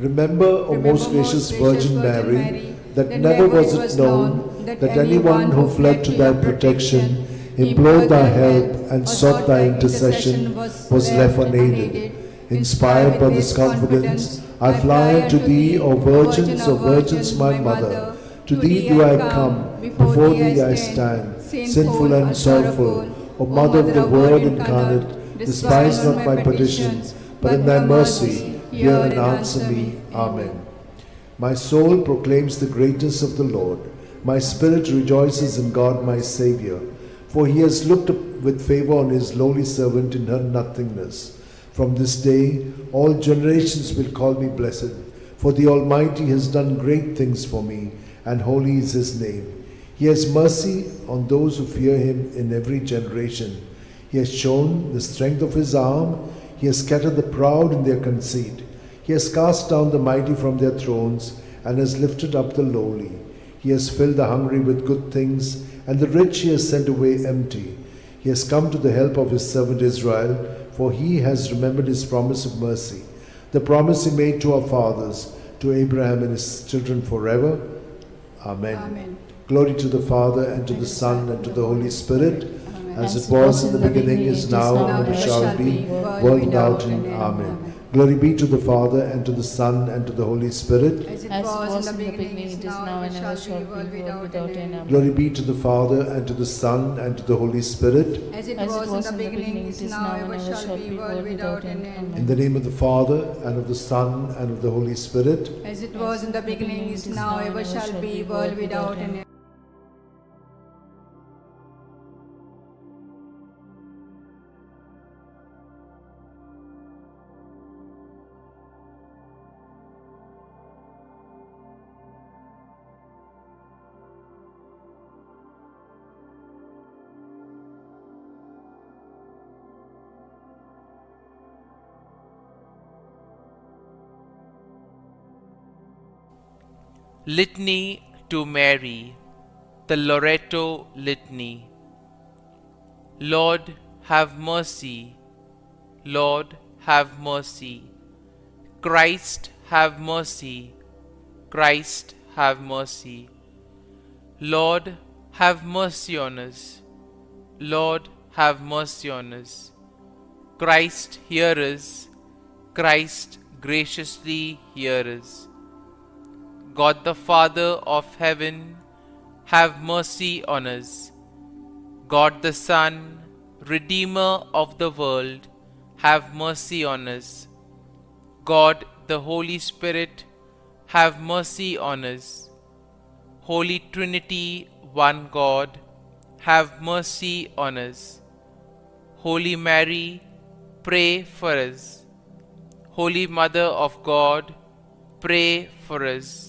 Remember, O most gracious Virgin Mary, that never was it known that anyone who fled to thy protection, implored thy help, and sought thy intercession was left unaided. Inspired by this confidence, I fly unto thee, O Virgins, O Virgins, my Mother. To thee do I come, before thee I stand, sinful and sorrowful. O Mother of the Word incarnate, despise not my petitions, but in thy mercy hear and answer me. Amen. My soul proclaims the greatness of the Lord. My spirit rejoices in God my Saviour, for he has looked up with favour on his lowly servant in her nothingness. From this day all generations will call me blessed, for the Almighty has done great things for me, and holy is his name. He has mercy on those who fear him in every generation. He has shown the strength of his arm. He has scattered the proud in their conceit. He has cast down the mighty from their thrones, and has lifted up the lowly. He has filled the hungry with good things, and the rich he has sent away empty. He has come to the help of his servant Israel, for he has remembered his promise of mercy, the promise he made to our fathers, to Abraham and his children forever. Amen. Amen. Glory to the Father, and to the Son, and to the Holy Spirit, as it was in the beginning, is now, and ever shall be, world without end. Amen. Glory be to the Father, and to the Son, and to the Holy Spirit. As it was in the beginning, it is now, and ever shall be, world without end. Amen. Glory be to the Father, and to the Son, and to the Holy Spirit. As it was in the beginning, it is now, and ever shall be, world without end. Amen. In the name of the Father, and of the Son, and of the Holy Spirit. As it was in the beginning, is now, ever shall be, world without end. Litany to Mary, the Loretto Litany. Lord, have mercy. Lord, have mercy. Christ, have mercy. Christ, have mercy. Lord, have mercy on us. Lord, have mercy on us. Christ, hear us. Christ, graciously hear us. God the Father of heaven, have mercy on us. God the Son, Redeemer of the world, have mercy on us. God the Holy Spirit, have mercy on us. Holy Trinity, one God, have mercy on us. Holy Mary, pray for us. Holy Mother of God, pray for us.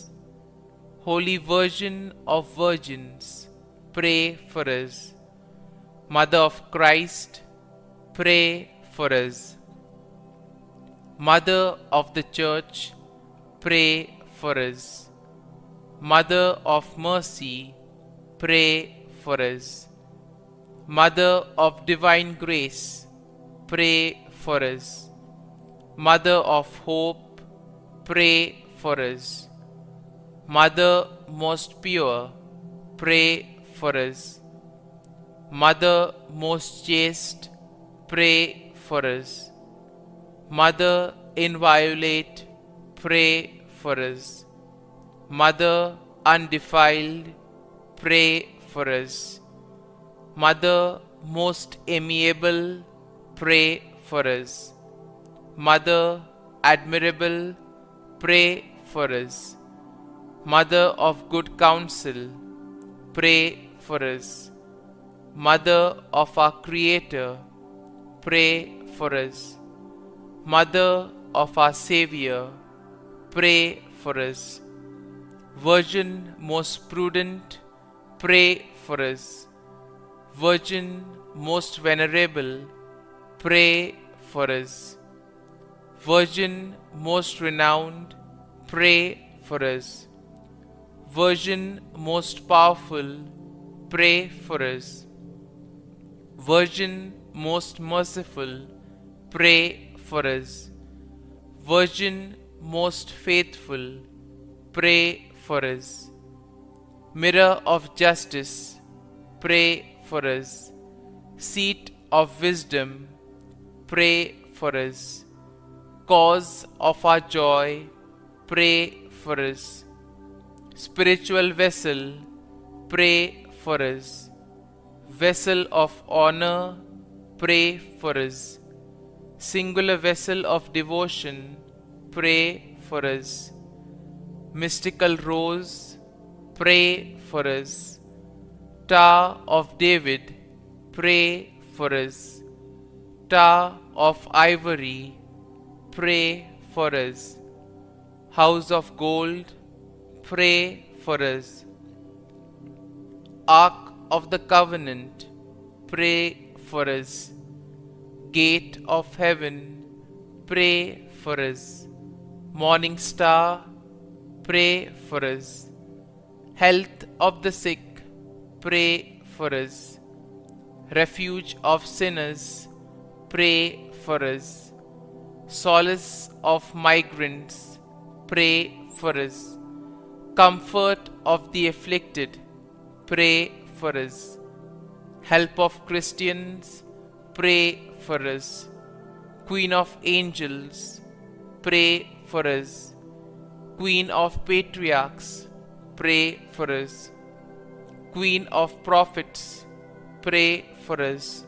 Holy Virgin of Virgins, pray for us. Mother of Christ, pray for us. Mother of the Church, pray for us. Mother of Mercy, pray for us. Mother of Divine Grace, pray for us. Mother of Hope, pray for us. Mother most pure, pray for us. Mother most chaste, pray for us. Mother inviolate, pray for us. Mother undefiled, pray for us. Mother most amiable, pray for us. Mother admirable, pray for us. Mother of good counsel, pray for us. Mother of our Creator, pray for us. Mother of our Savior, pray for us. Virgin most prudent, pray for us. Virgin most venerable, pray for us. Virgin most renowned, pray for us. Virgin most powerful, pray for us. Virgin most merciful, pray for us. Virgin most faithful, pray for us. Mirror of justice, pray for us. Seat of wisdom, pray for us. Cause of our joy, pray for us. Spiritual vessel, pray for us. Vessel of honor, pray for us. Singular vessel of devotion, pray for us. Mystical rose, pray for us. Tower of David, pray for us. Tower of ivory, pray for us. House of gold, pray for us. Ark of the Covenant, pray for us. Gate of heaven, pray for us. Morning star, pray for us. Health of the sick, pray for us. Refuge of sinners, pray for us. Solace of migrants, pray for us. Comfort of the afflicted, pray for us. Help of Christians, pray for us. Queen of angels, pray for us. Queen of Patriarchs, pray for us. Queen of Prophets, pray for us.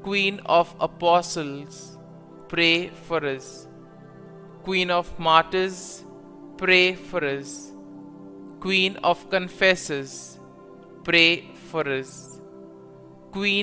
Queen of Apostles, pray for us. Queen of Martyrs, pray for us. Queen of Confessors, pray for us. Queen